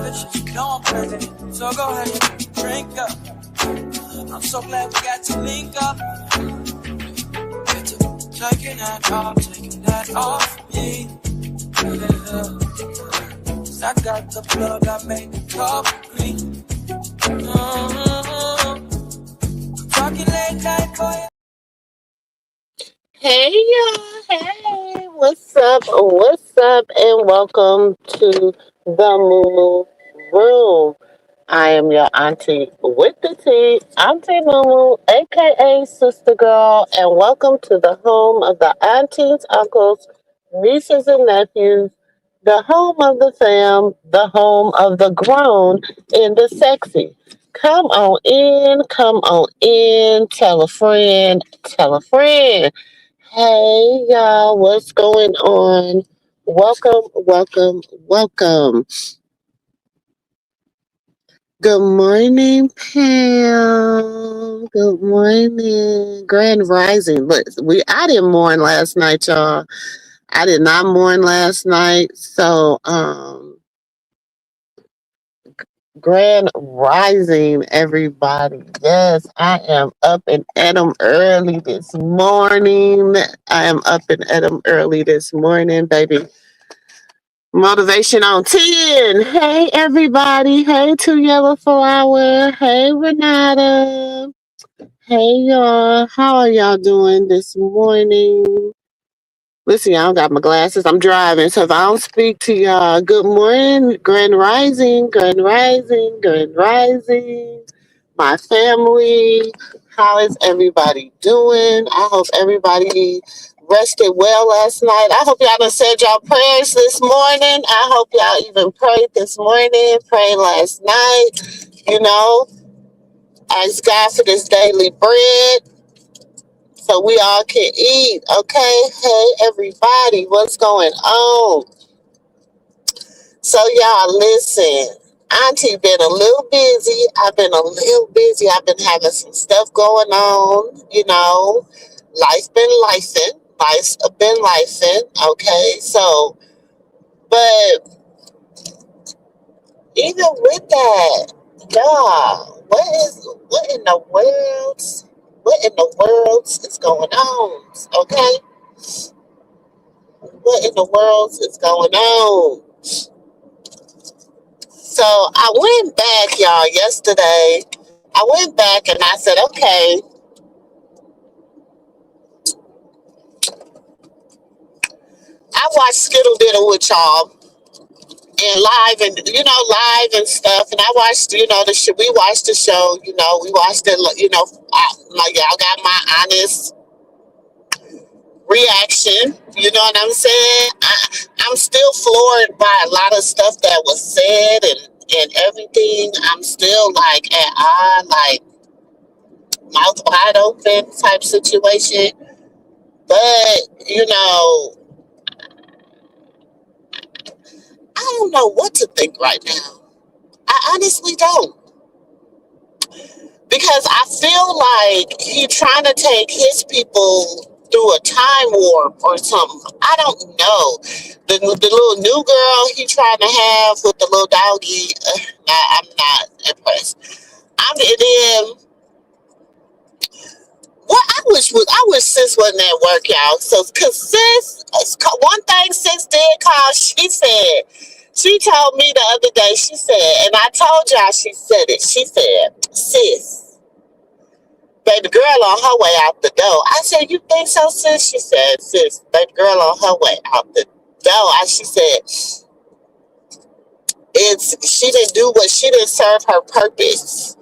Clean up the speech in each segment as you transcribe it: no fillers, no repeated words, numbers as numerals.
lavish, you know I'm present. So go ahead and drink up. I'm so glad we got to link up. Taking that off me. Yeah. 'Cause I got the plug, I made the cup clean. Talking late night for you. Hey y'all, hey, what's up, and welcome to the Moo Room. I am your auntie with the tea, Auntie Moo, aka Sister Girl, and welcome to the home of the aunties, uncles, nieces, and nephews, the home of the fam, the home of the grown and the sexy. Come on in, tell a friend, tell a friend. Hey y'all, what's going on? Welcome, welcome, welcome. Good morning, Pam. Good morning. Grand Rising. Look, I didn't mourn last night, y'all. I did not mourn last night. So, Grand Rising, everybody. Yes, I am up and at 'em early this morning. I am up and at 'em early this morning, baby. Motivation on 10. Hey, everybody. Hey, Two Yellow Flower. Hey, Renata. Hey, y'all. How are y'all doing this morning? Listen, y'all, I don't got my glasses. I'm driving, so if I don't speak to y'all, good morning, Grand Rising, Grand Rising, Grand Rising, my family. How is everybody doing? I hope everybody rested well last night. I hope y'all done said y'all prayers this morning. I hope y'all even prayed this morning, prayed last night. You know, ask God for this daily bread so we all can eat. Okay, hey everybody, what's going on? So y'all, listen. Auntie been a little busy. I've been a little busy. I've been having some stuff going on. You know, life been lifing. Life's been lifing. Okay, so but even with that, y'all, what in the world? What in the world is going on? Okay. What in the world is going on? So I went back, y'all, yesterday. I went back and I said, okay, I watched Skittle Diddle with y'all and live and stuff. And I watched, we watched the show, we watched it, y'all got my honest reaction. You know what I'm saying? I'm still floored by a lot of stuff that was said and everything. I'm still like at awe, like mouth wide open type situation. But, I don't know what to think right now. I honestly don't. Because I feel like he trying to take his people through a time warp or something. I don't know. The little new girl he trying to have with the little doggy, I'm not impressed. And then what I wish sis wasn't at work, y'all. So, cause sis, one thing sis did call, she told me the other day, she said, and I told y'all she said it. She said, sis, baby girl on her way out the door. I said, you think so, sis? She said, sis, baby girl on her way out the door. She said, she didn't serve her purpose.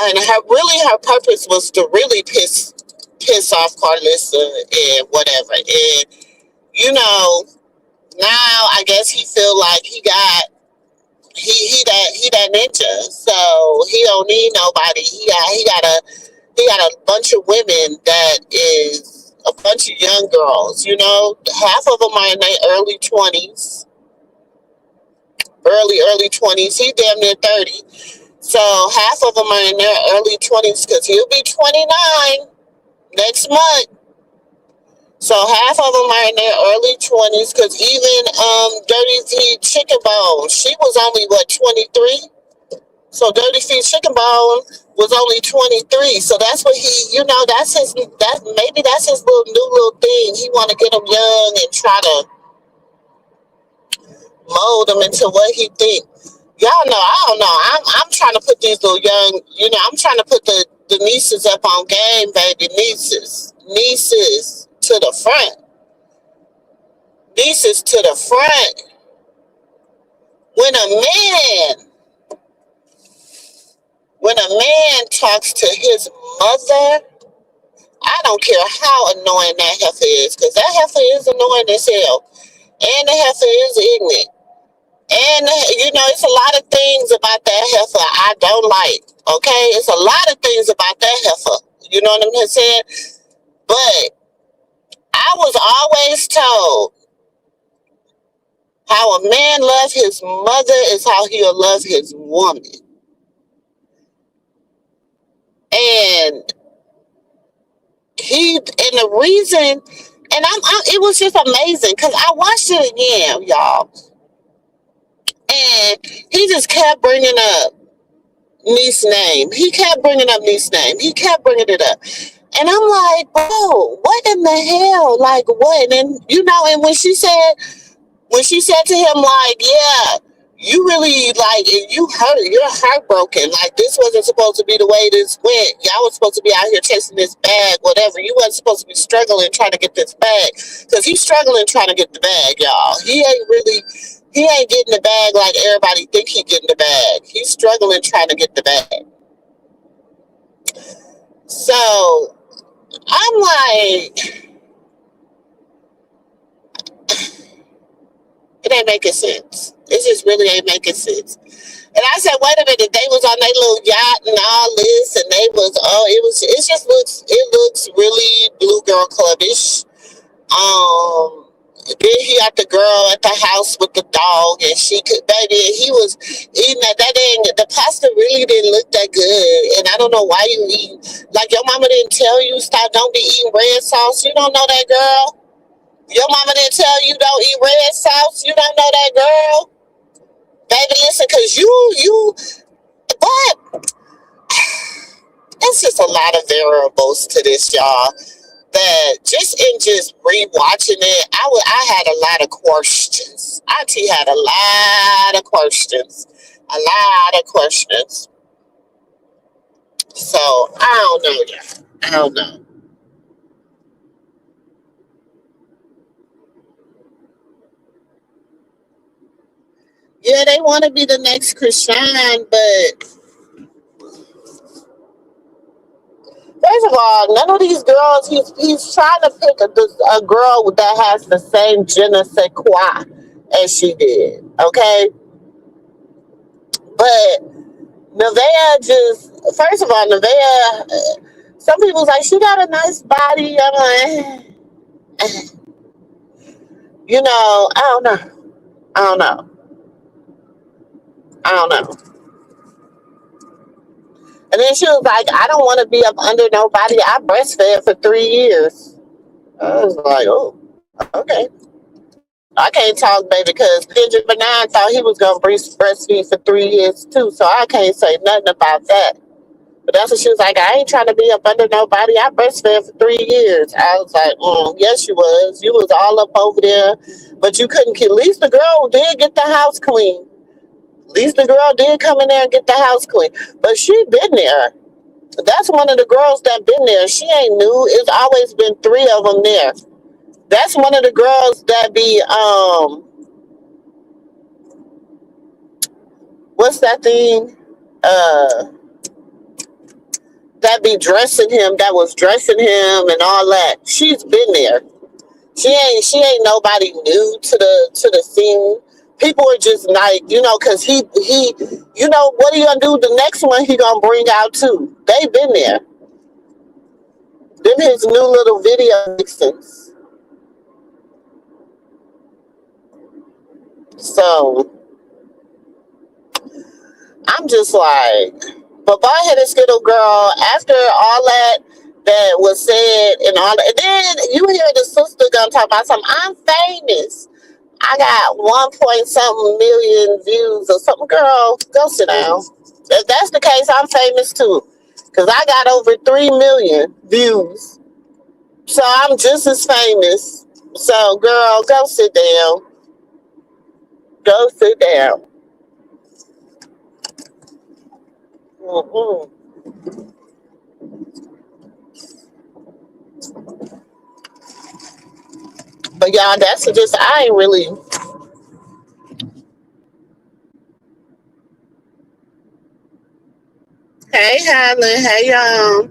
And her purpose was to really piss off Carlissa and whatever. And, now I guess he feel like he that ninja. So he don't need nobody. He got a bunch of women that is a bunch of young girls, half of them are in their early 20s, early 20s. He damn near 30. So half of them are in their early 20s because he'll be 29 next month. So half of them are in their early 20s. Because even Dirty Feet Chicken Bone, she was only what, 23. So Dirty Feet Chicken Bone was only 23. So that's what that's his, maybe that's his new little thing. He want to get them young and try to mold them into what he think. Y'all know, I don't know. I'm trying to put these little young, I'm trying to put the nieces up on game, baby. Nieces to the front. Nieces to the front. When a man, when a man talks to his mother, I don't care how annoying that heifer is, because that heifer is annoying as hell. And the heifer is ignorant. And, it's a lot of things about that heifer I don't like. Okay? It's a lot of things about that heifer. You know what I'm saying? But I was always told how a man loves his mother is how he'll love his woman. And the reason, and it was just amazing because I watched it again, y'all. And he just kept bringing up niece name. He kept bringing up niece name. He kept bringing it up. And I'm like, bro, what in the hell? Like, what? And, and when she said to him, like, yeah, you really, like, you're heartbroken. Like, this wasn't supposed to be the way this went. Y'all was supposed to be out here chasing this bag, whatever. You wasn't supposed to be struggling trying to get this bag. Because he's struggling trying to get the bag, y'all. He ain't getting the bag like everybody think he getting the bag. He's struggling trying to get the bag. So, I'm like, it ain't making sense. It just really ain't making sense. And I said, wait a minute, they was on their little yacht and all this, and they was, it looks really Blue Girl Clubbish. Then he got the girl at the house with the dog, and he was eating the pasta really didn't look that good. And I don't know why you eat, like your mama didn't tell you, don't be eating red sauce. You don't know that, girl? Your mama didn't tell you don't eat red sauce. You don't know that, girl? Baby, listen, because but it's just a lot of variables to this, y'all. That just rewatching it, I had a lot of questions. Auntie had a lot of questions. A lot of questions. So, I don't know, y'all. I don't know. Yeah, they want to be the next Krishan, but first of all, none of these girls, he's trying to pick a girl that has the same je ne sais quoi as she did, okay? But first of all, some people's like, she got a nice body. I'm like, I don't know. I don't know. I don't know. And then she was like, I don't want to be up under nobody. I breastfed for 3 years. I was like, oh, okay. I can't talk, baby, because Kendrick Benign thought he was going to breastfeed for 3 years, too. So I can't say nothing about that. But that's what she was like, I ain't trying to be up under nobody. I breastfed for 3 years. I was like, yes, you was. You was all up over there. But you couldn't keep. At least the girl did get the house clean. At least the girl did come in there and get the house clean. But she been there. That's one of the girls that been there. She ain't new. It's always been 3 of them there. That's one of the girls that be, what's that thing? That be dressing him, that was dressing him and all that. She's been there. She ain't nobody new to the scene. People are just like, because he what he gonna do? The next one he gonna bring out too. They been there. Them his new little video vixens. So I'm just like, but Bald-Headed Skittle Girl, after all that, that was said and all that. And then you hear the sister gonna talk about something. I'm famous. I got 1 point something million views or something. Girl, go sit down. If that's the case, I'm famous too. Cause I got over 3 million views. So I'm just as famous. So girl, go sit down. Go sit down. Mm-mm. But y'all, that's just I ain't really. Hey, Helen. Hey, y'all.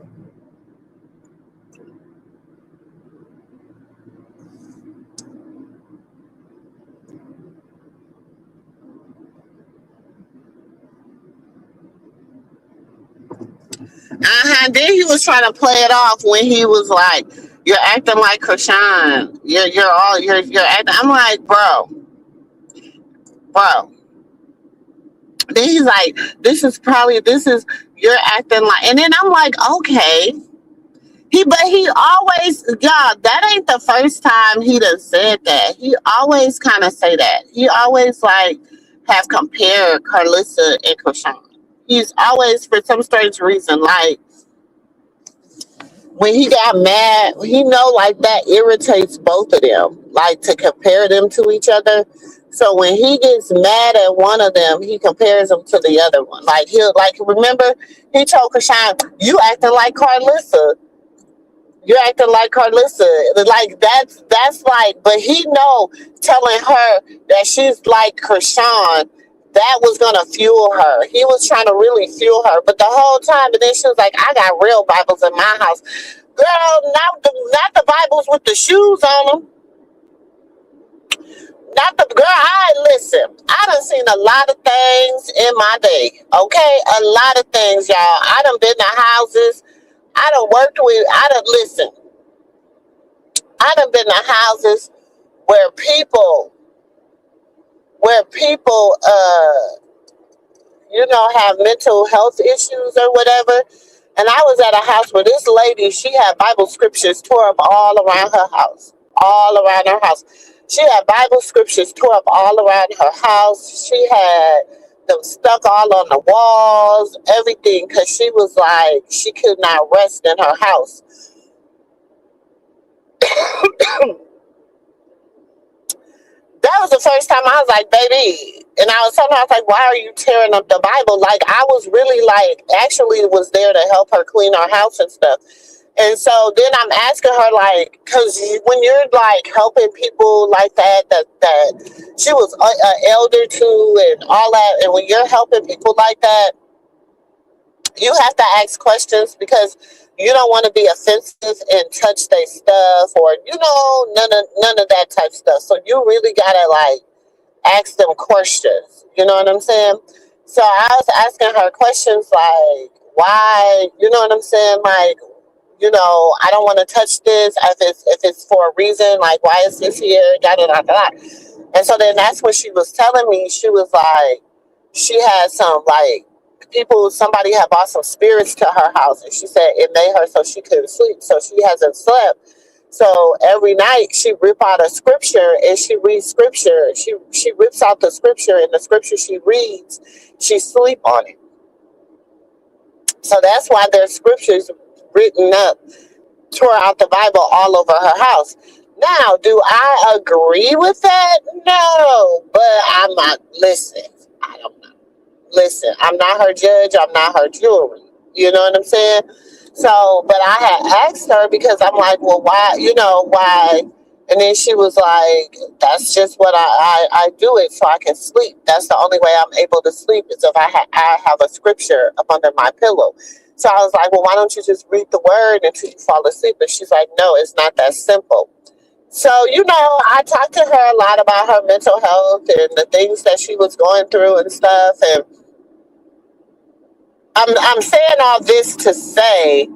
Then he was trying to play it off when he was like, "You're acting like Krishan. You're acting." I'm like, bro. Then he's like, this is you're acting like," and then I'm like, okay. But he always, y'all, that ain't the first time he done said that. He always kind of say that. He always like have compared Carlissa and Krishan. He's always, for some strange reason, like when he got mad, he know like that irritates both of them, like to compare them to each other. So when he gets mad at one of them, he compares them to the other one. Like he'll like remember he told Krishan, "You acting like Carlissa. You're acting like Carlissa." Like that's like, but he know telling her that she's like Krishan, that was gonna fuel her. He was trying to really fuel her, but the whole time, and then she was like, "I got real Bibles in my house." Girl, not the Bibles with the shoes on them. Not the girl. I listen. I done seen a lot of things in my day. Okay, a lot of things, y'all. I done been to houses. I done worked with. I done listen. I done been to houses where people, have mental health issues or whatever. And I was at a house where this lady, she had Bible scriptures tore up all around her house, all around her house. She had Bible scriptures tore up all around her house. She had them stuck all on the walls, everything, because she was like, she could not rest in her house. That was the first time I was like, baby. And I was telling her, I was like, why are you tearing up the Bible? Like, I was really like, actually was there to help her clean our house and stuff. And so then I'm asking her, like, because when you're like helping people like that she was an elder too and all that. And when you're helping people like that, you have to ask questions because you don't want to be offensive and touch their stuff or none of that type stuff. So you really gotta like ask them questions. You know what I'm saying? So I was asking her questions like why, you know what I'm saying? Like, I don't want to touch this if it's for a reason, like why is this here? Da da da da. And so then that's what she was telling me. She was like, she had some like somebody had bought some spirits to her house, and she said it made her so she couldn't sleep. So she hasn't slept. So every night she rip out a scripture and she reads scripture. She rips out the scripture and the scripture she reads, she sleep on it. So that's why there's scriptures written up, tore out the Bible all over her house. Now, do I agree with that? No, but I'm not. Listen, I don't know. Listen, I'm not her judge. I'm not her jury. You know what I'm saying? So, but I had asked her because I'm like, well, why? Why? And then she was like, that's just what I do it so I can sleep. That's the only way I'm able to sleep is if I have a scripture up under my pillow. So I was like, well, why don't you just read the word until you fall asleep? And she's like, no, it's not that simple. So, I talked to her a lot about her mental health and the things that she was going through and stuff. And I'm saying all this to say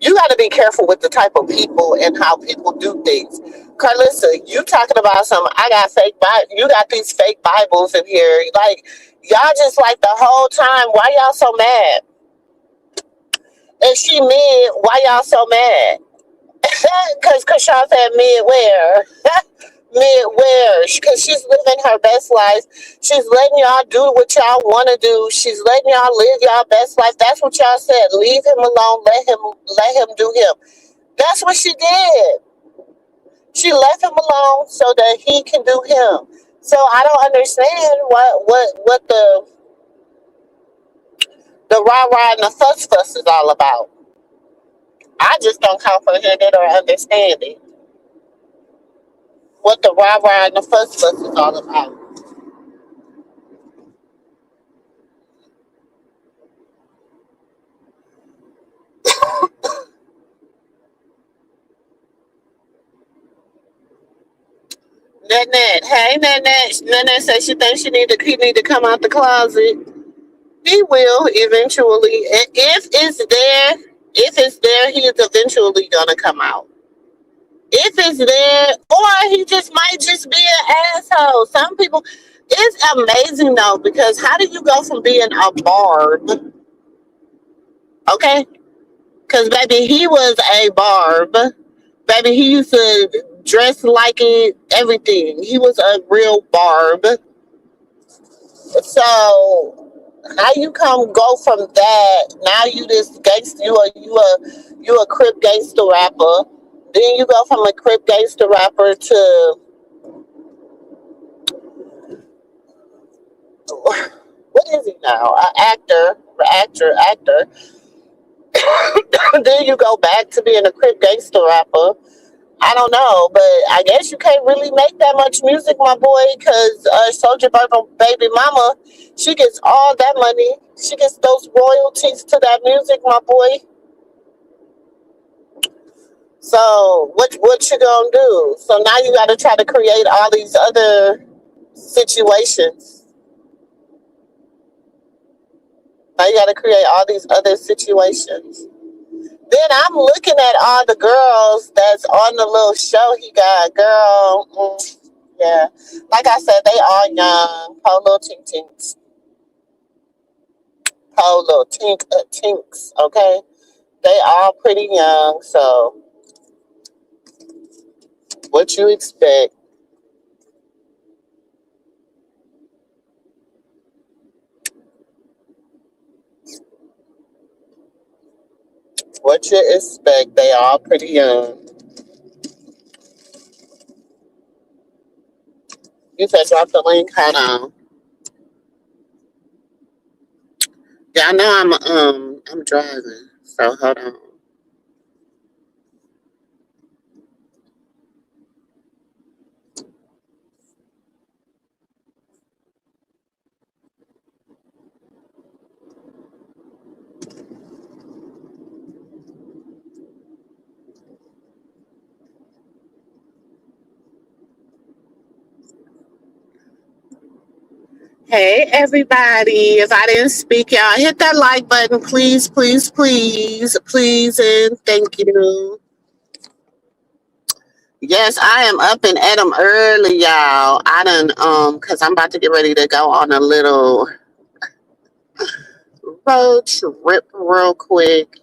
you got to be careful with the type of people and how people do things. Carlissa, you talking about some? I got fake Bible. You got these fake Bibles in here. Like y'all just like the whole time. Why y'all so mad? If she mid, why y'all so mad? Cause Krishan said mid where? Mid where? Cause she's living her best life. She's letting y'all do what y'all want to do. She's letting y'all live y'all best life. That's what y'all said. Leave him alone. Let him do him. That's what she did. She left him alone so that he can do him. So I don't understand what the rah rah and the fuss is all about. I just don't comprehend it or understand it. What the rah rah and the fuss is all about. Nanette, hey Nanette. Nanette says she thinks he need to come out the closet. He will eventually. If it's there, he is eventually gonna come out. If it's there, or he just might just be an asshole. Some people, it's amazing though, because how do you go from being a barb, okay? Because baby, he was a barb. Baby, he used to dress like it, everything. He was a real barb. So how you go from that? Now you this gangster, you a crip gangster rapper. Then you go from a crip gangster rapper to what is he now? An actor. Then you go back to being a crip gangster rapper. I don't know, but I guess you can't really make that much music, my boy, because Soldier Baby Mama, she gets all that money. She gets those royalties to that music, my boy. So what you gonna do? So now you got to try to create all these other situations. Now you got to create all these other situations. Then I'm looking at all the girls that's on the little show he got. Girl, yeah. Like I said, they all young. Polo tink tinks. Polo tinks, okay? They all pretty young, so what you expect? What you expect? They all pretty young. You said drop the link. Hold on. Yeah, I know I'm driving, so hold on. Hey everybody! If I didn't speak, y'all hit that like button, please, please, please, please, and thank you. Yes, I am up and at 'em early, y'all. I done cause I'm about to get ready to go on a little road trip real quick.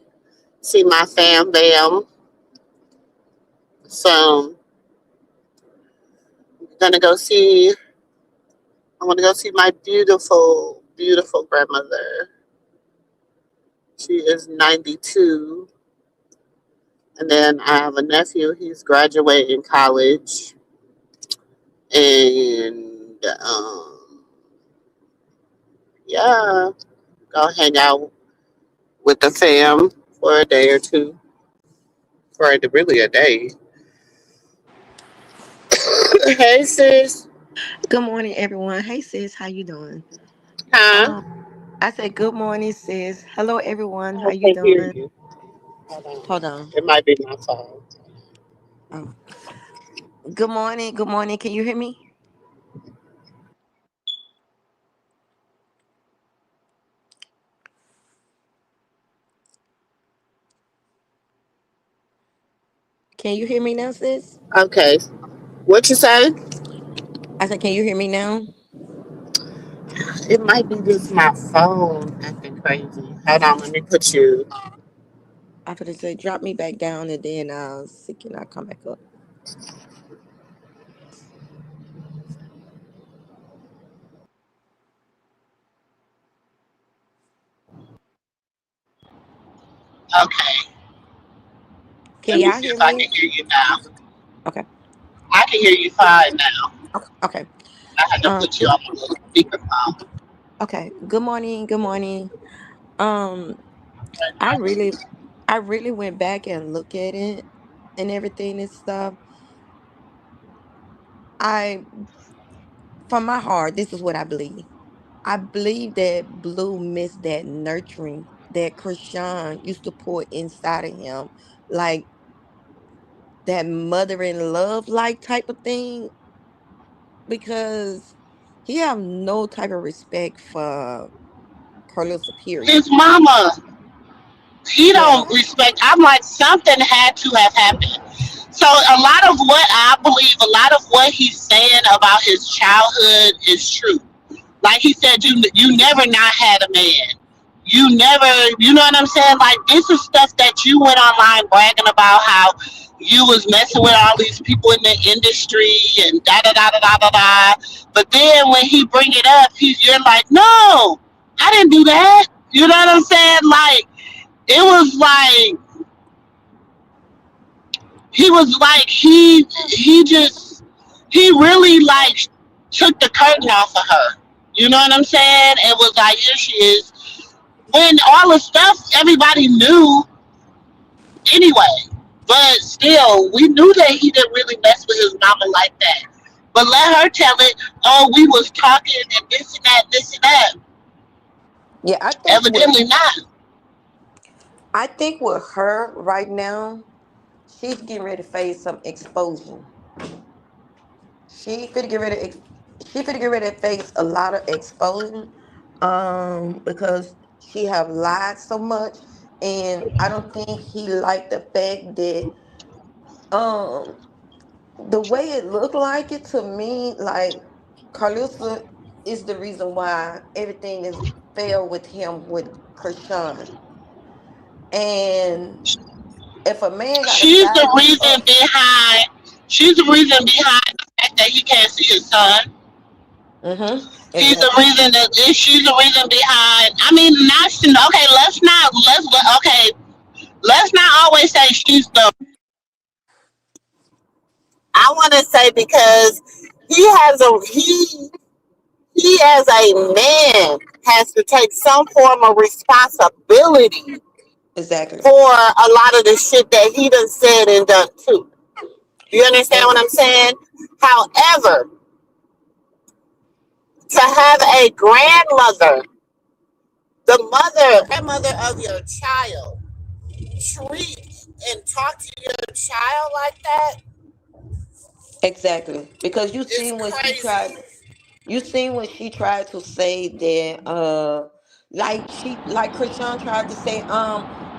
See my fam bam. So gonna go see. I want to go see my beautiful, beautiful grandmother. She is 92. And then I have a nephew. He's graduating college, and yeah, go hang out with the fam for a day or two, for really a day. Hey sis, Good morning, everyone. Hey, sis, how you doing? huh? Um, I said good morning, sis. Hello, everyone. How I you can't hear doing? you. Hold on. Hold on. It might be my phone. Oh, good morning. Good morning. Can you hear me? Can you hear me now, sis? Okay, what you say? I said, can you hear me now? It might be just my phone acting crazy. Hold on, let me put you. I could say drop me back down and then see can I come back up. Okay. Can Let me y'all see hear if I me? can hear you now. Okay. I can hear you fine now. Okay. Okay. I had to Um. put you on a little speakerphone. Okay. Good morning. Good morning. Um. I really, I really went back and looked at it and everything and stuff. I, from my heart, this is what I believe. I believe that Blue missed that nurturing that Krishan used to pour inside of him, like that mothering love like type of thing, because he have no type of respect for Carlos period. His mama, he Yeah, don't respect. I'm like, something had to have happened. So a lot of what I believe, a lot of what he's saying about his childhood is true. Like he said, you never not had a man. You never, you know what I'm saying? Like this is stuff that you went online bragging about how you was messing with all these people in the industry and da da da da da da da. But then when he bring it up, you're like, no, I didn't do that. You know what I'm saying? Like it was like he just he really like took the curtain off of her. You know what I'm saying? It was like here she is. When all the stuff everybody knew anyway. But still, we knew that he didn't really mess with his mama like that. But let her tell it, oh, we was talking and this and that. yeah. Evidently not. I think with her right now, she's getting ready to face some exposure. She finna get ready. She finna get ready to face a lot of exposure, because she have lied so much, and I don't think he liked the fact that um the way it looked like it to me, like Carlusa is the reason why everything is failed with him with Krishan. And if a man got to She's the size you reason up, behind. She's the reason behind the fact that he can't see his son. He's the exactly, reason that she's the reason behind. I mean, not okay. Okay. Let's not always say she's the. I want to say because he has a he as a man has to take some form of responsibility exactly, for a lot of the shit that he done said and done too. You understand and what I'm saying? However, to have a grandmother, the mother, grandmother of your child, treat and talk to your child like that exactly, because you is seen when she tried. crazy. You seen when she tried to say that, like Krishan tried to say,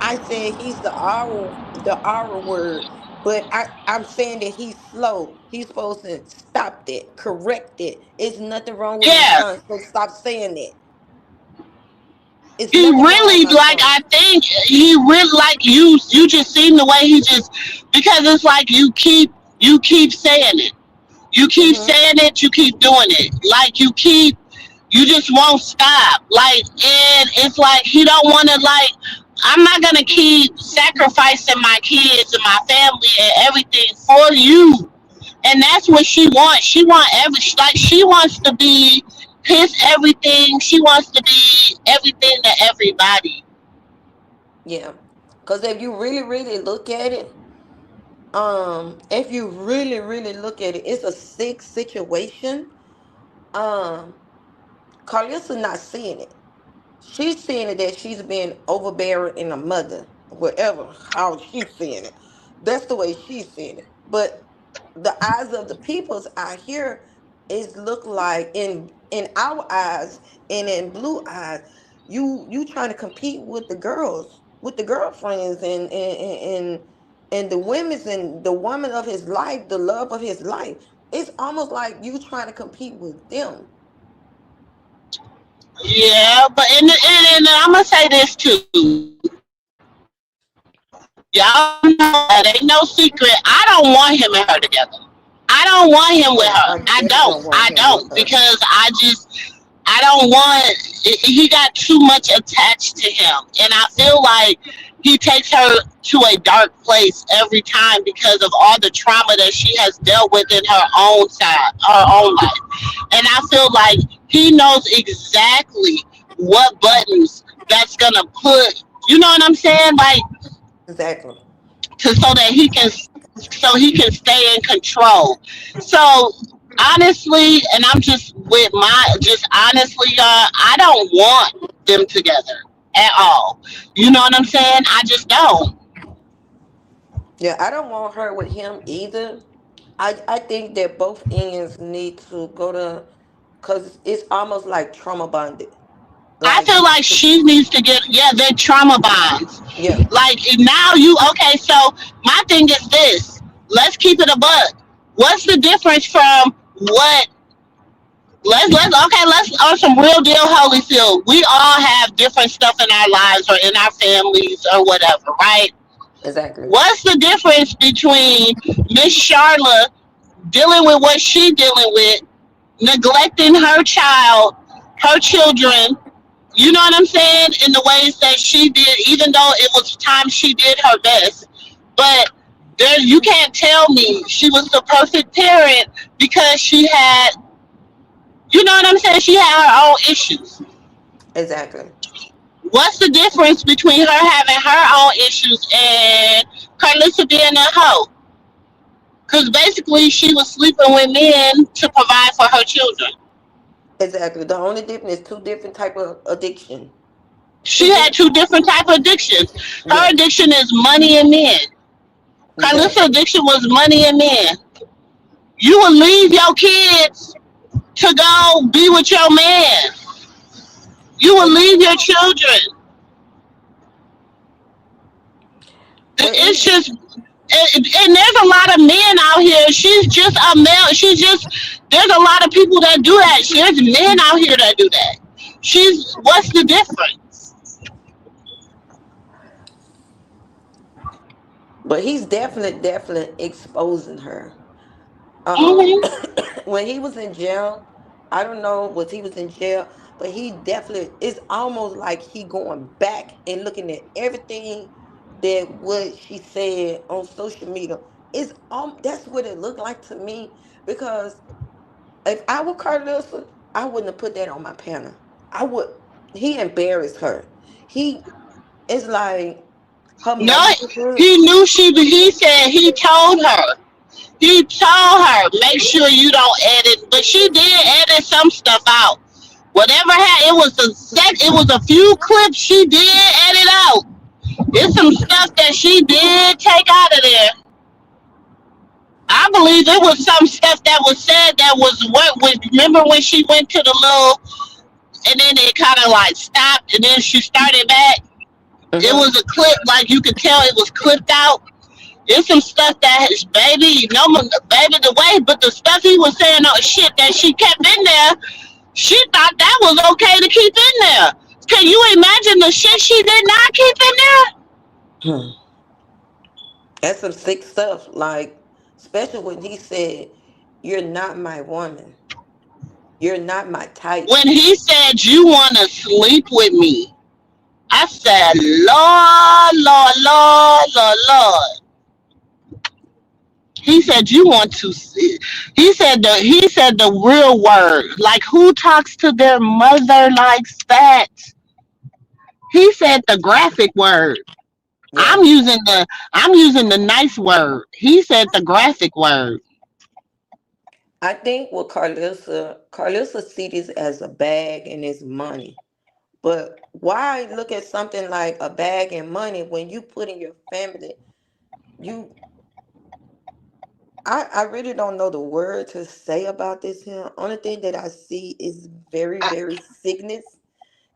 I said he's the R word, but I'm saying that he's slow. He's supposed to stop that, correct it. It's nothing wrong with my Yeah, son, so stop saying that. It's he nothing wrong with really my like. son. I think he really like you. You just seen the way he just because it's like you keep saying it. You keep Mm-hmm. saying it. You keep doing it. Like you keep. You just won't stop. Like and it's like he don't want to like. I'm not gonna keep sacrificing my kids and my family and everything for you. And that's what she wants. She want like she wants to be his everything. She wants to be everything to everybody. Yeah, because if you really look at it, if you really look at it, it's a sick situation. Um, Carlissa not seeing it. She's seeing it that she's being overbearing in a mother, whatever how she's seeing it. That's the way she's seeing it. But the eyes of the peoples out here is look like in our eyes and in blue eyes, you trying to compete with the girls, with the girlfriends and the women's and the woman of his life, the love of his life. It's almost like you trying to compete with them. Yeah, but and I'm gonna say this too. Y'all know that ain't no secret. I don't want him and her together. I don't want him with Yeah, her. I definitely don't want I him with don't her. because I don't want. He got too much attached to him, and I feel like he takes her to a dark place every time because of all the trauma that she has dealt with in her own side, her own life. And I feel like he knows exactly what buttons that's gonna put. You know what I'm saying? Like Exactly. so that he can stay in control. So honestly, and I'm just with my just honestly, y'all, I don't want them together at all. You know what I'm saying? I just don't. Yeah, I don't want her with him either. I think that both ends need to go to, because it's almost like trauma bonded. I Like, feel like she needs to get their trauma bonds. yeah, Like now you okay, so my thing is this. Let's keep it a buck. What's the difference from what let's on some real deal Holyfield. We all have different stuff in our lives or in our families or whatever, right? exactly. What's the difference between Miss Charlotte dealing with what she dealing with, neglecting her child, her children, you know what I'm saying, in the ways that she did, even though it was times she did her best. But there you can't tell me she was the perfect parent because she had you know what I'm saying? She had her own issues. Exactly. What's the difference between her having her own issues and Carlissa being a hoe? Because basically she was sleeping with men to provide for her children. Exactly. The only difference is two different type of addiction. She Two had different. two different type of addictions. Her Yeah. addiction is money and men. Carlissa's Exactly. addiction was money and men. You would leave your kids to go be with your man. You would Ex- leave your children. But It's even just and there's a lot of men out here. She's just a male. She's just there's a lot of people that do that. There's men out here that do that. She's what's the difference? but he's definitely exposing her. Hmm. When he was in jail, I don't know what he was in jail, but he definitely it's almost like he going back and looking at everything that what she said on social media. It's that's what it looked like to me, because if I were Carlissa, I wouldn't have put that on my panel. I would. He embarrassed her. He it's like her No, mother. he knew she. He said he told her. He told her make sure you don't edit, but she did edit some stuff out. Whatever had it was a set. It was a few clips she did edit out. It's some stuff that she did take out of there. I believe it was some stuff that was said that was what was. Remember when she went to the little, and then it kind of like stopped, and then she started back. It Hmm. was a clip, like you could tell it was clipped out. There's some stuff that is, baby, no, baby, the way, but the stuff he was saying, oh shit, that she kept in there, she thought that was okay to keep in there. Can you imagine the shit she did not keep in there? That's some sick stuff. Like, especially when he said, "You're not my woman. You're not my type." When he said you want to sleep with me, I said, Lord, Lord, Lord, Lord, Lord. He said you want to see. He said the real word. Like who talks to their mother like that? He said the graphic word. Yeah, I'm using the I'm using the nice word. He said the graphic word. I think what Carlissa see this as a bag and it's money. But why look at something like a bag and money when you put in your family? You, I really don't know the word to say about this here. Only thing that I see is very sickness.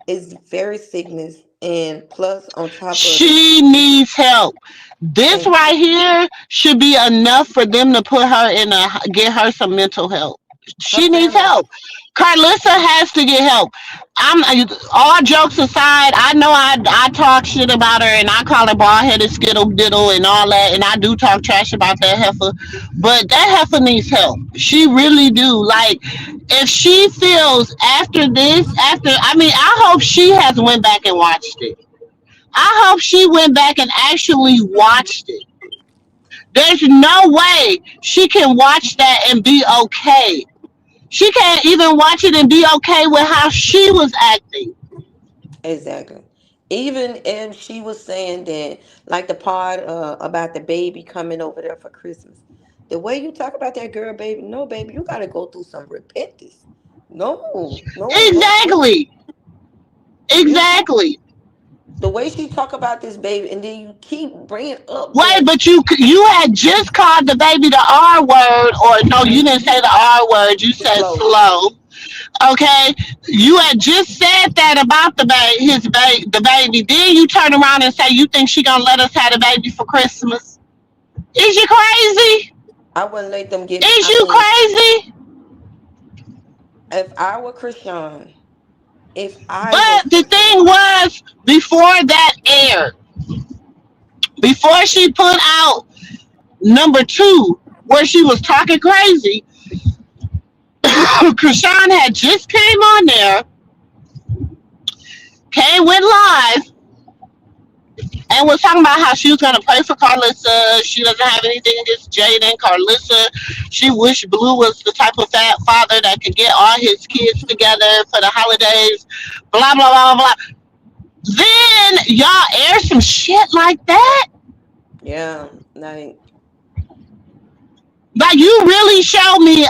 Is very sickness, and plus on top of it, She needs help. This and right here should be enough for them to put her in a get her some mental help. her She needs family, help. Carlissa has to get help. I'm all jokes aside. I know I talk shit about her and I call her bald headed skittle diddle and all that, and I do talk trash about that heifer. But that heifer needs help. She really do. Like, if she feels after this, after I mean, I hope she has went back and watched it. I hope she went back and actually watched it. There's no way she can watch that and be okay. She can't even watch it and be okay with how she was acting. Exactly. Even if she was saying that, like the part about the baby coming over there for Christmas, the way you talk about that girl, baby, no, baby, you got to go through some repentance. No, no, no, no. Exactly. You can't. Exactly. The way she talk about this baby, and then you keep bringing up Wait, that but you had just called the baby the R word, or no, you didn't say the R word. You said slow. slow. Okay, you had just said that about the baby. Then you turn around and say you think she gonna let us have the baby for Christmas. Is you crazy? I wouldn't let them get. Is I you mean, crazy? if I were Krishan, if I was But the Krishan, thing was, before that aired, before she put out number two, where she was talking crazy, Krishan had just came on there, went live, and was talking about how she was gonna pray for Carlissa. She doesn't have anything against Jaden. Carlissa, she wished Blue was the type of fat father that could get all his kids together for the holidays. Blah blah blah blah. Then y'all air some shit like that. yeah, like Like, you really show me,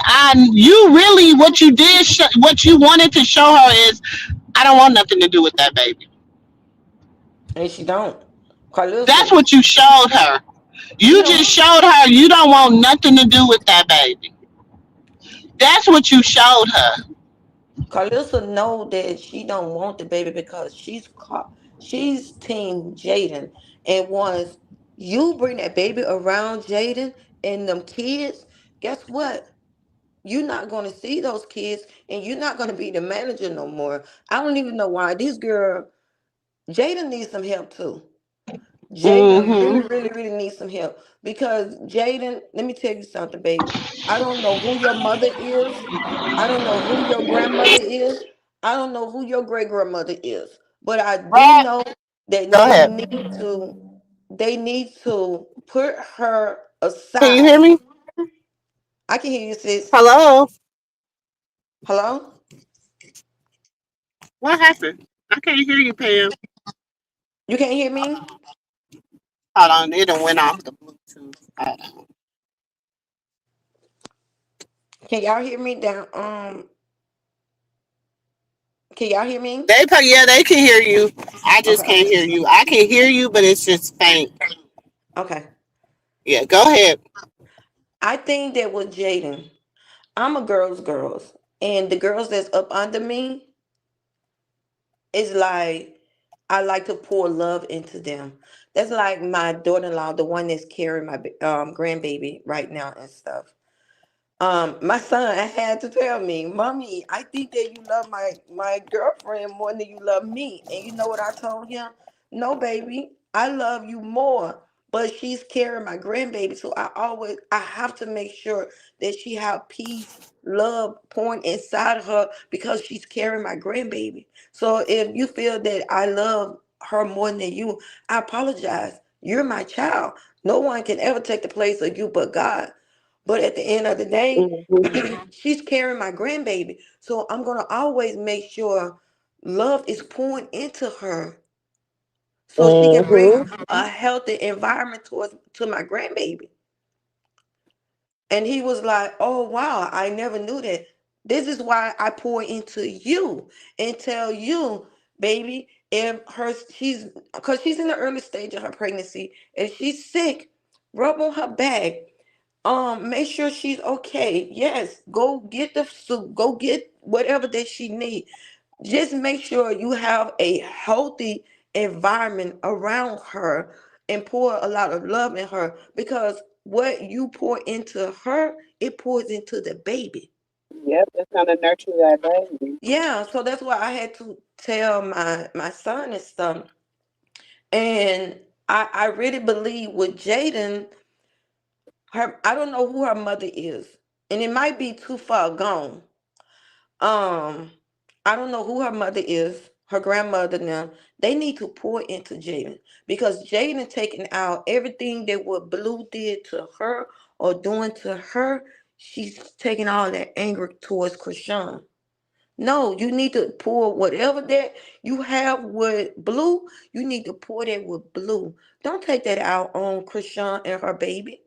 you really, what you did, what you wanted to show her is, I don't want nothing to do with that baby. and she don't. That's Carlissa, what you showed her. you You know, just showed her you don't want nothing to do with that baby. That's what you showed her. Carlissa know that she don't want the baby because she's team Jaden, and once you bring that baby around Jaden and them kids, guess what? You're not going to see those kids, and you're not going to be the manager no more. I don't even know why this girl Jaden needs some help too. Jaden really, Mm-hmm. really, really needs some help because Jaden, let me tell you something, baby. I don't know who your mother is. I don't know who your grandmother is. I don't know who your great grandmother is. But I do Right. know that Go ahead. they need to put her Can you aside. hear me? I can hear you, sis. Hello? Hello? What happened? I can't hear you, Pam. You can't hear me? Hold on. It done went off the Bluetooth. Hold on. Can y'all hear me down? Can y'all hear me? Yeah, they can hear you. I Okay, just can't okay, hear you. I can hear you, but it's just faint. okay. Yeah, go ahead. I think that with Jaden, I'm a girls, and the girls that's up under me is like I like to pour love into them. That's like my daughter-in-law, the one that's carrying my grandbaby right now and stuff. My son had to tell me, "Mommy, I think that you love my girlfriend more than you love me." And you know what I told him? No, baby, I love you more, but she's carrying my grandbaby, so I have to make sure that she have peace, love pouring inside of her because she's carrying my grandbaby. So if you feel that I love her more than you, I apologize. You're my child. No one can ever take the place of you but God. But at the end of the day, Mm-hmm. she's carrying my grandbaby. So I'm going to always make sure love is pouring into her so she can bring Mm-hmm. a healthy environment to my grandbaby. And he was like, "Oh, wow, I never knew that. This is why I pour into you and tell you, baby, if because she's in the early stage of her pregnancy. If she's sick, rub on her back. Make sure she's okay. Yes, go get the soup, go get whatever that she needs. Just make sure you have a healthy environment around her and pour a lot of love in her because what you pour into her, it pours into the baby. Yep, it's gonna nurture that baby. Yeah, so that's why I had to tell my son and stuff. And I really believe with Jaden, her, I don't know who her mother is, and it might be too far gone. Um, I don't know who her mother is, her grandmother now. They need to pour into Jaden because Jaden taking out everything that what Blue did to her or doing to her. She's taking all that anger towards Krishan. No, you need to pour whatever that you have with Blue. You need to pour that with Blue. Don't take that out on Krishan and her baby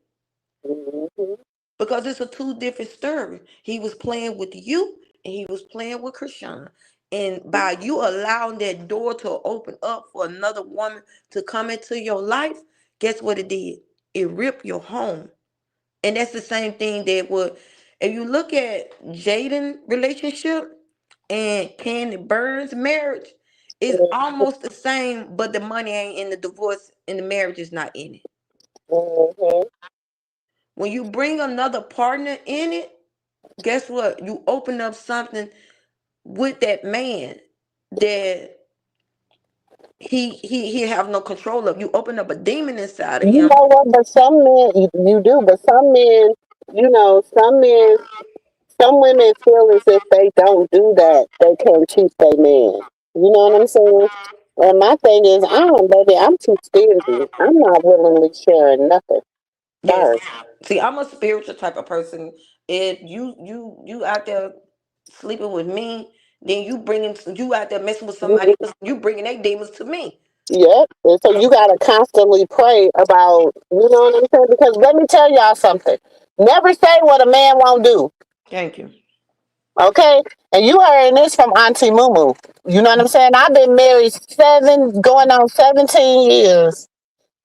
Mm-hmm. because it's a two different story. He was playing with you and he was playing with Krishan. And by you allowing that door to open up for another woman to come into your life, guess what it did? It ripped your home. And that's the same thing that would, if you look at Jaden relationship and Candy Burns marriage, it's almost the same, but the money ain't in the divorce and the marriage is not in it. Mm-hmm. When you bring another partner in it, guess what? You open up something with that man that he have no control of. You open up a demon inside of You him. know what? But some men, you do, but some men, some men, some women feel as if they don't do that, they can't keep their man. You know what I'm saying? And my thing is, baby, I'm too stingy. I'm not willingly sharing nothing. Yes. Sorry. See, I'm a spiritual type of person. If you out there sleeping with me, then you out there messing with somebody else. You bringing their demons to me. Yep. And so you gotta constantly pray about, you know what I'm saying? Because let me tell y'all something. Never say what a man won't do. Thank you. Okay? And you heard this from Auntie Moo. You know what I'm saying? I've been married going on 17 years.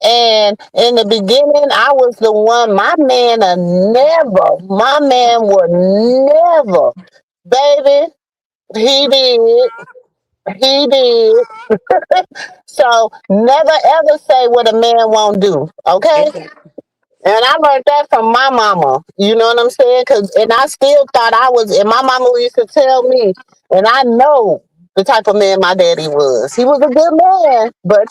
And in the beginning, I was the one, my man would never, baby, he did, he did. So never ever say what a man won't do, okay? Exactly. And I learned that from my mama. You know what I'm saying? And I still thought I was. And my mama used to tell me, and I know the type of man my daddy was. He was a good man, but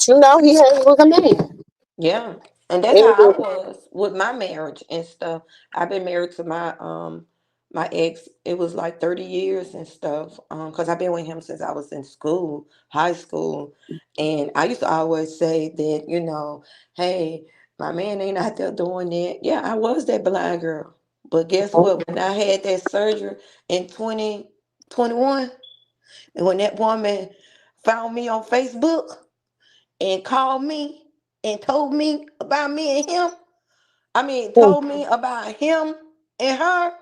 he was a man. Yeah. And that's how I And was with my marriage and stuff. I've been married to my ex. It was like 30 years and stuff. Because I've been with him since I was in school, high school. And I used to always say that, hey, my man ain't out there doing that. Yeah, I was that blind girl. But guess what? When I had that surgery in 2021, and when that woman found me on Facebook and called me and told me about me and him. I mean, hmm, told me about him and her.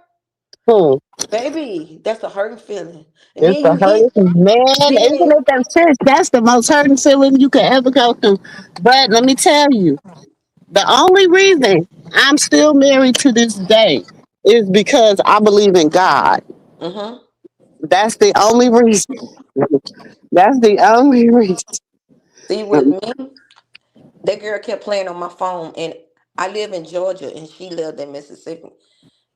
hmm, Baby, that's a hurting feeling. And it's then the you hit, hardest man, isn't then, it? That's the most hurting feeling you could ever go through. But let me tell you, the only reason I'm still married to this day is because I believe in God. mm-hmm. That's the only reason. That's the only reason. See, with me, that girl kept playing on my phone, and I live in Georgia, and she lived in Mississippi.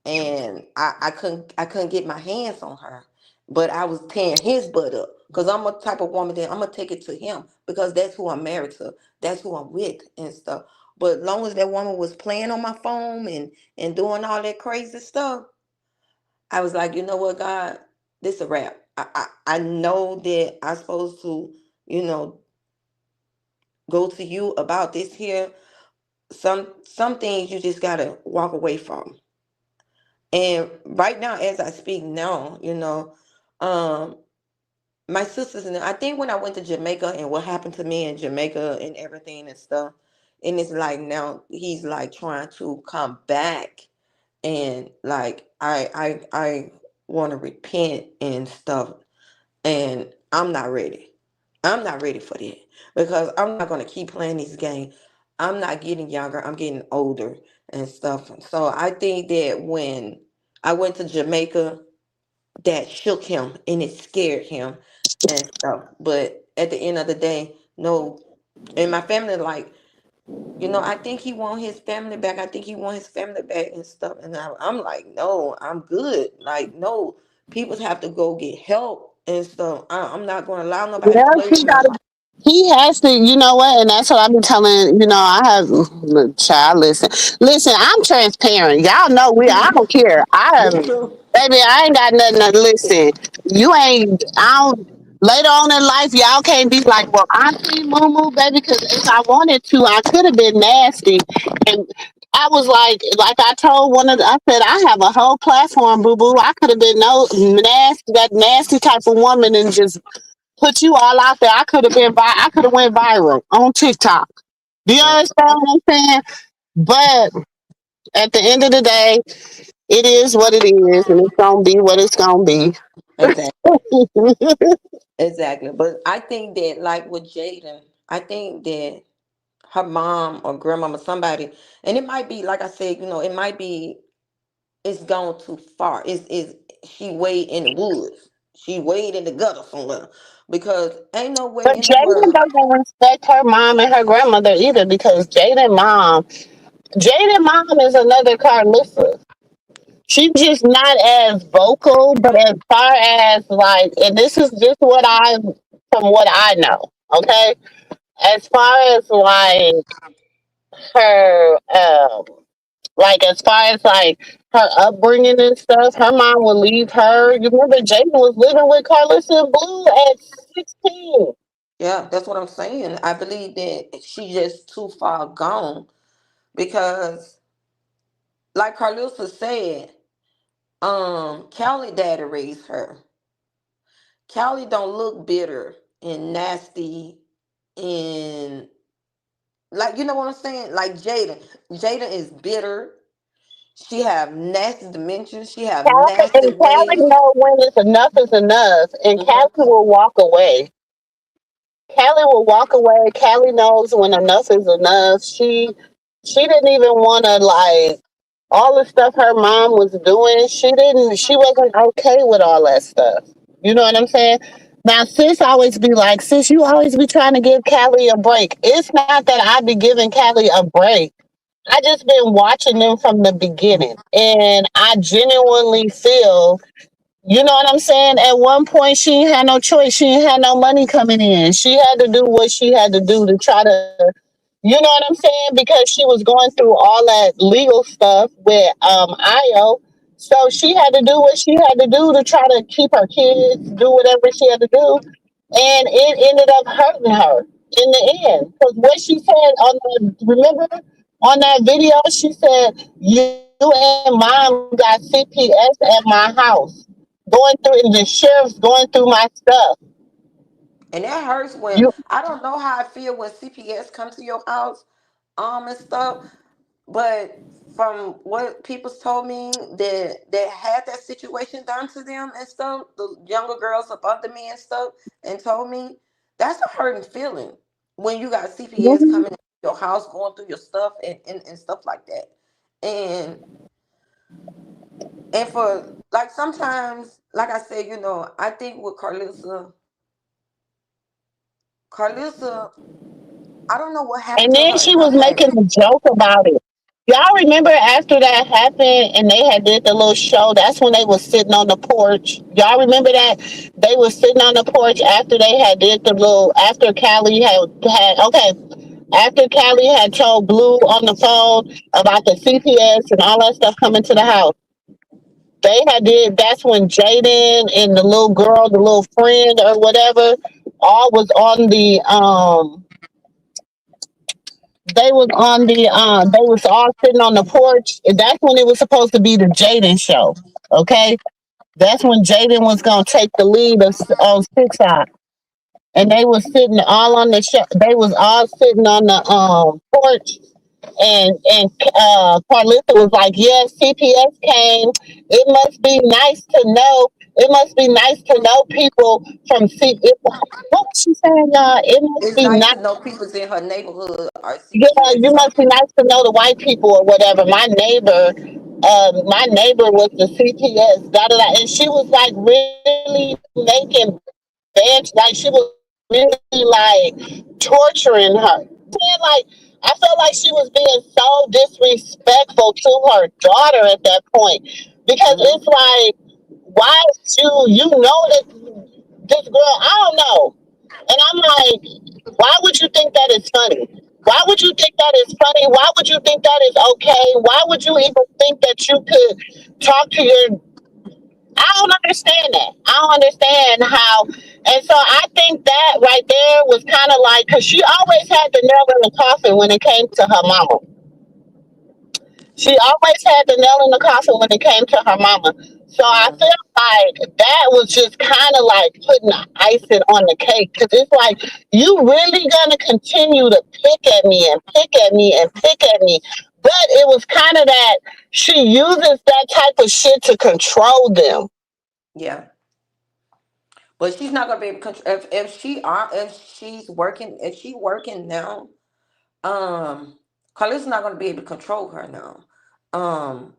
And I couldn't get my hands on her, but I was tearing his butt up because I'm a type of woman that I'm gonna take it to him because that's who I'm married to, that's who I'm with and stuff. But as long as that woman was playing on my phone and doing all that crazy stuff, I was like, you know what, God, this a wrap. I know that I'm supposed to, you know, go to you about this here. Some things you just gotta walk away from. And right now, as I speak now, um, my sisters and I think when I went to Jamaica and what happened to me in Jamaica and everything and stuff, and it's like now he's like trying to come back and like I want to repent and stuff, and I'm not ready. I'm not ready for that because I'm not gonna keep playing this game. I'm not getting younger. I'm getting older and stuff. So I think that when I went to Jamaica, that shook him and it scared him and stuff. But at the end of the day, no. And my family, like, I think he want his family back. I think he want his family back and stuff. And I'm like, no, I'm good. Like, no. People have to go get help and stuff. I'm not going to allow nobody Yeah, to play he with my got life. He has to, you know what, and that's what I be telling. I have look, child. Listen. I'm transparent. Y'all know I don't care. Me too. Baby, I ain't got nothing to listen. You ain't. I don't. Later on in life, y'all can't be like, well, Auntie Moo Moo, baby, because if I wanted to, I could have been nasty. And I was like I told I said, I have a whole platform, boo boo. I could have been no nasty, that nasty type of woman, and just put you all out there. I could have went viral on TikTok. Do you understand what I'm saying? But at the end of the day, it is what it is, and it's gonna be what it's gonna be. Exactly. Exactly. But I think that, like with Jaden, I think that her mom or grandmama, somebody, and it might be, like I said, it might be it's gone too far. It's she way in the woods. She wade in the gutter somewhere. Because ain't no way But in the Jaden world. doesn't respect her mom and her grandmother either, because Jaden mom is another Carlissa. She's just not as vocal, but as far as like, and this is just from what I know, okay? As far as her, as far as her upbringing and stuff, her mom would leave her. You remember Jaden was living with Carlissa and Blue at 16. Yeah, that's what I'm saying. I believe that she just too far gone because, like Carlusa said, Callie daddy raised her. Callie don't look bitter and nasty and, like, you know what I'm saying? Like Jaden. Jaden is bitter. She have nasty dimensions. She have nasty Callie ways. know when it's enough is enough, and Callie Hmm. will walk away. Callie will walk away. Callie knows when enough is enough. She didn't even want to all the stuff her mom was doing. She wasn't okay with all that stuff. You know what I'm saying? Now, sis always be like, sis, you always be trying to give Callie a break. It's not that I be giving Callie a break. I just been watching them from the beginning, and I genuinely feel, you know what I'm saying? At one point, she ain't had no choice. She ain't had no money coming in. She had to do what she had to do to try to, you know what I'm saying? Because she was going through all that legal stuff with IO. So she had to do what she had to do to try to keep her kids, do whatever she had to do. And it ended up hurting her in the end. Because what she said remember on that video, she said, you and mom got CPS at my house, going through, and the sheriff's going through my stuff. And that hurts when, You I don't know how I feel when CPS come to your house, and stuff. But from what people told me that had that situation done to them and stuff, the younger girls up under me and stuff, and told me that's a hurting feeling when you got CPS Mhm. coming in your house, going through your stuff and stuff like that. And for, like, sometimes, like I said, I think with Carlissa, I don't know what happened And to then her in she her was making past. a joke about it. Y'all remember after that happened and they had did the little show? That's when they was sitting on the porch. Y'all remember that they was sitting on the porch after they had did the little after Callie had okay, after Callie had told Blue on the phone about the CPS and all that stuff coming to the house. They had did. That's when Jaden and the little girl, the little friend or whatever, all was on the they was on the they was all sitting on the porch. That's when it was supposed to be the Jaden show. Okay, that's when Jaden was gonna take the lead on Six Eye, and they was sitting all on the show. They was all sitting on the porch, and Carlissa was like, "Yes, CPS came. It must be nice to know. It must be nice to know people from C. What was she saying? It must It's be nice nice. to know people's in her neighborhood are Yeah, CPS. you must be nice to know the white people or whatever. My neighbor was the CPS. Da da da, and she was like really making bench, like she was really torturing her. Saying like I felt like she was being so disrespectful to her daughter at that point because Hmm. it's like why you know that this girl, I don't know. And I'm like, why would you think that is funny? Why would you think that is funny? Why would you think that is okay? Why would you even think that you could talk to your, I don't understand that. I don't understand how. And so I think that right there was kind of like, because she always had the nail in the coffin when it came to her mama. She always had the nail in the coffin when it came to her mama. So I Mm-hmm. feel like that was just kind of like putting the icing on the cake. Because it's like, you really going to continue to pick at me and pick at me and pick at me. But it was kind of that she uses that type of shit to control them. Yeah, but she's not gonna be able to control if she's working if she working now. Carlis's not gonna be able to control her now. Um,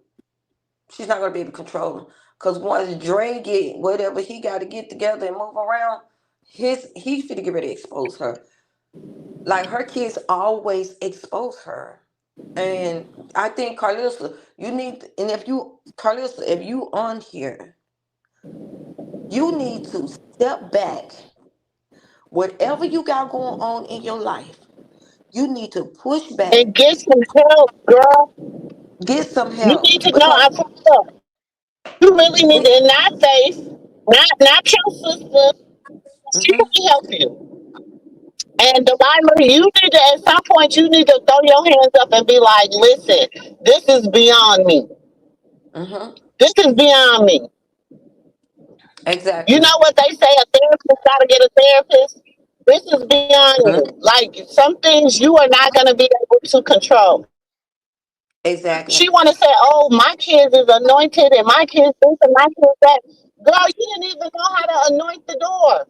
she's not gonna be able to control him because once Dre get whatever he got to get together and move around, he's finna get ready to expose her. Like her kids always expose her. And I think Carlissa, you need, and if you, Carlissa, if you on here, you need to step back. Whatever you got going on in your life, you need to push back, And get some help, girl. get some You help need to know. because I feel you. You really need to, in that face, not your sister. She mm-hmm, can help you. And Delilah, you need to, at some point, you need to throw your hands up and be like, listen, this is beyond me. mm-hmm, This is beyond me. You exactly. know what they say, a therapist got to get a therapist? This is beyond Mm, you. Like, some things you are not going to be able to control. exactly. She want to say, oh, my kids is anointed and my kids this and my kids that. Girl, you didn't even know how to anoint the door.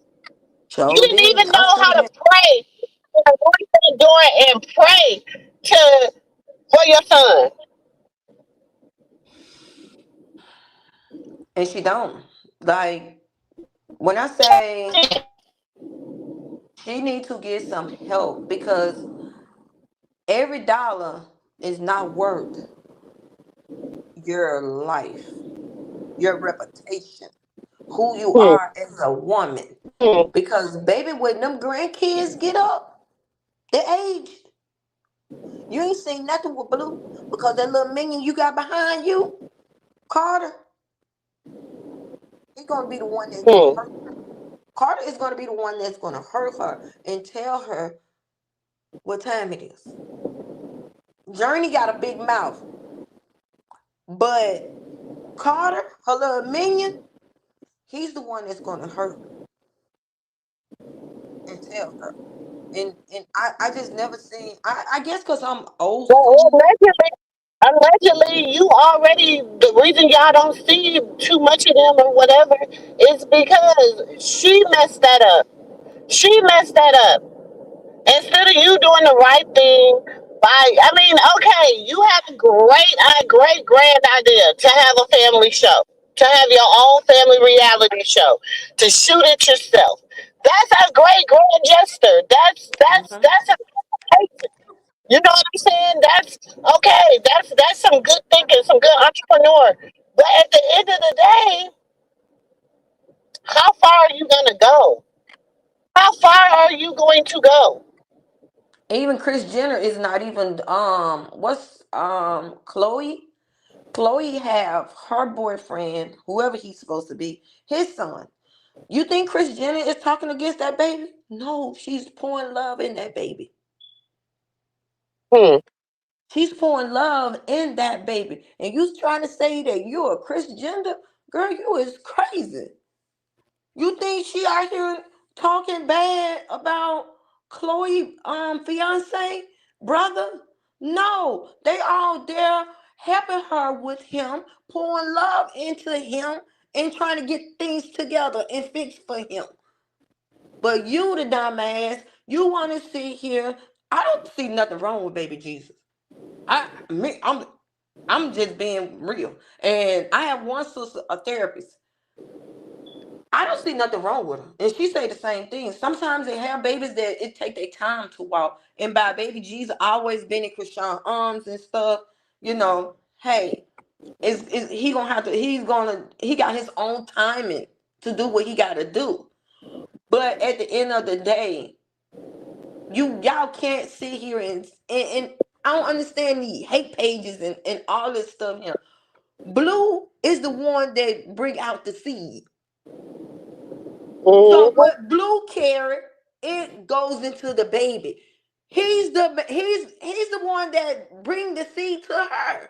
You Sure didn't didn't. even I know sure how to did. pray. Anoint that door and pray to for your son. And she don't. Like, when I say she needs to get some help because every dollar is not worth your life, your reputation, who you Hmm. are as a woman. Hmm. Because baby, when them grandkids get up, they age. You ain't seen nothing with Blue because that little minion you got behind you, Carter, he's gonna be the one that's gonna Hmm. hurt. Carter is gonna be the one that's gonna hurt her and tell her what time it is. Journey got a big mouth, but Carter, her little minion, he's the one that's gonna hurt and tell her. And I just never seen I guess because I'm old Well, school. allegedly, you already, the reason y'all don't see too much of them or whatever is because she messed that up. She messed that up. Instead of you doing the right thing by, I mean, okay, you have a great grand idea to have a family show, to have your own family reality show, to shoot it yourself. That's a great grand gesture. Hmm. That's a, you know what I'm saying? That's okay. That's some good thinking, some good entrepreneur. But at the end of the day, how far are you gonna go? How far are you going to go? Even Chris Jenner is not even what's Chloe? Chloe have her boyfriend, whoever he's supposed to be, his son. You think Chris Jenner is talking against that baby? No, she's pouring love in that baby. Hmm. She's pouring love in that baby. And you trying to say that you're a Chris Jenner? Girl, you is crazy. You think she out here talking bad about Chloe fiance brother? No, they all there helping her with him, pouring love into him and trying to get things together and fix for him. But you, the dumbass, you want to sit here. I don't see nothing wrong with baby Jesus. I'm just being real. And I have one sister, a therapist. I don't see nothing wrong with her. And she say the same thing. Sometimes they have babies that it take their time to walk. And by baby Jesus always been in Krishan arms and stuff, hey. Is he gonna have to? He got his own timing to do what he got to do. But at the end of the day, y'all can't sit here and I don't understand the hate pages and all this stuff here. Blue is the one that bring out the seed. So Mm-hmm. what Blue carry, it goes into the baby. He's the one that bring the seed to her.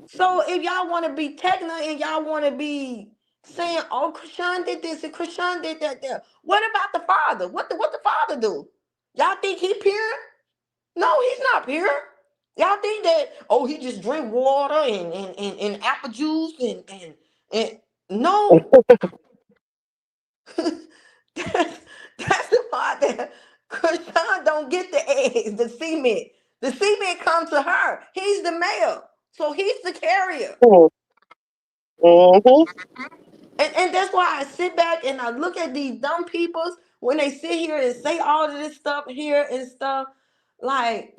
So if y'all want to be technical and y'all want to be saying, "Oh, Krishan did this and Krishan did that," there, what about the father? What the father do? Y'all think he pure? No, he's not pure. Y'all think that? Oh, he just drink water and apple juice and no. that's, that's the part that Krishan don't get the eggs, the semen. The semen comes to her. He's the male, so he's the carrier. Mm-hmm. And that's why I sit back and I look at these dumb peoples when they sit here and say all of this stuff here and stuff. Like,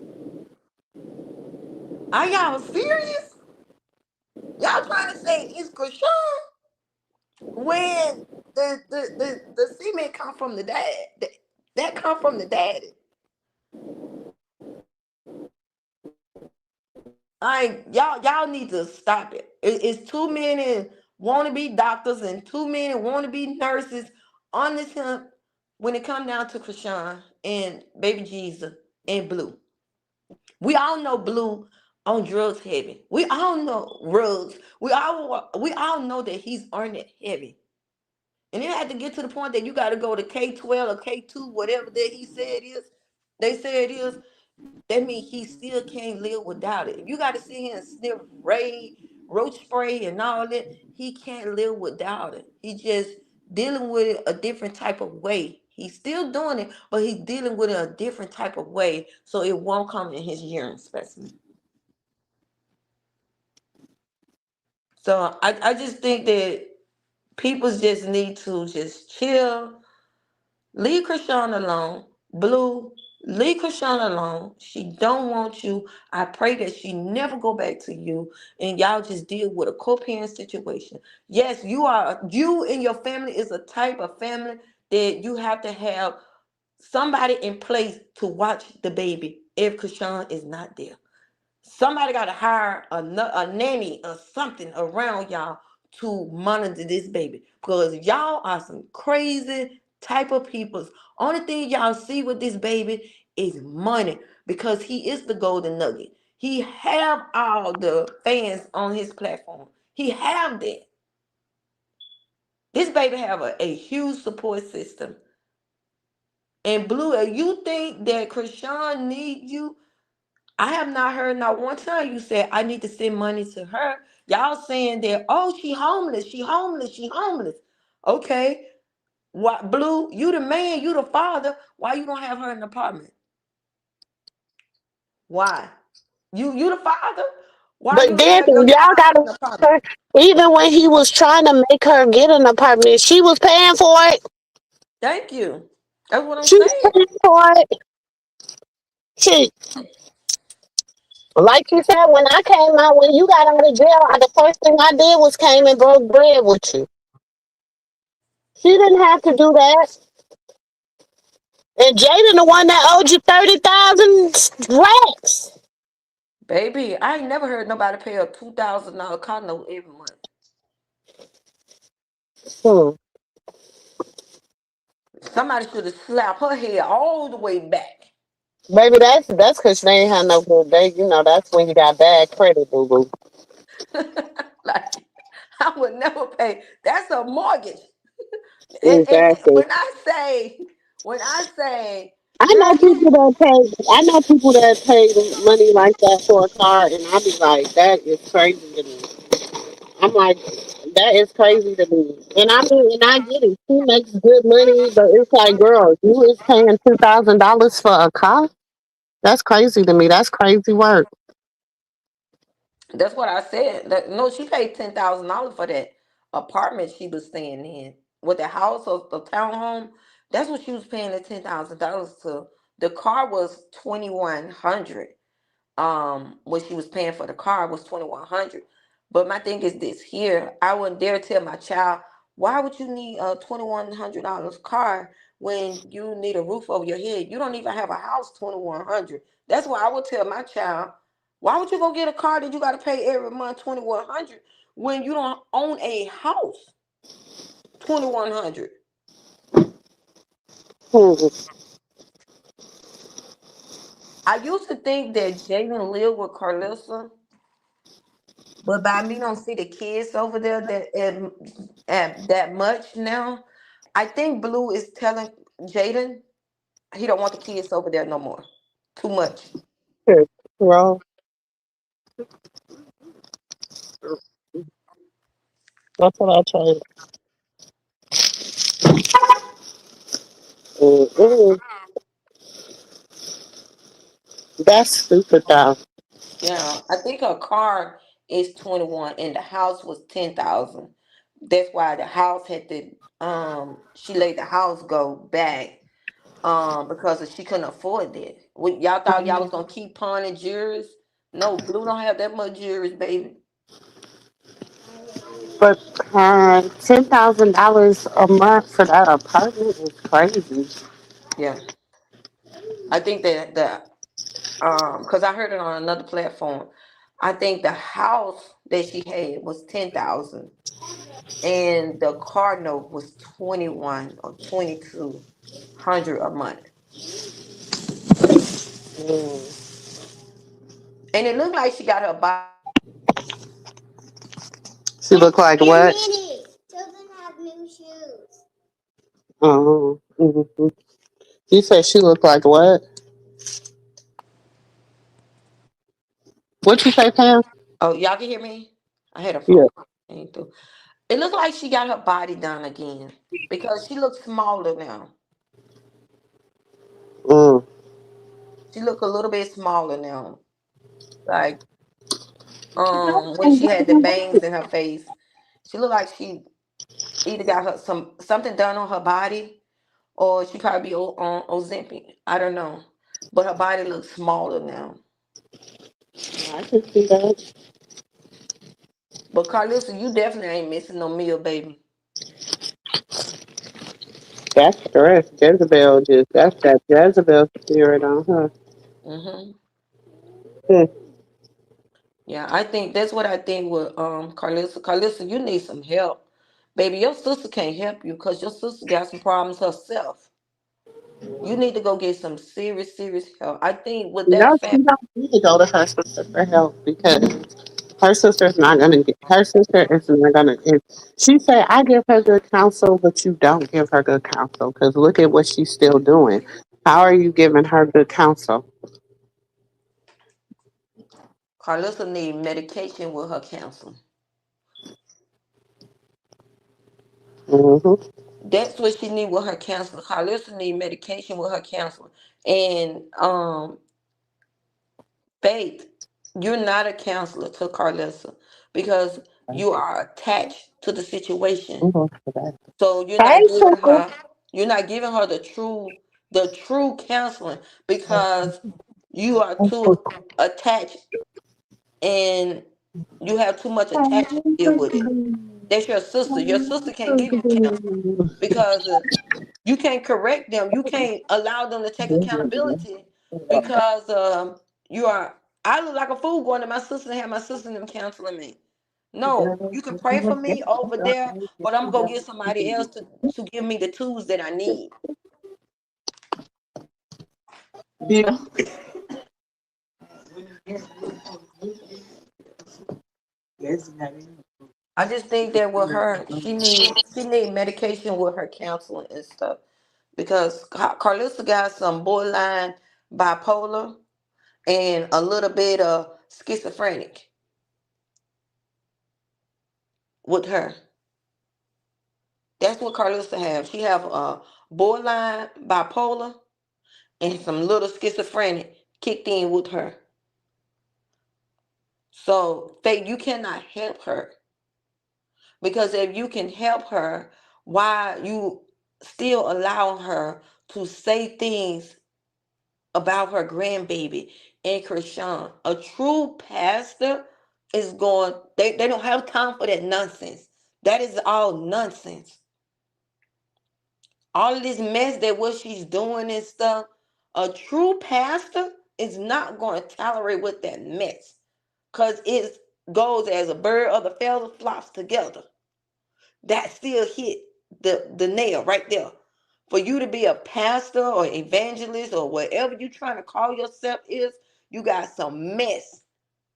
are y'all serious? Y'all trying to say it's Krishan when the semen come from the dad. That come from the daddy. Like y'all need to stop it. It's too many wannabe doctors and too many wannabe nurses on this hemp when it come down to Krishan and baby Jesus and Blue. We all know Blue on drugs heavy. We all know Ruggs. We all know that he's on it heavy. And it had to get to the point that you got to go to K-12 or K2, whatever that he said is. They say it is. That means he still can't live without it. If you got to sit here and sniff roach spray and all that, he can't live without it. He just dealing with it a different type of way. He's still doing it, but he's dealing with it a different type of way, so it won't come in his urine specimen. So I just think that people just need to just chill. Leave Krishan alone. Blue, leave Krishan alone. She don't want you. I pray that she never go back to you and y'all just deal with a co-parent situation. Yes, you and your family is a type of family that you have to have somebody in place to watch the baby if Krishan is not there. Somebody got to hire a nanny or something around y'all to monitor this baby because y'all are some crazy type of peoples. Only thing y'all see with this baby is money because he is the golden nugget. He have all the fans on his platform. He have that. This baby have a huge support system. And Blue, if you think that Krishan need you, I have not heard not one time you said I need to send money to her. Y'all saying that, oh, she homeless, she homeless, she homeless. Okay. What Blue, you the man, you the father. Why you don't have her in the apartment? Why? You the father? Why you But don't then have your y'all child in gotta the apartment? even when he was trying to make her get an apartment, she was paying for it. Thank you. That's what I'm She was saying. paying for it. She, like you said, when I came out, when you got out of jail, the first thing I did was came and broke bread with you. She didn't have to do that. And Jaden, the one that owed you 30,000 racks. Baby, I ain't never heard nobody pay a $2,000 car note every month. Hmm. Somebody should have slapped her head all the way back. Baby, that's because they ain't had no good day. You know, that's when you got bad credit, boo boo. Like I would never pay. That's a mortgage. And Exactly. when I say, I girl, know people that pay. I know people that pay money like that for a car, and I be like, that is crazy to me. I'm like, that is crazy to me. And I mean, and I get it. She makes good money, but it's like, girl, you is paying $2,000 for a car. That's crazy to me. That's crazy work. that's what I said. No, she paid $10,000 for that apartment she was staying in with the house or the townhome. That's what she was paying the $10,000 to. The car was 2,100. what she was paying for the car was 2,100. But my thing is this here, I wouldn't dare tell my child, why would you need a $2,100 car when you need a roof over your head? You don't even have a house 2,100. That's why I would tell my child, why would you go get a car that you got to pay every month 2,100 when you don't own a house 2,100? Hmm. I used to think that Jalen lived with Carlissa, but by me don't see the kids over there that at that much now. I think Blue is telling Jaden he don't want the kids over there no more. Too much. Good. Well, that's what I tried. Mm-mm. That's stupid, though. Yeah, I think her car is 21 and the house was 10,000. That's why the house had to she let the house go back because she couldn't afford it. Y'all thought y'all was gonna keep pawning jewelry? No, Blue don't have that much jewelry, baby. But $10,000 a month for that apartment is crazy. Yeah. I think that the because I heard it on another platform. I think the house that she had was 10,000 and the car note was 21 or 2,200 a month. Mm. And it looked like she got her body. She look like what? Children have new shoes. Oh, hmm. You said she looked like what? What you say, Pam? Oh, y'all can hear me? I had a Yeah. phone call came through. It looked like she got her body done again because she looks smaller now. Mm. She look a little bit smaller now. Like when she had the bangs in her face, she looked like she either got her something done on her body or she probably be on Ozempic. I don't know, but her body looks smaller now. I can see that. But Carlissa, you definitely ain't missing no meal, baby. That's stress. Jezebel just, that's that Jezebel spirit on her. Hmm. Hmm. Yeah, I think that's what I think with Carlissa. Carlissa, you need some help, baby. Your sister can't help you because your sister got some problems herself. You need to go get some serious, serious help. I think with No, that she fact, don't need to go to her sister for help because her sister's not gonna get. Her sister is not gonna. If she said, "I give her good counsel," but you don't give her good counsel because look at what she's still doing. How are you giving her good counsel? Carlissa need medication with her counseling. Hmm. That's what she need with her counselor. Carlissa need medication with her counselor. And Faith, you're not a counselor to Carlissa because you are attached to the situation. I'm going for that. So Hey, Tuka. you're not giving her the true counseling because you are too attached and you have too much attachment to deal with it. That's your sister. Your sister can't give you counseling because you can't correct them. You can't allow them to take accountability because you are. I look like a fool going to my sister and have my sister and them counseling me. No, you can pray for me over there, but I'm gonna get somebody else to give me the tools that I need. Yeah. I just think that with her, she need medication with her counseling and stuff because Carlissa got some borderline bipolar and a little bit of schizophrenic with her. That's what Carlissa have. She have a borderline bipolar and some little schizophrenic kicked in with her. So Faith, you cannot help her because if you can help her, why you still allowing her to say things about her grandbaby and Krishan. A true pastor is going, they don't have time for that nonsense. That is all nonsense. All of this mess that what she's doing and stuff, a true pastor is not going to tolerate with that mess. Because it goes as a bird of the feather flops together. That still hit the nail right there. For you to be a pastor or evangelist or whatever you trying to call yourself is, you got some mess.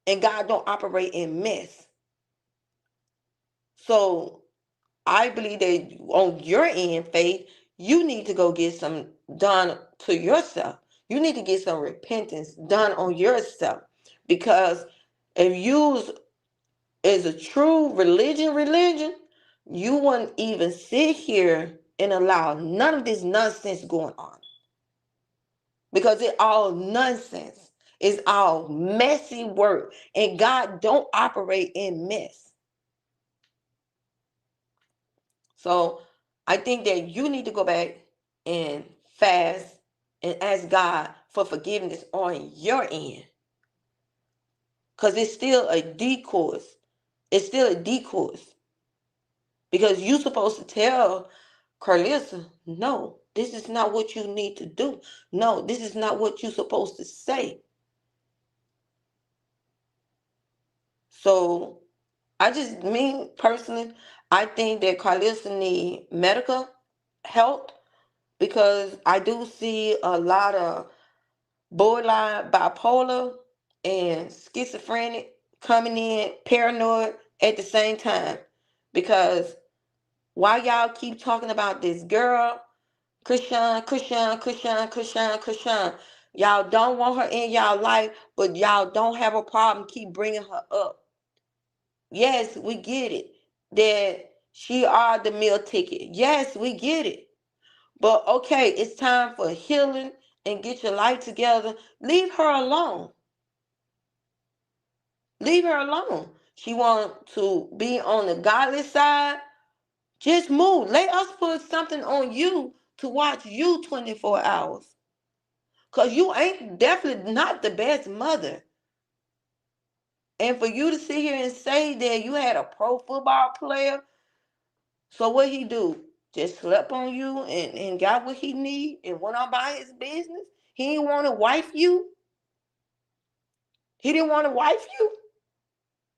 And God don't operate in mess. So I believe that on your end, Faith, you need to go get some done to yourself. You need to get some repentance done on yourself. Because if you is a true religion, you wouldn't even sit here and allow none of this nonsense going on. Because it all nonsense. It's all messy work. And God don't operate in mess. So I think that you need to go back and fast and ask God for forgiveness on your end. Because it's still a discourse. It's still a discourse. Because you're supposed to tell Carlissa, no, this is not what you need to do. No, this is not what you're supposed to say. So me personally, I think that Carlissa need medical help because I do see a lot of borderline bipolar and schizophrenic coming in paranoid at the same time. Because why y'all keep talking about this girl, Krishan. Y'all don't want her in y'all life, but y'all don't have a problem keep bringing her up. Yes, we get it that she are the meal ticket. Yes, we get it. But okay, it's time for healing and get your life together. Leave her alone. Leave her alone. She want to be on the godly side. Just move. Let us put something on you to watch you 24 hours. Because you ain't definitely not the best mother. And for you to sit here and say that you had a pro football player, so what he do? Just slept on you and got what he need and went on by his business? He didn't want to wife you? He didn't want to wife you?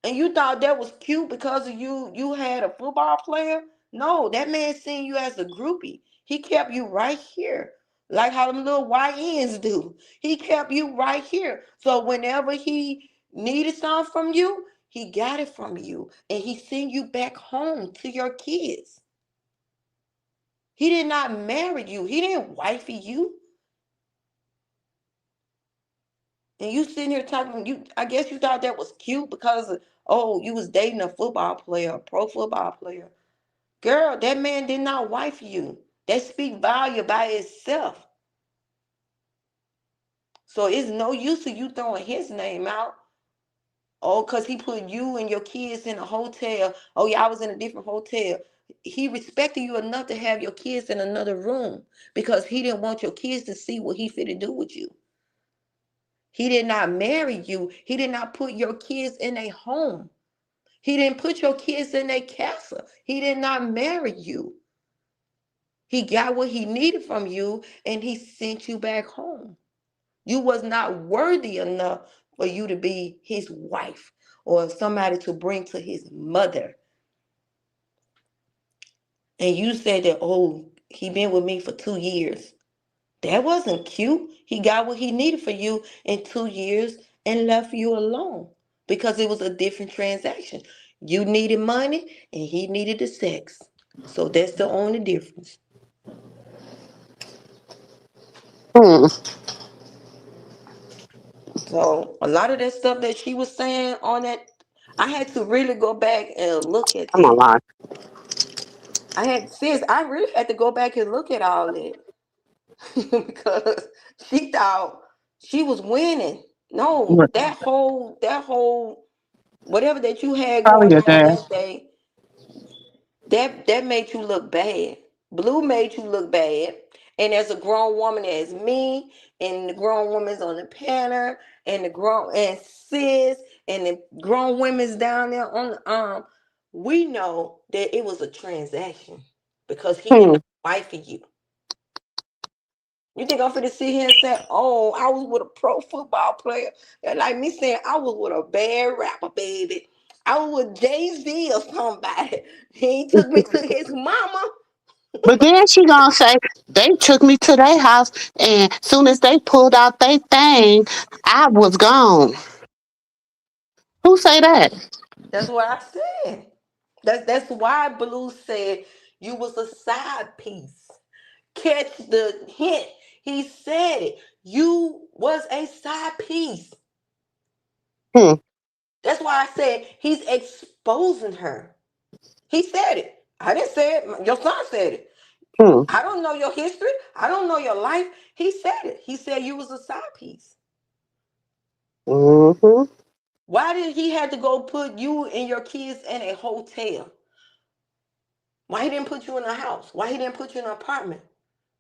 And you thought that was cute because of you had a football player? No, that man seen you as a groupie. He kept you right here. Like how them little YNs do. He kept you right here. So whenever he needed something from you, he got it from you. And he sent you back home to your kids. He did not marry you. He didn't wifey you. And you sitting here talking, I guess you thought that was cute because you was dating a football player, a pro football player. Girl, that man did not wife you. That speak value by itself. So it's no use of you throwing his name out. Oh, because he put you and your kids in a hotel. Oh, yeah, I was in a different hotel. He respected you enough to have your kids in another room because he didn't want your kids to see what he fit to do with you. He did not marry you. He did not put your kids in a home. He didn't put your kids in a castle. He did not marry you. He got what he needed from you and he sent you back home. You was not worthy enough for you to be his wife or somebody to bring to his mother. And you said that, he been with me for 2 years. That wasn't cute. He got what he needed for you in 2 years and left you alone because it was a different transaction. You needed money and he needed the sex. So that's the only difference. Hmm. So a lot of that stuff that she was saying on that, I had to really go back and look at I'm that. alive. I really had to go back and look at all that because she thought she was winning. No, that whole whatever that you had Probably going your on dad. that day, that made you look bad. Blue made you look bad, and there's a grown woman as me, and the grown woman's on the panel, and the grown and sis, and the grown women's down there on the we know that it was a transaction because he Hmm. ended up wifing you. You think I'm finna sit here and say, "Oh, I was with a pro football player," and like me saying, "I was with a bad rapper, baby. I was with Jay Z or somebody." He took me to his mama. But then she gonna say they took me to their house, and soon as they pulled out their thing, I was gone. Who say that? That's what I said. That's why Blue said you was a side piece. Catch the hint. He said it. You was a side piece. Hmm. That's why I said he's exposing her. He said it. I didn't say it. Your son said it. Hmm. I don't know your history. I don't know your life. He said it. He said you was a side piece. Mm-hmm. Why did he have to go put you and your kids in a hotel? Why he didn't put you in a house? Why he didn't put you in an apartment?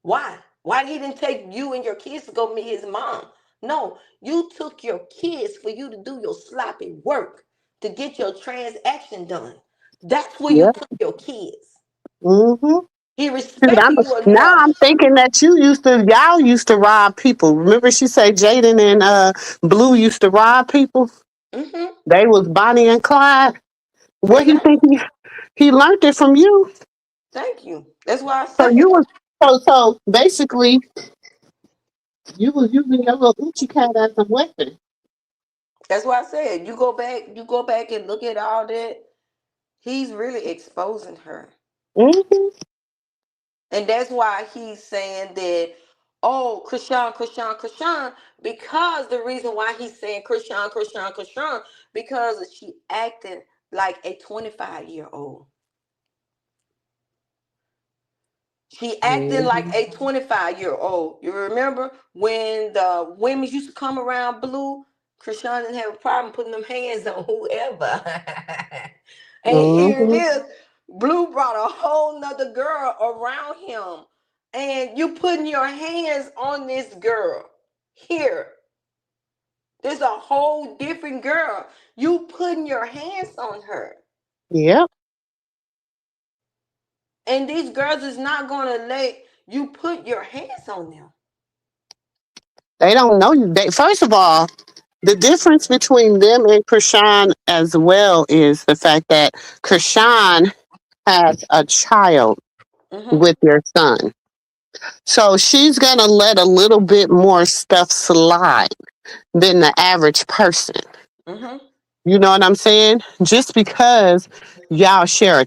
Why? Why he didn't take you and your kids to go meet his mom? No, you took your kids for you to do your sloppy work to get your transaction done. That's where you Yeah. took your kids. Mm-hmm. He Shoot, respected you now enough. I'm thinking that y'all used to rob people. Remember she said Jaden and Blue used to rob people? Hmm. They was Bonnie and Clyde. What he think Exactly. he learned it from you? Thank you. That's why I So said. you was so basically you was using your little Uchi cat as a weapon. That's why I said. You go back. You go back and look at all that. He's really exposing her. Mm-hmm. And that's why he's saying that, oh, Krishan, Krishan, Krishan, because the reason why he's saying Krishan, Krishan, Krishan, because she acting like a 25-year-old. She acting like Mm-hmm. a 25-year-old. You remember when the women used to come around Blue? Krishan didn't have a problem putting them hands on whoever. And here it Mm-hmm. is. Blue brought a whole nother girl around him. And you putting your hands on this girl. Here. There's a whole different girl. You putting your hands on her. Yep. And these girls is not gonna let you put your hands on them. They don't know you. First of all, the difference between them and Krishan as well is the fact that Krishan has a child Mm-hmm. with your son. So she's going to let a little bit more stuff slide than the average person. Mm-hmm. You know what I'm saying? Just because y'all share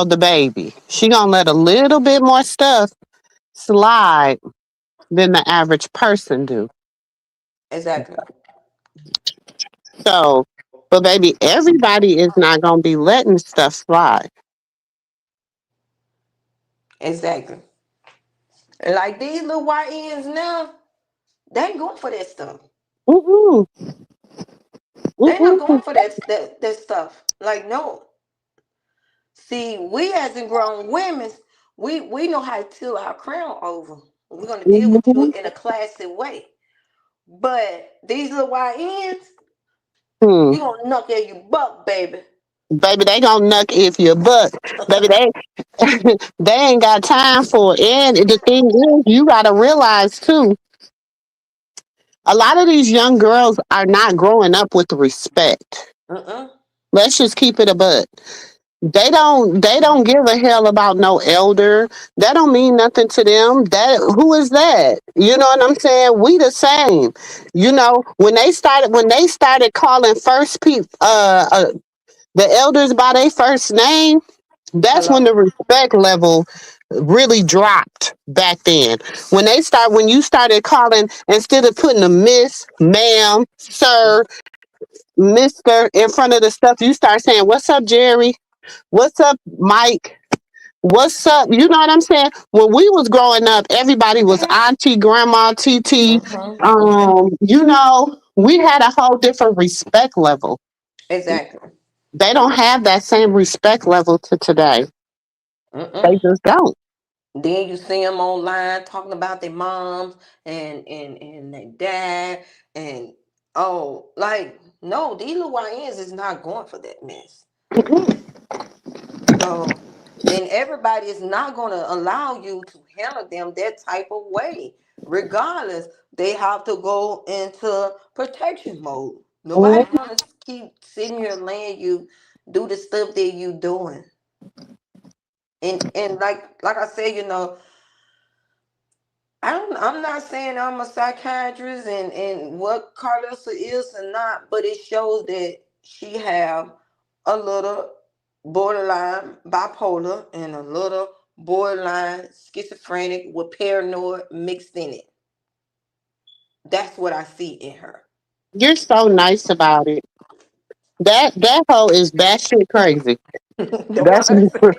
the baby. She going to let a little bit more stuff slide than the average person do. Exactly. So, but baby, everybody is not going to be letting stuff slide. Exactly. And like these little YNs now, they ain't going for that stuff. Mm-mm. They not Mm-mm. going for that stuff. Like no. See, we as in grown women, we know how to till our crown over. We're gonna deal with you Mhm. in a classy way. But these little YNs, Hmm. we gonna knock at you buck, baby. Baby, they gonna knock if you buck. Baby, they ain't got time for it. And the thing is, you gotta realize too, a lot of these young girls are not growing up with respect. Uh-uh. Let's just keep it a buck. They don't give a hell about no elder. That don't mean nothing to them. That who is that? You know what I'm saying? We the same. When they started calling first people the elders by their first name, that's when Hello. the respect level really dropped back then. When you started calling instead of putting a miss, ma'am, sir, mister in front of the stuff, you start saying, "What's up, Jerry? What's up, Mike? What's up?" You know what I'm saying? When we was growing up, everybody was auntie, grandma, TT. Mm-hmm. Mm-hmm. We had a whole different respect level. Exactly. They don't have that same respect level to today. They Mm-mm. just don't. Then you see them online talking about their moms and their dad and oh, like no, these little YNs is not going for that mess. So, and everybody is not going to allow you to handle them that type of way. Regardless, they have to go into protection mode. Nobody going to keep sitting here letting you do the stuff that you doing. And like I said, I'm not saying I'm a psychiatrist and what Carlissa is or not, but it shows that she have a little borderline bipolar and a little borderline schizophrenic with paranoid mixed in it. That's what I see in her. You're so nice about it. That hoe is batshit crazy. That's what That's I say.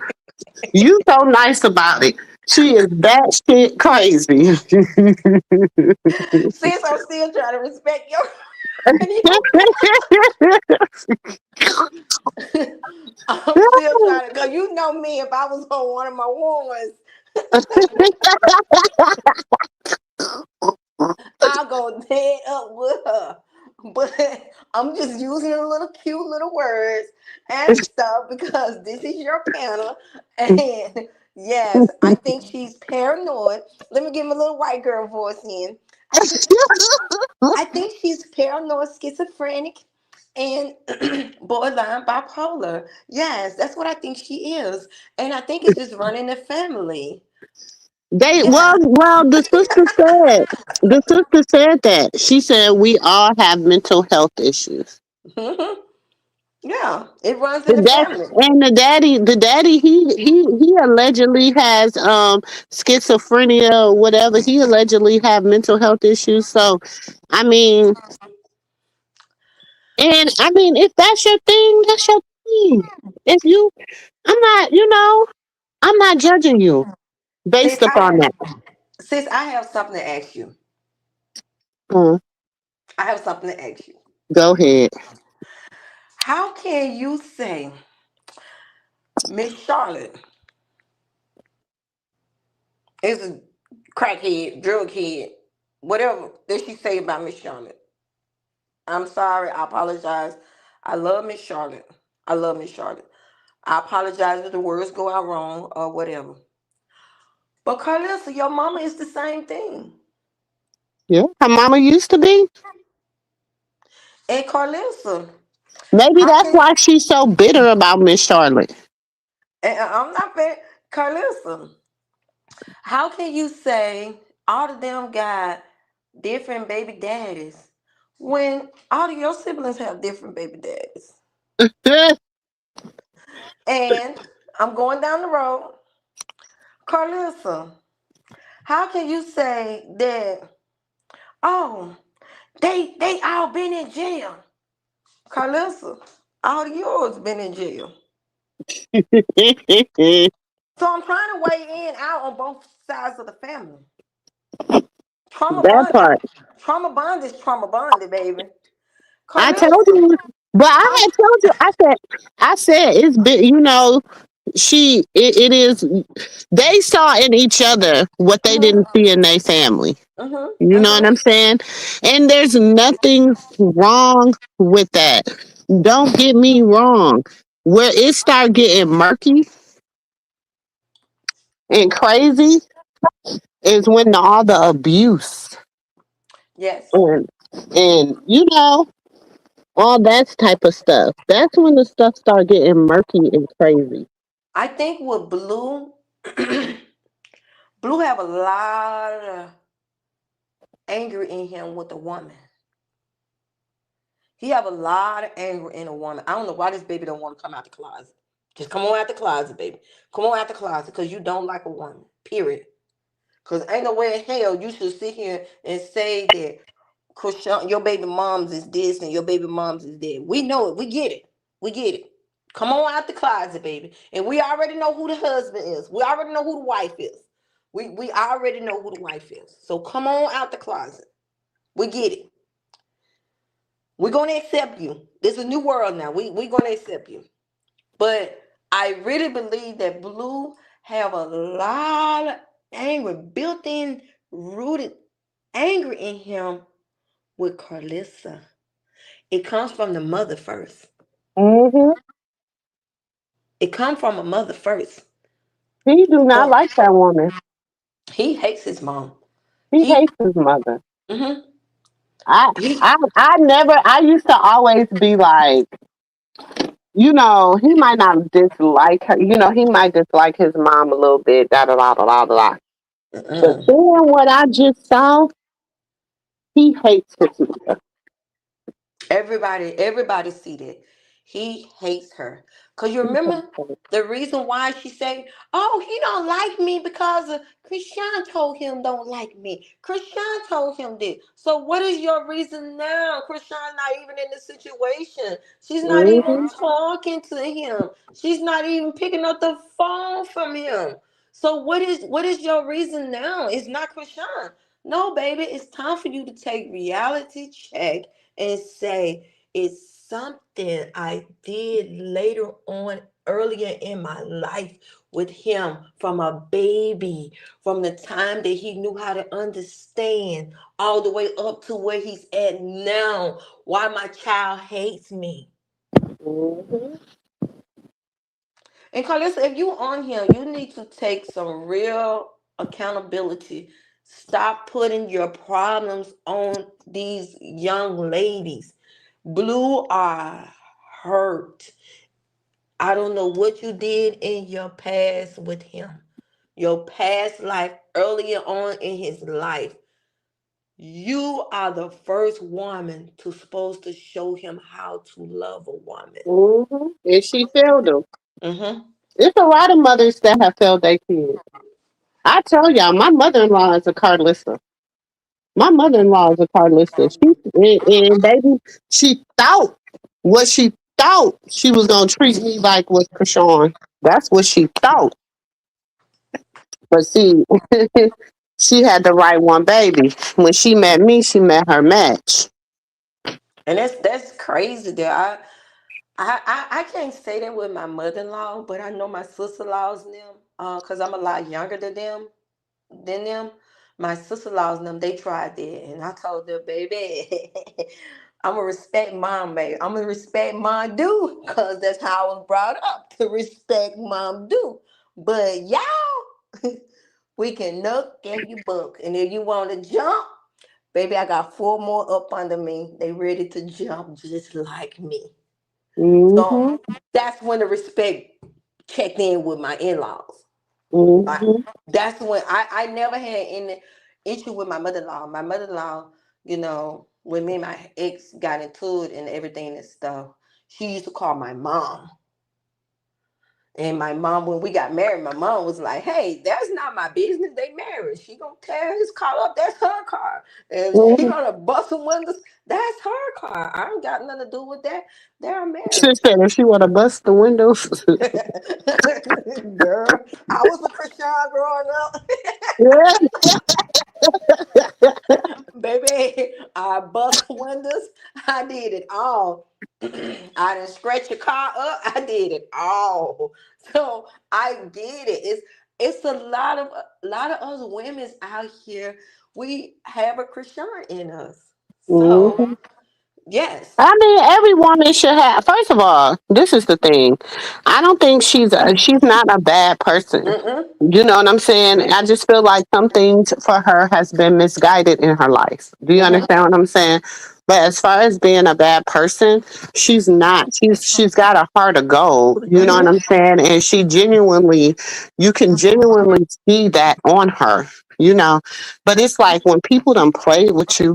you so nice about it. She is batshit crazy. Since I'm still trying to respect your I'm still trying to, cause you know me. If I was on one of my ones, I'll go dead up with her. But I'm just using a little cute little words and stuff because this is your panel. And yes, I think she's paranoid. Let me give him a little white girl voice in. I think I think she's paranoid, schizophrenic, and borderline bipolar. Yes, that's what I think she is. And I think it's just running the family. They Yeah. well the sister said that. She said we all have mental health issues. Yeah, it runs in The the dad family. and the daddy he allegedly has schizophrenia or whatever. He allegedly have mental health issues. So I mean if that's your thing, that's your thing. If you I'm not judging you Sis, based upon that. I have something to ask you. Mm, I have something to ask you. go ahead. How can you say Miss Charlotte is a crackhead, drug head, whatever that she say about Miss Charlotte? I'm sorry. I apologize. I love Miss Charlotte. I love Miss Charlotte. I apologize if the words go out wrong or whatever. But Carlissa, your mama is the same thing. Yeah, her mama used to be. And Carlissa, Maybe how that's can why she's so bitter about Miss Charlotte. and I'm not fair. Carlissa, how can you say all of them got different baby daddies when all of your siblings have different baby daddies? And I'm going down the road. Carlissa, how can you say that, oh, they all been in jail? Carlissa, all of yours been in jail. So I'm trying to weigh in out on both sides of the family. Trauma That bond, part. trauma bond is trauma bonded, baby. I told Carlissa, you, but I how had told you. I said it's been. It is. They saw in each other what they didn't mm-hmm, see in their family. You know what mm-hmm. I'm saying? And there's nothing wrong with that. Don't get me wrong. Where it start getting murky and crazy is when all the abuse Yes. and and all that type of stuff. That's when the stuff start getting murky and crazy. I think with Blue, Blue have a lot of anger in him with a woman. He have a lot of anger in a woman. I don't know why this baby don't want to come out the closet. Just come on out the closet, baby. Come on out the closet because you don't like a woman. Period. Because ain't no way in hell you should sit here and say that Krishan, your baby moms is this and your baby moms is that. We know it. We get it. We get it. Come on out the closet, baby. And we already know who the husband is. We already know who the wife is. We already know who the wife is. So come on out the closet. We get it. We're gonna accept you. This is a new world now. We're gonna accept you. But I really believe that Blue have a lot. angry, built in, rooted anger in him with Carlissa. It comes from the mother first. Mm-hmm. It comes from a mother first. He do not So like that woman. he hates his mom. He He, hates his mother. hmm I he, I never I used to always be like, he might not dislike her, he might dislike his mom a little bit, da da da da da da. But mm-mm. then what I just saw, he hates his mother. Everybody see that. He hates her. Cause you He hates remember her. the reason why she say, "Oh, he don't like me because Christian told him don't like me. Christian told him this." So what is your reason now? Christian not even in the situation. She's not even Mm-hmm. talking to him. She's not even picking up the phone from him. So what is your reason now? It's not Christian. No, baby, it's time for you to take reality check and say it's something I did later on earlier in my life with him from a baby, from the time that he knew how to understand all the way up to where he's at now. Why my child hates me. Mm-hmm. And Carlissa, if you on here, you need to take some real accountability. Stop putting your problems on these young ladies. Blue are hurt. I don't know what you did in your past with him. Your past life, earlier on in his life. You are the first woman to supposed to show him how to love a woman. Mm-hmm. And she failed him. Mm-hmm. It's a lot of mothers that have failed their kids. I tell y'all, my mother-in-law is a card lister. My mother-in-law is a card lister. And baby, she thought she thought she was gonna treat me like with Krishan. That's what she thought. But see, she had the right one, baby. When she met me, she met her match. And that's crazy there. I can't say that with my mother-in-law, but I know my sister-in-laws and them, because I'm a lot younger than them. My sister-in-laws and them, they tried that. And I told them, baby, I'm gonna respect mom, baby. I'm gonna respect mom do, because that's how I was brought up to respect mom do. But y'all, we can nook if you book. And if you want to jump, baby, I got four more up under me. They ready to jump just like me. So Mm-hmm. that's when the respect checked in with my in-laws. Like, Mm-hmm. that's when I never had any issue with my mother-in-law. My mother-in-law, when me and my ex got into it and everything and stuff, she used to call my mom. And my mom, when we got married, my mom was like, "Hey, that's not my business. They married. She gonna tear his car up. That's her car. And she Mm-hmm. gonna bust some windows. That's her car. I ain't got nothing to do with that. They're She married." said if she wanna bust the windows. Girl, I was a Christian growing up. Yeah. Baby, I bust windows. I did it all. I didn't scratch your car up. I did it all. So I get it. It's a lot of us women out here. We have a Christian in us. So Mhm. yes. I mean, every woman should have. First of all, this is the thing. I don't think she's not a bad person. Mm-mm. You know what I'm saying? I just feel like some things for her has been misguided in her life. Do you Mm-hmm. understand what I'm saying? But as far as being a bad person, she's not. She's got a heart of gold. You know what Mm-hmm. I'm saying? And you can genuinely see that on her. You know, but it's like when people don't play with you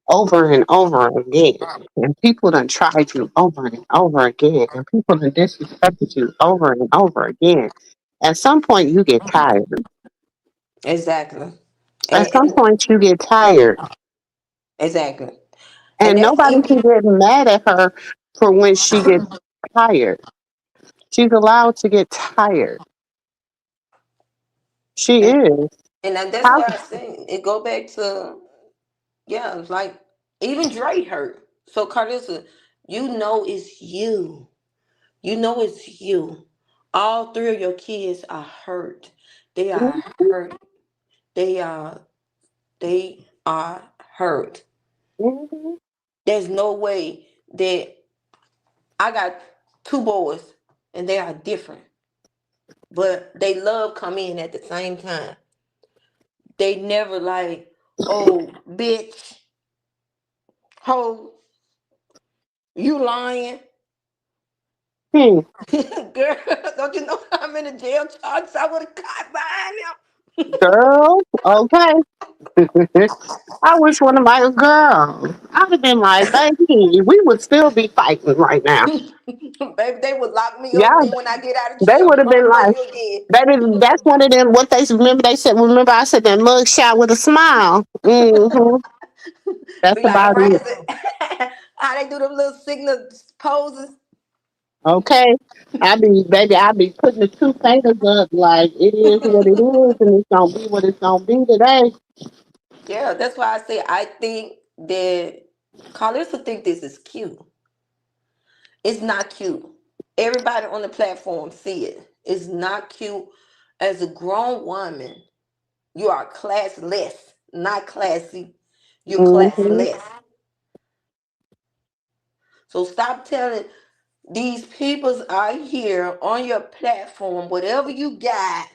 over and over again. And people done tried you over and over again. And people done disrespected you over and over again. At some point, you get tired. Exactly. At And, some and point, you get tired. exactly. And And that's nobody even can get mad at her for when she gets tired. She's allowed to get tired. She and, is. and that's How? why I say it go back to, yeah, it's like even Dre hurt. So Carlissa, it's you. You know it's you. All three of your kids are hurt. They are hurt. They are they are hurt. Hmm. There's no way that I got two boys and they are different, but they love come in at the same time. They never like, oh bitch, ho, you lying. Hmm. Girl, don't you know how many jail charges I would have caught behind him? Girl, okay. I wish one of my girls. I'd have been like, baby, we would still be fighting right now. Baby, they would lock me Yeah, up. Then when I get out of they jail, would have come been for like, you again. baby, that's one of them. What they remember? They said, remember, I said that mug shot with a smile. That's Be like about it. crazy. How they do them little signal poses. Okay. I be putting the two fingers up like it is what it is, and it's gonna be what it's gonna be today. Yeah, that's why I say I think that Carlissa think this is cute. It's not cute. Everybody on the platform see it. It's not cute. As a grown woman, you are classless, not classy. You're Hmm. classless. So stop telling these peoples out here on your platform, whatever you got,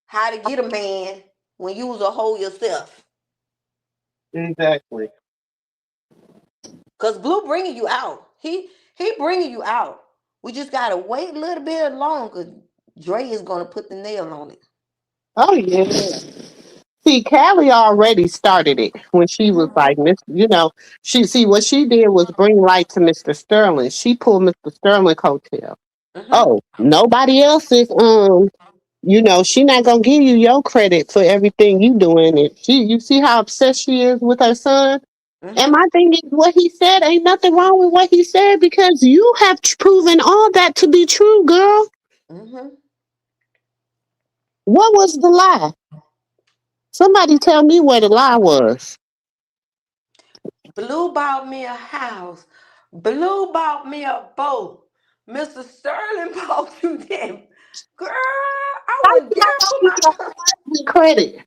how to get a man when you was a hoe yourself. Exactly. Cause Blue bringing you out. He bringing you out. We just gotta wait a little bit longer. Dre is gonna put the nail on it. Oh yeah. See, Callie already started it when she was Mhm, like, Miss, she see what she did was bring light to Mr. Sterling. She pulled Mr. Sterling coattail. mhm, Oh, nobody else is she not gonna give you your credit for everything you doing it. You see how obsessed she is with her son? And mhm, my thing is what he said ain't nothing wrong with what he said because you have proven all that to be true, girl. mhm. What was the lie? Somebody tell me where the lie was. Blue bought me a house. Blue bought me a boat. Mr. Sterling bought you them. Girl, I How wouldn't you not dare gonna put give my your husband credit?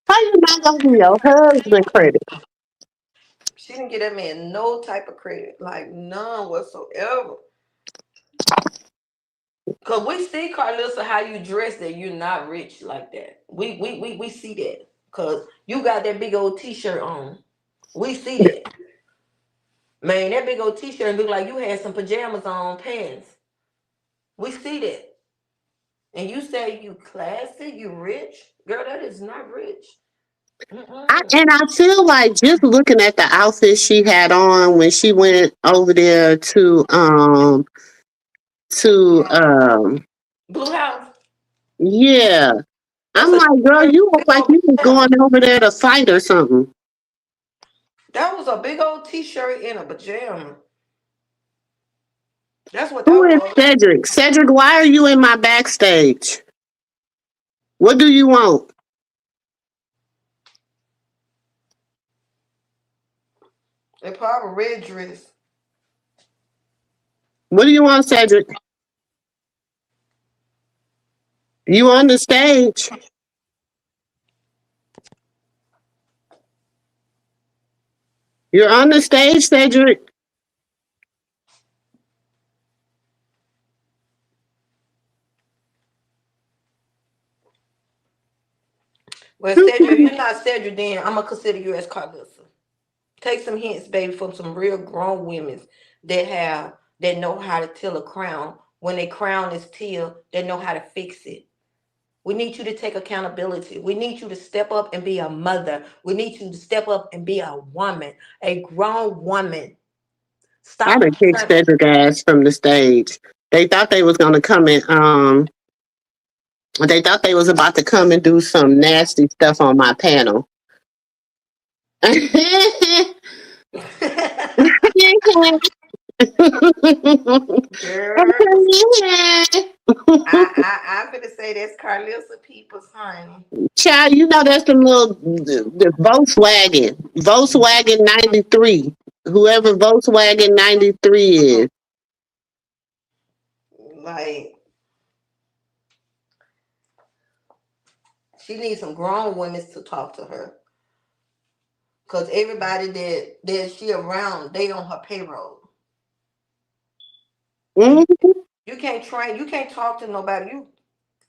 How you not gonna give your husband credit? She didn't get that man no type of credit. Like none whatsoever. Cause we see Carlissa how you dress that you're not rich like that. We see that. Cause you got that big old t-shirt on. We see that. Man, that big old t-shirt look like you had some pajamas on, pants. We see that. And you say you classy, you rich? Girl, that is not rich. Mm-mm. And I feel like just looking at the outfit she had on when she went over there to Blue House. yeah. That's I'm a like, girl, t-shirt, you look big like old you was pajama. going over there to fight or something. That was a big old t-shirt and a pajama. That's what Who that is was. Cedric? Cedric, why are you in my backstage? What do you want? A probably red dress. What do you want, Cedric? You on the stage. You're on the stage, Cedric. Well, Cedric, if you're not Cedric, then I'm gonna consider you as Carlissa. Take some hints, baby, from some real grown women that know how to till a crown. When a crown is tilled, they know how to fix it. We need you to take accountability. We need you to step up and be a mother. We need you to step up and be a woman, a grown woman. I done Stop kicked trying. Cedric ass from the stage. They thought they was gonna come and they thought they was about to come and do some nasty stuff on my panel. Girl, I'm gonna say that's Carlissa Peoples, honey. Child, that's the Volkswagen. Volkswagen 93. Whoever Volkswagen 93 is. Like She needs some grown women to talk to her. Cause everybody that she around, they on her payroll. And Mhm. you can't train, you can't talk to nobody.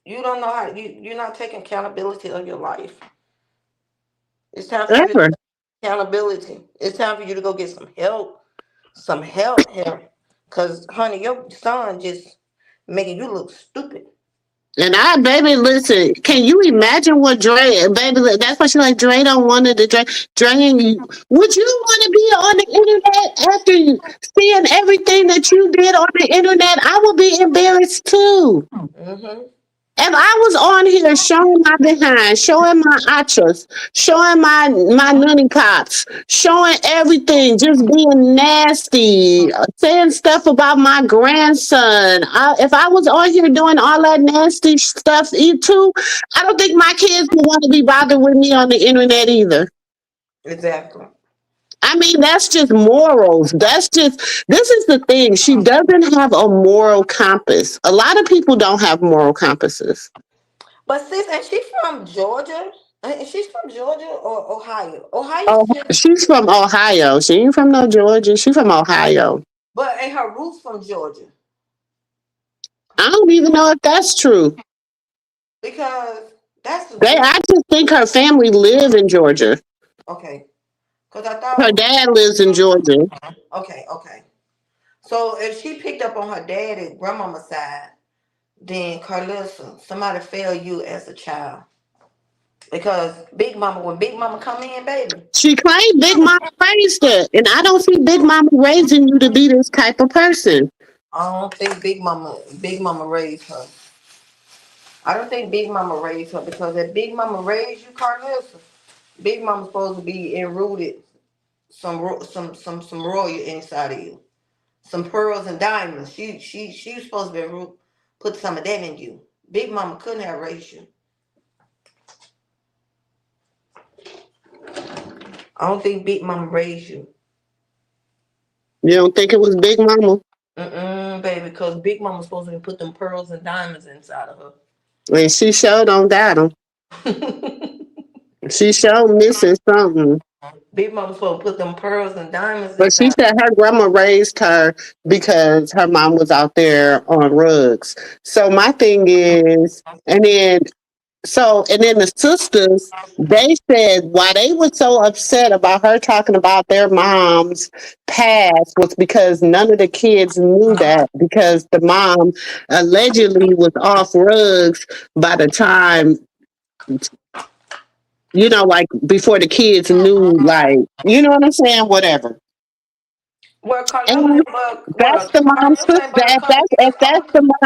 You don't know how you're not taking accountability of your life. It's time for you to Ever. take accountability. It's time for you to go get some help. Some help here. Cause honey, your son just making you look stupid. And I, baby, listen, can you imagine what Dre, baby, that's why she like, Dre don't want to, Dre, would you want to be on the internet after seeing everything that you did on the internet? I would be embarrassed too. Mm-hmm. If I was on here showing my behind, showing my achas, showing my nunny pops, showing everything, just being nasty, saying stuff about my grandson. If I was on here doing all that nasty stuff too, I don't think my kids would want to be bothered with me on the internet either. Exactly. I mean, that's just morals. This is the thing. She doesn't have a moral compass. A lot of people don't have moral compasses. But sis, and she from Georgia? And she's from Georgia or Ohio? Ohio Oh, said, she's from Ohio. She ain't from no Georgia. She's from Ohio. but and her roots from Georgia. I don't even know if that's true. Because that's weird. I just think her family live in Georgia. Okay. Because I Her thought, dad lives in Georgia. okay, okay. So if she picked up on her dad and grandmama's side, then Carlissa, somebody failed you as a child. Because Big Mama, when Big Mama come in, baby, She claimed Big Mama raised her, and I don't see Big Mama raising you to be this type of person. I don't think Big Mama raised her. I don't think Big Mama raised her because if Big Mama raised you, Carlissa, Big Mama's supposed to be enrooted some royal inside of you, some pearls and diamonds. She was supposed to be put some of that in you. Big Mama couldn't have raised you. I don't think Big Mama raised you. You don't think it was Big Mama? Baby, because Big Mama's supposed to put them pearls and diamonds inside of And she sure don't got them. her. She sure missing something. Big Mama's supposed to put them pearls and diamonds But she inside. said her grandma raised her because her mom was out there on rugs. So my thing is, and then the sisters, they said why they were so upset about her talking about their mom's past was because none of the kids knew that because the mom allegedly was off rugs by the time, like before the kids knew, like, you know what I'm saying? Whatever. Well, Carletta And ain't but that's well, the mom's Carletta ain't but a couple years older.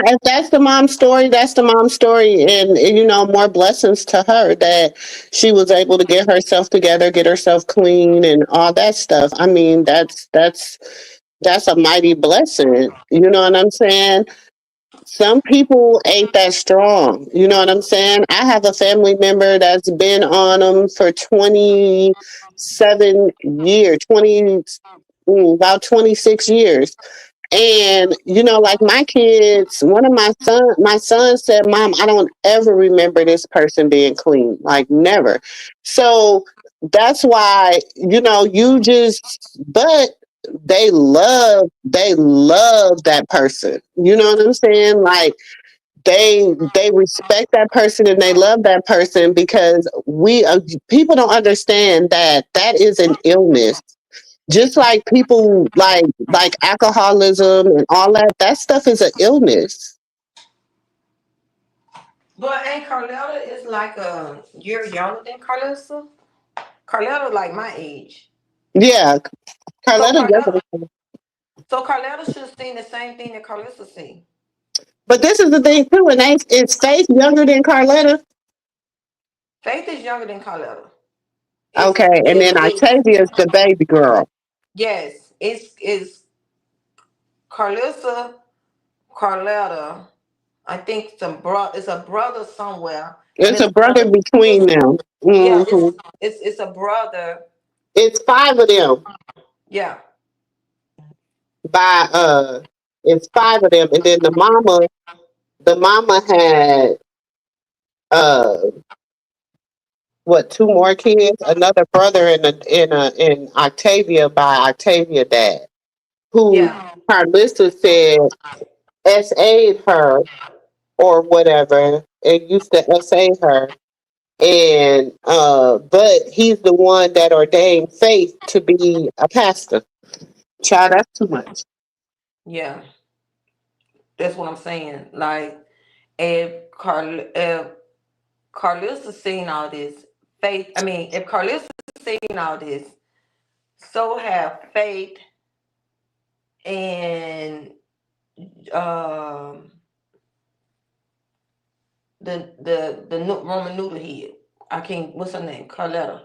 if that's the mom's story, that's the mom's story, and more blessings to her that she was able to get herself together, get herself clean, and all that stuff. I mean, that's a mighty blessing. You know what I'm saying? Some people ain't that strong. You know what I'm saying? I have a family member that's been on them for 27 years, about 26 years. And like my kids, one of my son said, "Mom, I don't ever remember this person being clean, like never." So that's why you just, but they love that person. You know what I'm saying? Like they respect that person and they love that person because people don't understand that is an illness, just like people like alcoholism and all that stuff is an illness. But ain't Carletta is like you're younger than Carlissa? Carletta like my age. Yeah, So Carletta Carletta doesn't. so Carletta should have seen the same thing that Carlissa seen. But this is the thing too, and is Faith younger than Carletta? Faith is younger than Carletta. Okay, and then Octavia is the baby girl. Yes, it's Carlissa, Carletta. I think it's a brother somewhere, and It's it's a brother another between sister. them. Yeah, Hmm. it's a brother. It's five of them. Yeah. By it's five of them, and then the mama had uh what, two more kids, another brother in Octavia by Octavia dad, who Yeah. Carlissa said SA'd her or whatever, and used to SA her. And but he's the one that ordained Faith to be a pastor. Child, that's too much. Yeah. That's what I'm saying. Like if Carlissa's seen all this, if Carlissa's seen all this, so have Faith and um the Roman noodle head. I can't. What's her name? Carletta.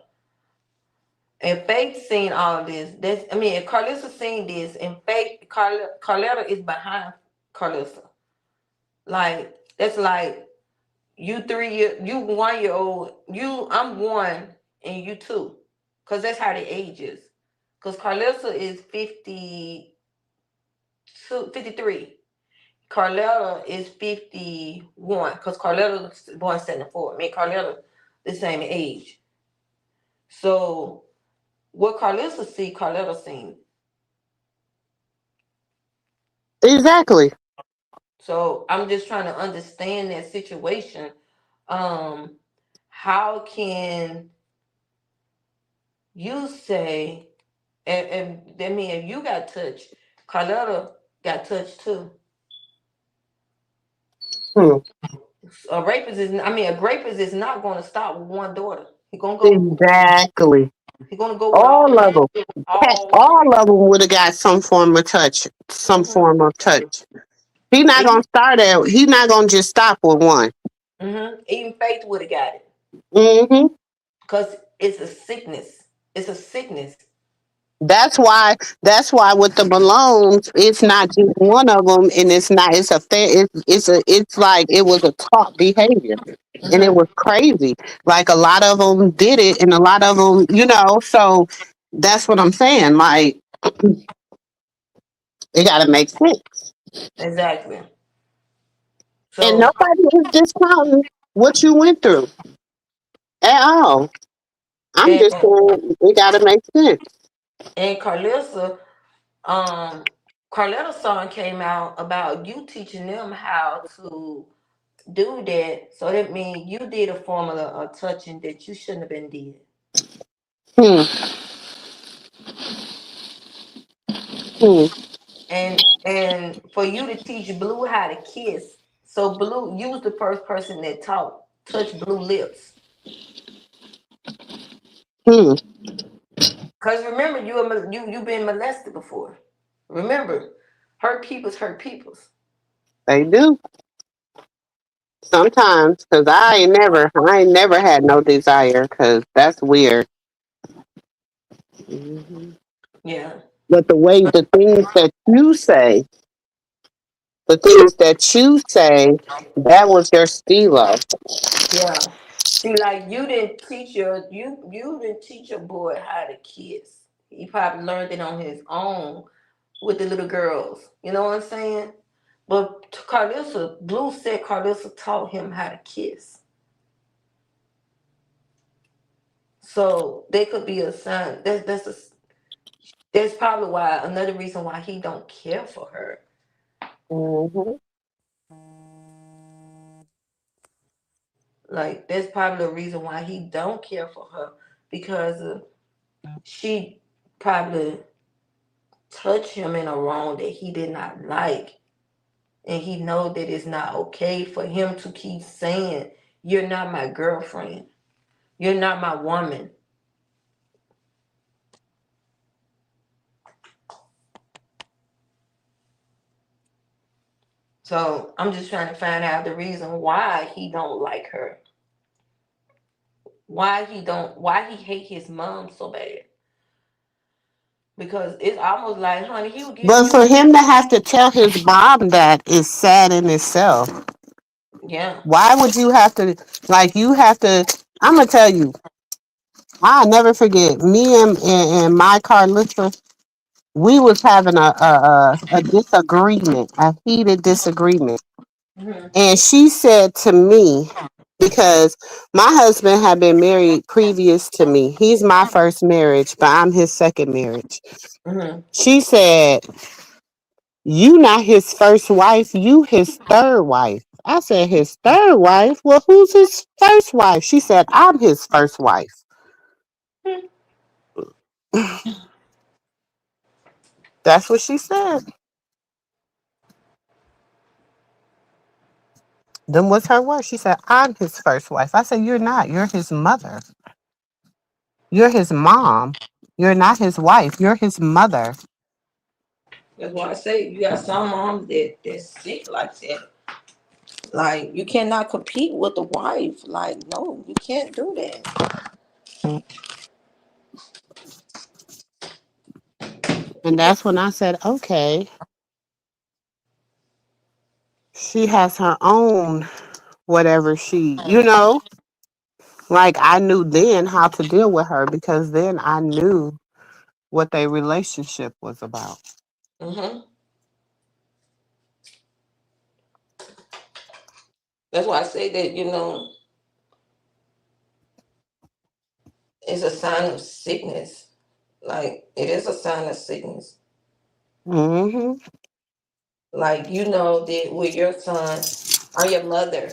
And Faith seen all this. If Carlissa seen this, and Carletta is behind Carlissa. Like that's like you 1 year old, I'm one and you two, cause that's how the age is. Cause Carlissa is 53. Carletta is 51. Cause Carletta was born 74. Me and Carletta the same age. So what Carlissa see, Carletta seen. Exactly. So I'm just trying to understand that situation. Um, how can you say, and I mean, if you got touched, Carletta got touched too. Hmm. A rapist is not going to stop with one daughter. Exactly. He gonna go with all All of them. all three. All of them would have got some form of touch. Some Mm-hmm. form of touch. He not Even, gonna start at. He not gonna just stop with one. even Faith would have got it Hmm. because it's a sickness. It's a sickness. That's why. That's why with the Malones, it's not just one of them, and it's not. It's a fair. It's a. It's like it was a taught behavior, and it Hmm. was crazy. Like a lot of them did it, and a lot of them, you know. So that's what I'm saying. Like it got to make sense, Exactly. and So nobody is discounting what you went through at all. I'm and just saying it got to make sense. and um, Carletta's song came out about you teaching them how to do that. So that means you did a formula of touching that you shouldn't have been did. Hmm. Hmm. And for you to teach Blue how to kiss, so Blue, you was the first person that taught touch Blue lips. Hmm. Cause remember you been molested before. Remember, hurt peoples. They do sometimes because I ain't never had no desire because that's weird. Mhm. Yeah, But the things that you say, that was your stilo. yeah. See, like you didn't teach your boy how to kiss. He probably learned it on his own with the little girls. You know what I'm saying? But Carlissa, Blue said Carlissa taught him how to kiss. So they could be a sign. That's probably why another reason why he don't care for her. Hmm. Like that's probably the reason why he don't care for her because she probably touched him in a wrong that he did not like, and he know that it's not okay for him to keep saying, "You're not my girlfriend. You're not my woman." So I'm just trying to find out the reason why he don't like her. Why he hate his mom so bad. Because it's almost like, honey, he was giving But you, for him to have to tell his mom that is sad in itself. yeah. Why would you have to, like, you have to? I'm gonna tell you, I'll never forget me and my Carlissa. We was having a disagreement, a heated disagreement. Hmm. And she said to me, because my husband had been married previous to me. He's my first marriage, but I'm his second marriage. Mm-hmm. She said, "You not his first wife, you his third wife." I said, "His third wife? Well, who's his first wife?" She said, "I'm his first wife." That's what she said. Then what's her word? She said, "I'm his first wife." I said, "You're not. You're his mother. You're his mom. You're not his wife. You're his mother." That's why I say you got some moms that's sick like that. Like you cannot compete with the wife. Like no, you can't do that. And that's when I said, "Okay, she has her own whatever like I knew then how to deal with her because then I knew what their relationship was about." Hmm. That's why I say that it's a sign of sickness. Like it is a sign of sickness. Hmm. Like you know that with your son, I'm your mother,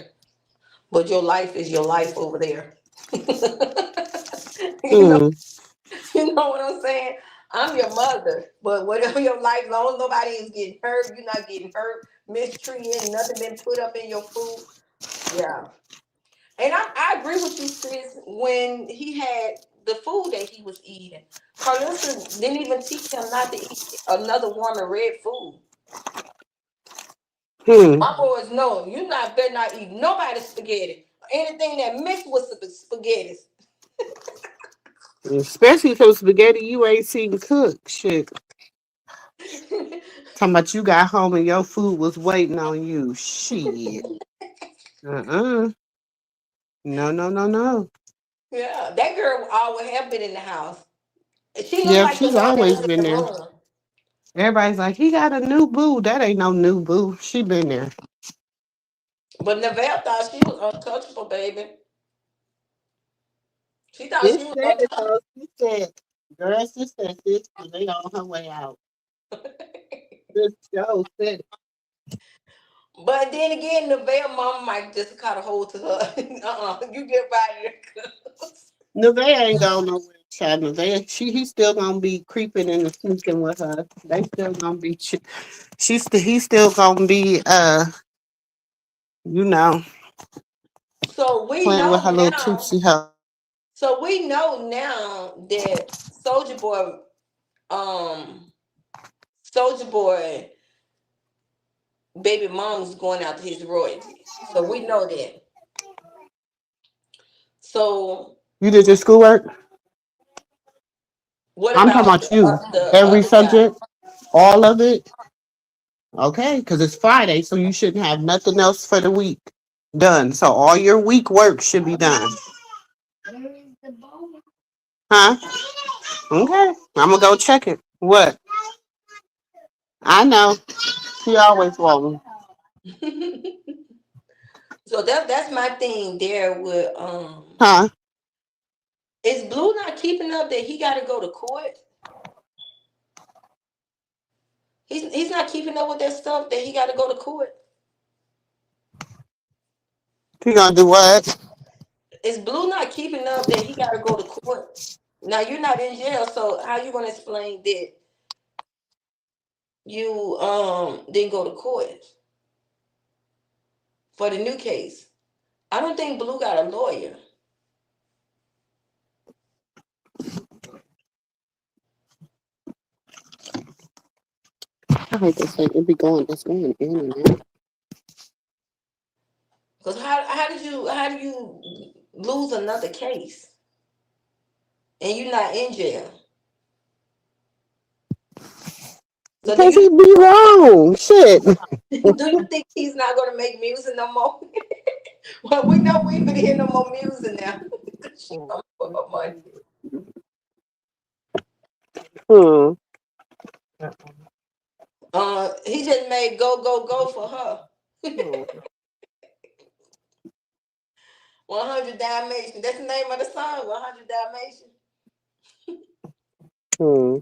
but your life is your life over there. you know, Hmm. you know what I'm saying? I'm your mother, but whatever your life, as long as nobody is getting hurt, you're not getting hurt, mistreated, nothing been put up in your food. Yeah. And I agree with you, sis, when he had the food that he was eating. Carlissa didn't even teach him not to eat another woman red food. Hmm. My boys know you not better not eat nobody spaghetti. Anything that mixed with spaghetti. Especially some spaghetti you ain't seen cook. Shit. Talking about you got home and your food was waiting on you. Shit. Uh-uh. No, no, no, no. Yeah, that girl always have been in the house. She looked Yeah, like the she's one that always was in been the there. room. Everybody's like, he got a new boo. That ain't no new boo. She been there. But Neville thought she was untouchable, baby. She thought This she was said it untouchable. though. She said, girl, she said this was they on her way out. This show said it. But then again, Neville mama might just caught a hold to her. You get right here. Nevaeh ain't going nowhere, child. Nevaeh, he still gonna be creeping and sneaking with her. They still gonna be, he's still gonna be, you know, So we playing with know her little now. tootsie hole. So we know now that um, Soldier Boy, baby mom's going after his royalties. So we know that. So You did your schoolwork? what I'm talking about about you. the Every other guy? subject, all of it. Okay, because it's Friday, so you shouldn't have nothing else for the week done. So all your week work should be done. Huh? Okay. I'm gonna go check it. What? I know. She always won't. So that's my thing there with Huh? is Blue not keeping up that he got to go to court? He's not keeping up with that stuff that he got to go to court. She gonna do what? Is Blue not keeping up that he got to go to court? Now you're not in jail, so how you gonna explain that you didn't go to court for the new case? I don't think Blue got a lawyer. I hate this thing. It be going. It's going in and out. Cause how do you lose another case and you're not in jail? So do Because you he be wrong. Shit. do you think he's not gonna make music no more? Well, we know we ain't gonna hear no more music now. Cause she coming for her money. Hmm. He just made go go go for her. Hmm. 100 Dalmatians. That's the name of the song. 100 Dalmatians. Hmm.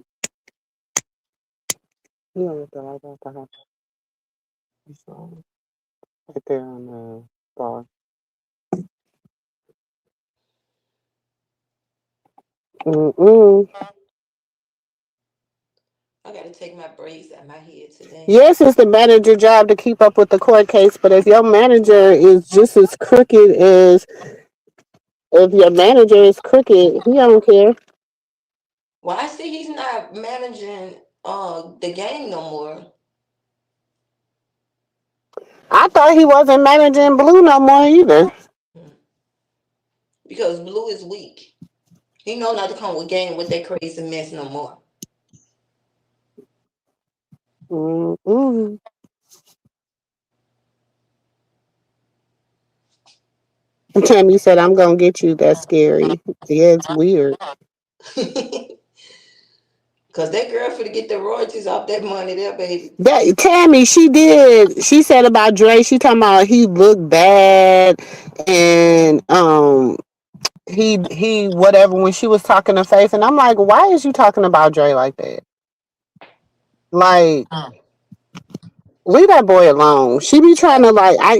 You know what the song right there on the bar. Mm-mm. I gotta take my braids out my head today. Yes, it's the manager job to keep up with the court case, but if your manager is just as crooked as if your manager is crooked, he don't care. Well, I see he's not managing the game no more. I thought he wasn't managing Blue no more either. Hmm. Because Blue is weak. He know not to come with game with that crazy mess no more. Mm-mm. Tammy said, "I'm gonna get you." That's scary. Yeah, it's weird. Cause that girl for to get the royalties off that money there, baby. That Tammy, she did. She said about Dre. She talking about he looked bad, and he whatever when she was talking to Faith, and I'm like, why is you talking about Dre like that? Like, leave that boy alone. She be trying to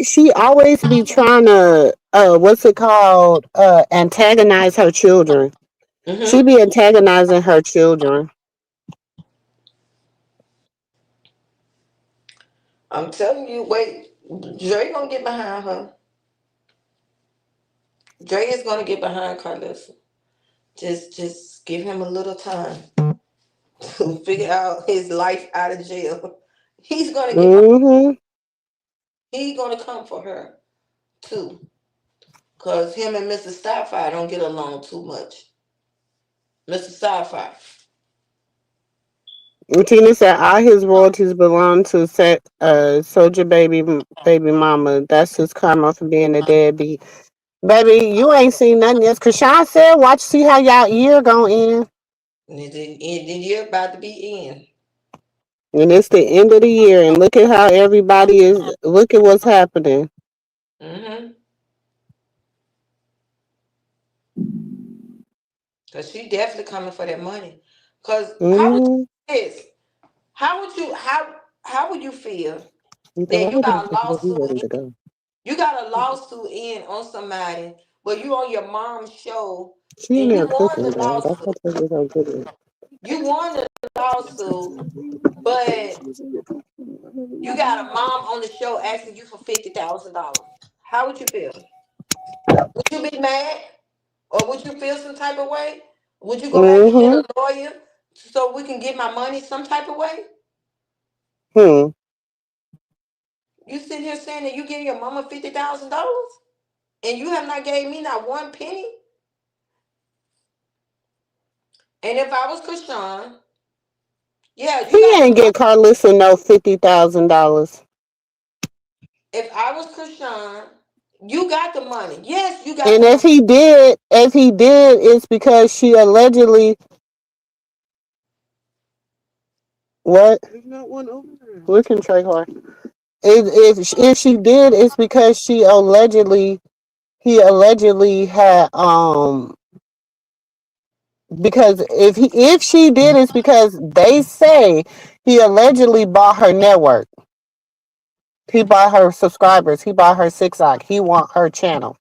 she always be trying to what's it called? Antagonize her children. She Mm-hmm. be antagonizing her children. I'm telling you, wait, Dre gonna get behind her. Dre is gonna get behind Carlos. Just give him a little time to figure out his life out of jail. He's gonna get behind. Mm-hmm. He's gonna come for her too. Cause him and Mr. Starfire don't get along too much. Mr. Starfire. Tina said all his royalties belong to Soldier baby mama. That's his karma for being a deadbeat. Baby, you ain't seen nothing else. Krishan said, watch see how y'all year gonna end. And then you're about to be in. And it's the end of the year and look at how everybody is look at what's happening. Mm-hmm. Cause she definitely coming for that money. Cause how would Mm-hmm. this? How would you how would you feel Because that why you would got a I be lawsuit ready to go? you got a lawsuit in on somebody, but you on your mom's show She in and you there won cooking, the girl. That's lawsuit. what I told you to do. You won the lawsuit, but you got a mom on the show asking you for $50,000. How would you feel? Would you be mad? Or would you feel some type of way? Would you go back and get Mm-hmm. a lawyer so we can get my money some type of way? Hmm. You sitting here saying that you give your mama $50,000 and you have not gave me not one penny? And if I was Krishan, yeah, you He got the ain't money. get Carlissa no $50,000. If I was Krishan, you got the money. Yes, you got And the money. if he did, it's because she allegedly what? There's not one over there. We can trade her. If she did, it's because he allegedly had because if she did, it's because they say he allegedly bought her network. He bought her subscribers. He bought her six He want her channel.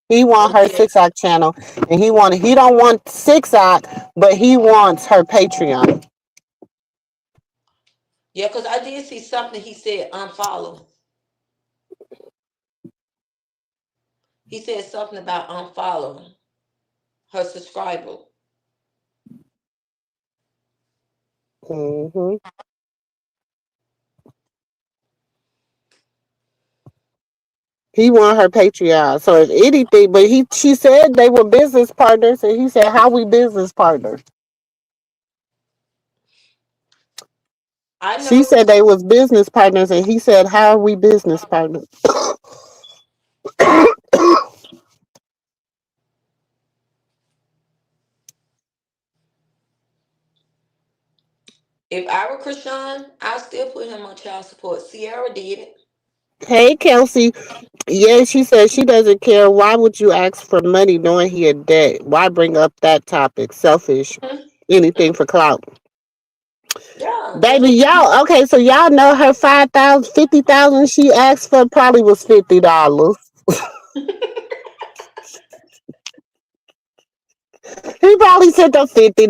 He Well, want her yeah, six channel, and he don't want six but he wants her Patreon. yeah, because I did see something he said unfollow. He said something about unfollowing her subscriber. Hmm. He want her Patreon. So if anything, but she said they were business partners, and he said, "How we business partners?" I She know said they was business partners, and he said, "How are we business partners?" if I were Krishan, I'd still put him on child support. Sierra did it. Hey, Kelsey. Yeah, she said she doesn't care. Why would you ask for money knowing he in debt? Why bring up that topic? Selfish. Mhm. Anything for clout. Yeah, that's Baby, what. y'all, okay, so y'all know her 5,000, 50,000 she asked for probably was $50. He probably sent her $50.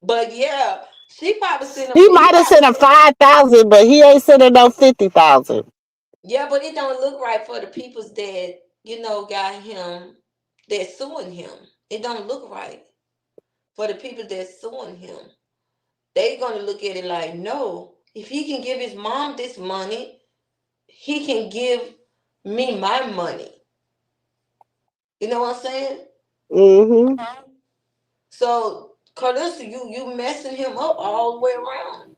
But yeah, she probably sent him. He He might have probably sent her 5,000, but he ain't sent her no 50,000. yeah, but it don't look right for the peoples that got him, that suing him. It don't look right for the people that suing him. They gonna look at it like, no, if he can give his mom this money, he can give me my money. You know what I'm saying? Mm-hmm. So, Carissa, you messing him up all the way around.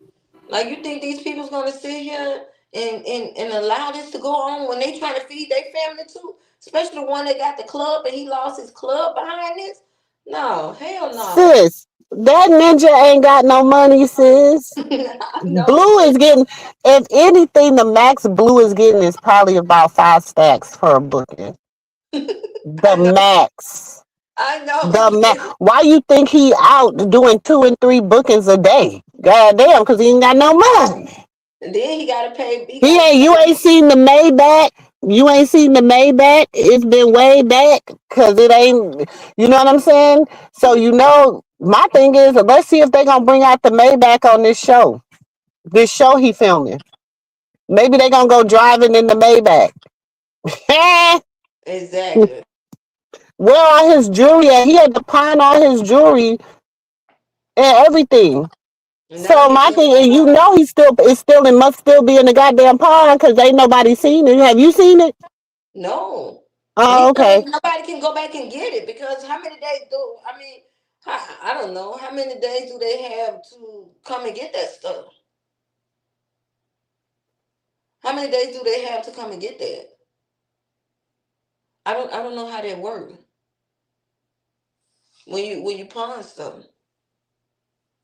Like, you think these people's gonna sit here and allow this to go on when they trying to feed their family too? Especially the one that got the club and he lost his club behind this? No, hell no. Sis, that ninja ain't got no money, sis. I know. Blue is getting, if anything, the max Blue is getting is probably about 5 stacks for a booking. The I know. max. I know. The max. Why you think he out doing 2 and 3 bookings a day? God damn, because he ain't got no money. And then he gotta pay. He He gotta ain't. You pay. ain't seen the Maybach. You ain't seen the Maybach. It's been way back because it ain't. You know what I'm saying? So my thing is, let's see if they gonna bring out the Maybach on this show. This show he filming. Maybe they gonna go driving in the Maybach. Exactly. Where all his jewelry at? He had to pawn all his jewelry and everything. And now So he my just thing, and it must still be in the goddamn pond because ain't nobody seen it. Have you seen it? no. And he Oh, still okay. ain't nobody can go back and get it because how many days do I mean? I don't know how many days do they have to come and get that stuff? How many days do they have to come and get that? I don't know how that works when you pawn stuff.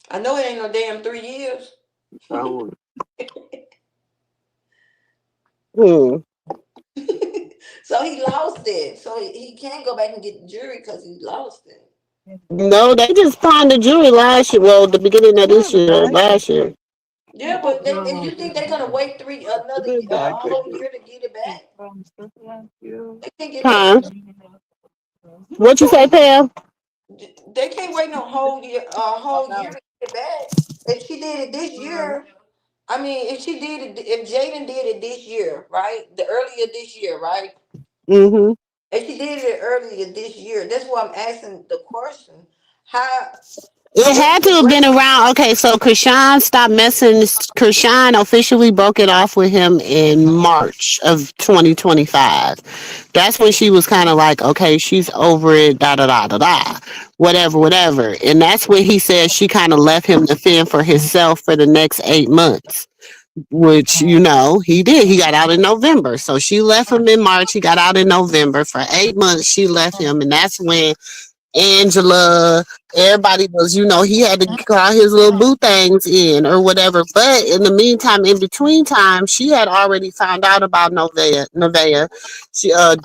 I know it ain't no damn 3 years. Oh. Hmm. So he lost it. So he can't go back and get the jury because he lost it. No, they just pawned the jewelry last year. Well, the beginning of this year, last year. Yeah, but and you think they're gonna wait a whole year to get it back? They can't get that Huh? back. What you say, Pam? They can't wait no whole year to get it back. If she did it this year, I mean, if Jaden did it this year, right? The earlier this year, right? Mm-hmm. If she did it earlier this year, that's why I'm asking the question. How? It What is had to the have been grace? around. Okay, so Krishan stopped messing. Krishan officially broke it off with him in March of 2025. That's when she was kind of like, okay, she's over it, da da da da da, whatever, whatever. And that's when he said she kind of left him to fend for himself for the next 8 months, which, he did. He got out in November. So she left him in March. He got out in November. For 8 months, she left him. And that's when Angela, everybody was, he had to call his little boo things in or whatever. But in the meantime, in between time, she had already found out about Nevaeh,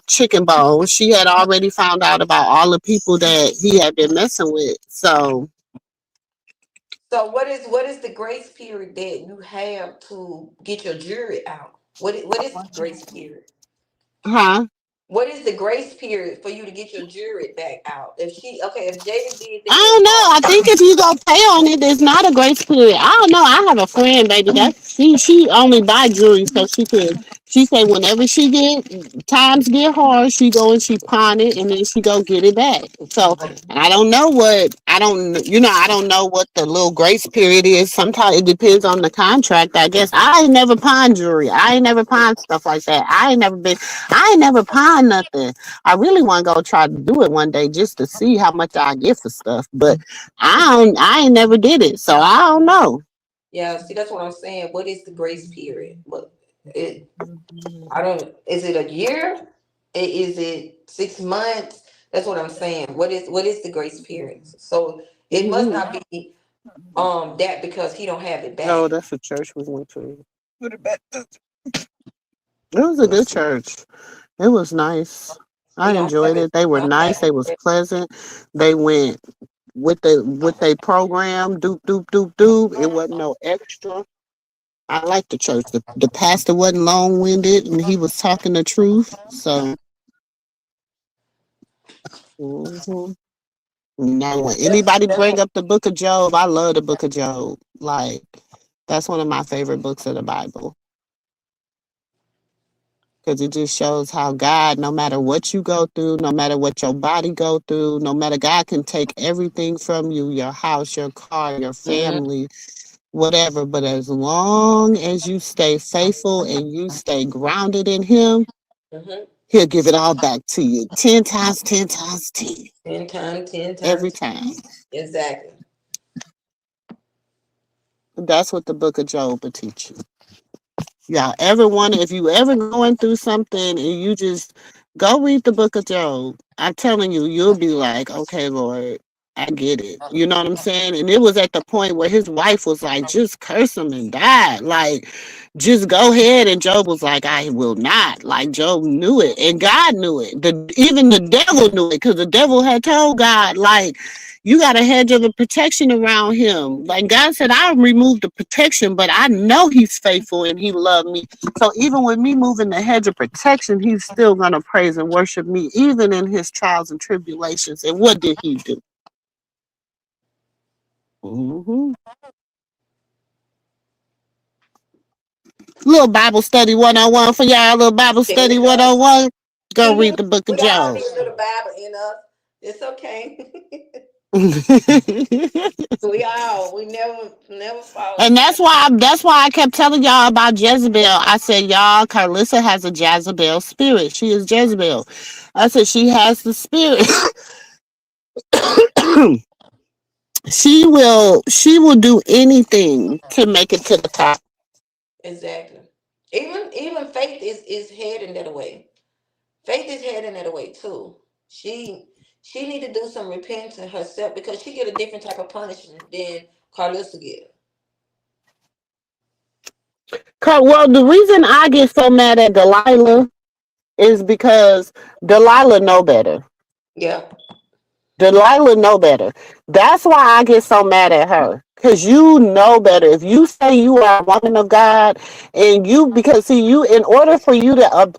Chicken Bone. She had already found out about all the people that he had been messing with. So, So what is the grace period that you have to get your jury out? What is the grace period? huh? What is the grace period for you to get your jury back out? If Jaden did I that in don't know. I March, think if you go pay on it, it's not a grace period. I don't know. I have a friend, baby. That she only buy jewelry so she can. She say whenever she times get hard, she go and she pawn it and then she go get it back. So I don't know I don't know what the little grace period is. Sometimes it depends on the contract. I guess I ain't never pawned jewelry. I ain't never pawned stuff like that. I ain't never pawned nothing. I really want to go try to do it one day just to see how much I get for stuff. But I ain't never did it, so I don't know. yeah, see that's what I'm saying. What is the grace period? It I don't. Is it a year? Is it 6 months? That's what I'm saying. What is the grace period? So it must Mhm. not be that because he don't have it Oh, back. that's a church we went to. It was a good church. It was nice. I Yeah, I enjoyed haven't. it. They were I nice. They was haven't. pleasant. They went with they program. Doop doop doop doop. It wasn't no extra. I liked the church. The pastor wasn't long winded and he was talking the truth. So mhm. Now when anybody bring up the book of Job, I love the book of Job. Like that's one of my favorite books of the Bible. Because it just shows how God, no matter what you go through, no matter what your body go through, no matter God can take everything from you, your house, your car, your Mm-hmm. family, whatever. But as long as you stay faithful and you stay grounded in Him, Mm-hmm. He'll give it all back to you 10 times, 10 times 10, 10 times, 10 every times. time. Exactly. That's what the book of Job will teach you. Y'all ever want to, if you ever going through something and you just go read the book of Job, I'm telling you, you'll be like, okay, Lord, I get it. You know what I'm saying? And it was at the point where his wife was like, just curse him and die. Like, just go ahead. And Job was like, I will not. Like, Job knew it. And God knew it. Even the devil knew it because the devil had told God, like, you got a hedge of a protection around him. Like God said, I'll remove the protection, but I know he's faithful and he loved me. So even with me moving the hedge of protection, he's still going to praise and worship me, even in his trials and tribulations. And what did he do? hmm Little Bible study 101 for y'all, little Bible There study you go. 101. Go Mm-hmm. read the book of We all Job. need a little Bible in us. It's okay. We never fall And asleep. that's why I kept telling y'all about Jezebel. I said, y'all, Carlissa has a Jezebel spirit. She is Jezebel. I said she has the spirit. she will do anything to make it to the top. Exactly. Even Faith is heading that way. Faith is heading that way too. She she need to do some repenting herself because she get a different type of punishment than Carlissa get. Well, the reason I get so mad at Delilah is because Delilah know better. Yeah. Delilah know better. That's why I get so mad at her. Cause you know better. If you say you are a woman of God, and you because see you in order for you to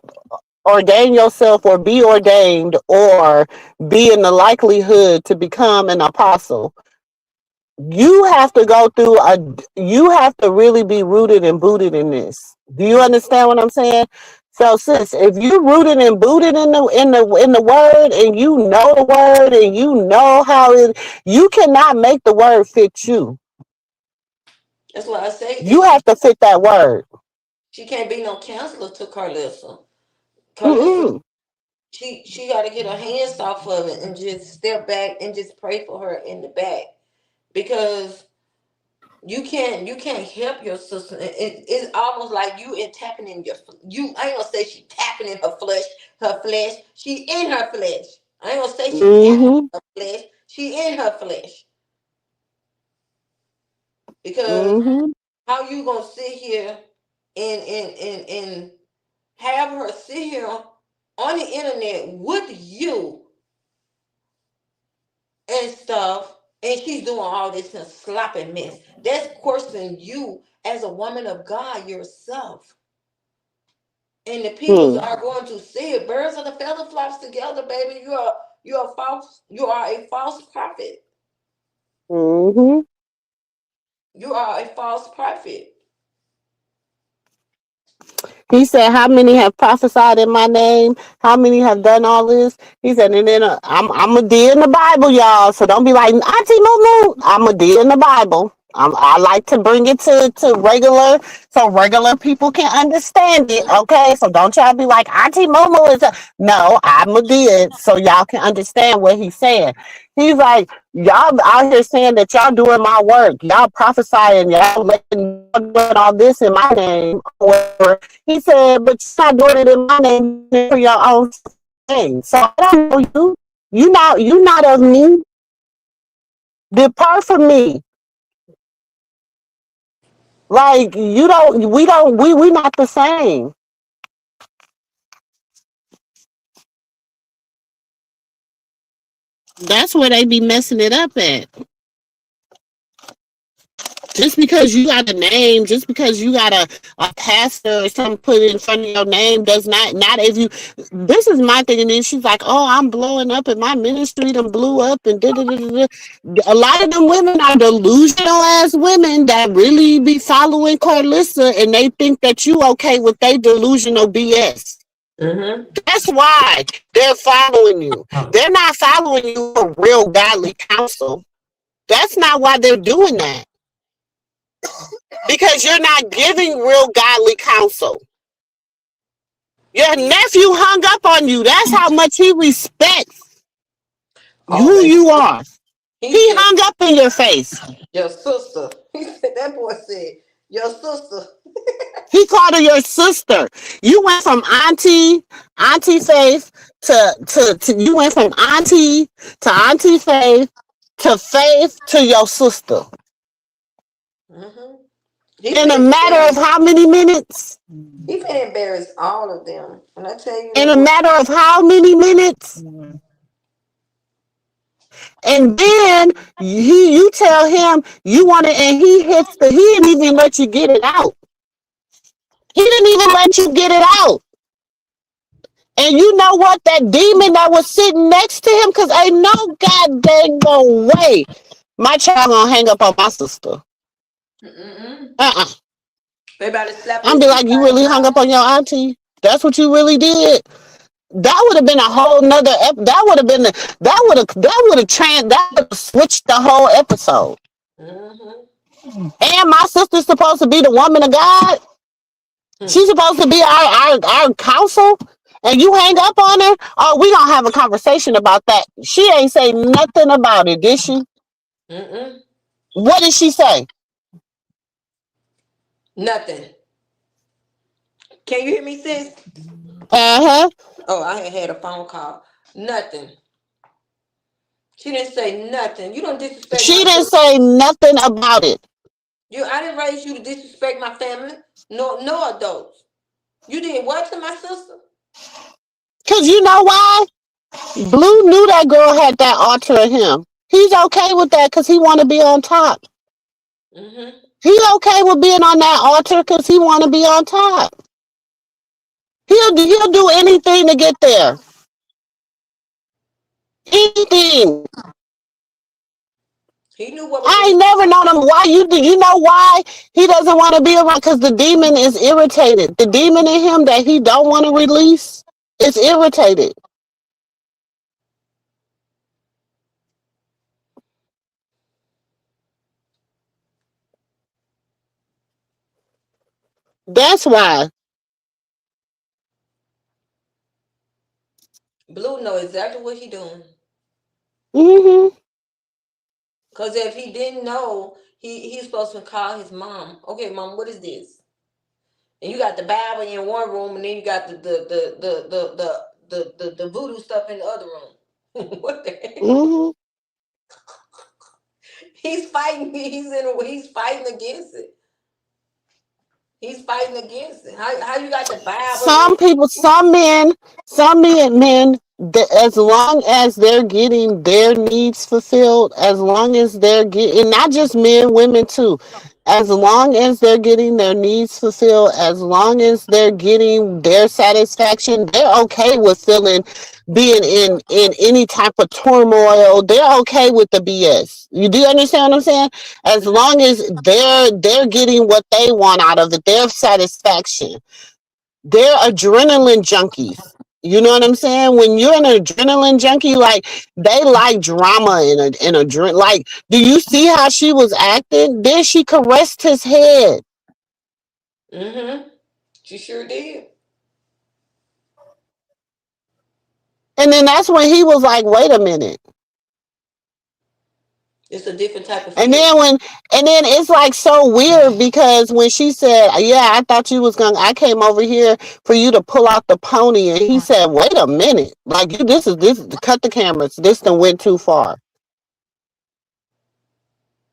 ordain yourself or be ordained or be in the likelihood to become an apostle, you have to go through you have to really be rooted and booted in this. Do you understand what I'm saying? So sis, if you're rooted and booted in the word and you know the word and you know how it, you cannot make the word fit you. That's why I say You that have to fit that word. she can't be no counselor to Carlissa. Carlissa, Mm-mm. she got to get her hands off of it and just step back and just pray for her in the back because you can't help your sister. It's almost like you in tapping in your you. I ain't gonna say she tapping in her flesh. She in her flesh. I ain't gonna say she tapping Mm-hmm. in her flesh. She in her flesh because Mm-hmm. how you gonna sit here and have her sit here on the internet with you and stuff, and she's doing all this and sloppy mess. That's questioning you as a woman of God yourself. And the peoples Mm-hmm. are going to see it. Birds of the feather flocks together, baby. You are a false prophet. Mm-hmm. You are a false prophet. He said, "How many have prophesied in my name? How many have done all this?" He said, "And then I'm a D in the Bible, y'all. So don't be like Auntie Moo. I'm a D in the Bible. I like to bring it to regular, so regular people can understand it. Okay, so don't y'all be like Auntie Moo is no. I'm a D, so y'all can understand what he's saying. He's like." Y'all out here saying that y'all doing my work, y'all prophesying, y'all doing all this in my name, or whatever. He said, but you're not doing it in my name for your own thing. So I don't know you. You not of me. Depart from me. Like you don't. We don't. We not the same. That's where they be messing it up at. Just because you got a name, just because you got a pastor or something put in front of your name does not if you this is my thing. And then she's like, oh, I'm blowing up and my ministry done blew up and da da da da. A lot of them women are delusional ass women that really be following Carlissa and they think that you okay with they delusional BS. Mm-hmm. That's why they're following you. They're not following you for real godly counsel. That's not why they're doing that. Because you're not giving real godly counsel. Your nephew hung up on you. That's how much he respects Oh, who you are. he He said hung up in your face. your sister. He said that boy said your sister. He called her your sister. You went from Auntie Faith to you went from Auntie Faith to your sister. Mm-hmm. He In a finna matter of embarrass. how many minutes? He finna embarrass all of them. When I tell you In that a boy, matter of how many minutes? And then you tell him you want it, and he didn't even let you get it out. He didn't even let you get it out. And you know what? That demon that was sitting next to him, because ain't no goddamn no way my child gonna hang up on my sister. mm-mm. Uh-uh. They about to slap I'm the be shit like, you out of really hung up y'all. on your auntie? That's what you really did? That would have been a whole nother that would have been that would have switched the whole episode. Mm-hmm. And my sister's supposed to be the woman of God. She's supposed to be our counsel. And you hang up on her. Oh, we gonna have a conversation about that. She ain't say nothing about it, did she? Mm-mm. What did she say? Nothing. Can you hear me, sis? Uh-huh. Oh, I had a phone call. Nothing. She didn't say nothing. You don't disrespect She my didn't sister. say nothing about it. I didn't raise you to disrespect my family. No adults. You did what to my sister? Cause you know why? Blue knew that girl had that altar in him. He's okay with that because he want to be on top. Mm-hmm. He okay with being on that altar because he want to be on top. He'll do anything to get there. Anything. He knew what was I in ain't his never heart. known him. Why you do? You know why he doesn't want to be around? Because the demon is irritated. The demon in him that he don't want to release is irritated. That's why. Blue know exactly what he doing. Hmm. Cause if he didn't know, he's supposed to call his mom. Okay, mom, what is this? And you got the Bible in one room, and then you got the voodoo stuff in the other room. What the heck? Hmm. He's fighting. He's fighting against it. He's fighting against it. How you got the Bible in? Some people, men, as long as they're getting their needs fulfilled, as long as they're getting, not just men, women too, as long as they're getting their needs fulfilled, as long as they're getting their satisfaction, they're okay with being in any type of turmoil. They're okay with the BS. You do understand what I'm saying? As long as they're getting what they want out of it, their satisfaction. They're adrenaline junkies. You know what I'm saying? When you're an adrenaline junkie, like they like drama in a drink. Like, do you see how she was acting? Then she caressed his head, Mm-hmm. She sure did. and then that's when he was like, "Wait a minute." It's a different type of And feeling. then it's like so weird because when she said, "Yeah, I thought you was gonna," I came over here for you to pull out the pony, and he said, "Wait a minute, like you, this cut the cameras. This done went too far."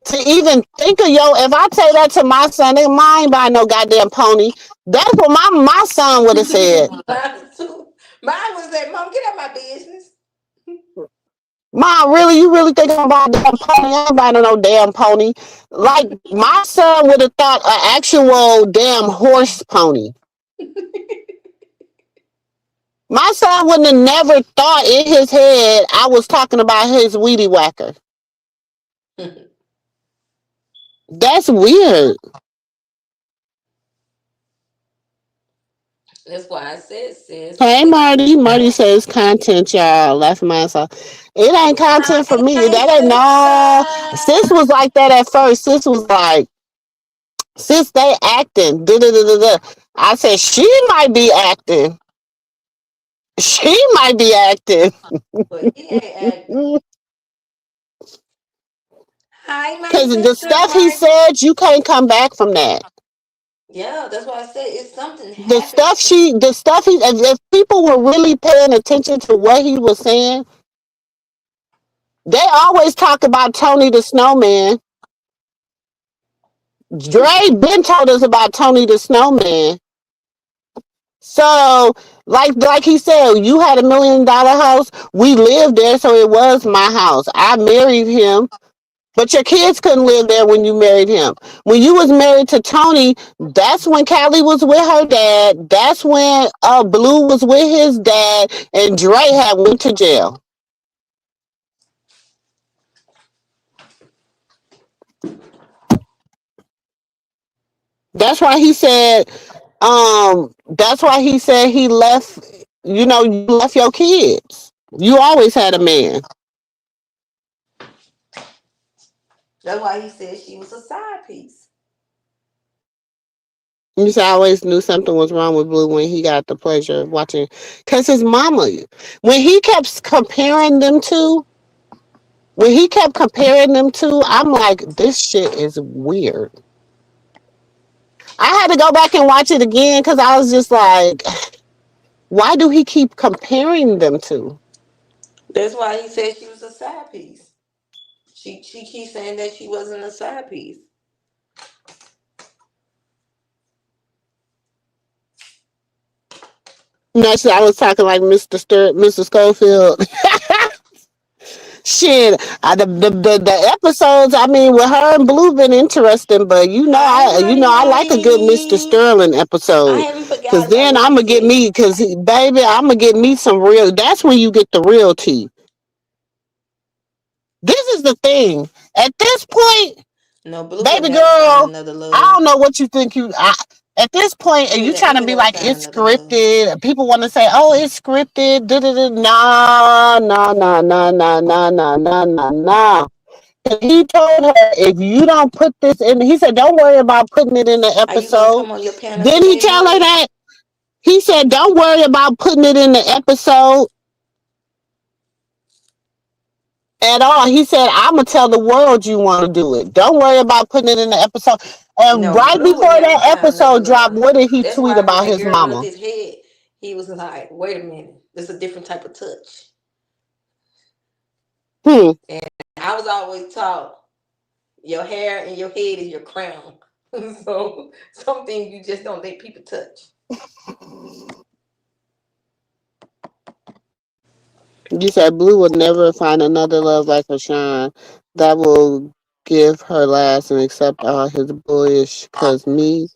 To even think of if I say that to my son, they mind by no goddamn pony. That's what my son would have said. Mine too. Mine was that, Mom, get out my business. Mom, really? You really think I'm buying a damn pony? I ain't buying no damn pony. Like, my son would have thought an actual damn horse pony. My son wouldn't have never thought in his head I was talking about his weedy whacker. That's weird. That's why I said, sis. Hey, Marty. Marty says content, y'all. That's my song. It ain't content for me. Hi, That ain't no. Sis sister. was like that at first. Sis was like, sis, they acting. Da, da, da, da, da. I said, she might be acting. She might be acting. But he ain't acting. Hi, my Because the sister stuff he Marty. said, you can't come back from that. Yeah, that's why I said it's something The happened. stuff the stuff if people were really paying attention to what he was saying, they always talk about Tony the Snowman. Dre been told us about Tony the Snowman. So, like he said, you had $1 million house. We lived there, so it was my house. I married him, but your kids couldn't live there when you married him. When you was married to Tony, that's when Callie was with her dad. That's when Blue was with his dad, and Dre had went to jail. That's why he said. That's why he said he left. You know, you left your kids. You always had a man. That's why he said she was a side piece. You said I always knew something was wrong with Blue when he got the pleasure of watching, cause his mama. When he kept comparing them to, I'm like, this shit is weird. I had to go back and watch it again because I was just like, why do he keep comparing them to? That's why he said she was a side piece. She keeps saying that she wasn't a side piece. Next, I was talking like Mr. Schofield. Shit, the episodes. I mean, with her and Blue been interesting, but Hi, I like a good Mr. Marty. Sterling I episode, haven't cause forgot about then what I'm you gonna get said. me, cause baby, I'm gonna get me some real. That's when you get the real tea. This is the thing. At this point, No, Blue would baby never find girl, another I love. don't know what you think at this point, and you He trying to would be never like find it's another love. scripted. People want to say, "Oh, it's scripted." Da, da, da. Nah, nah, nah, nah, nah, nah, nah, nah, nah, nah. He told her, if you don't put this in, he said, don't worry about putting it in the Are you gonna episode. come on your panel Then he today, tell her Marty? that. He said, don't worry about putting it in the episode at all. He said, I'm going to tell the world you want to do it. Don't worry about putting it in the episode. And No, right Blue would before never that find another episode dropped, love. what did he That's tweet why when about that his girl bumped mama? his head, he was like, "Wait a minute, this is a different type of touch." Hmm. And I was always taught your hair and your head is your crown. So something you just don't let people touch. You said Blue would never find another love like Hashan that will give her last and accept all his bullish. Cause me,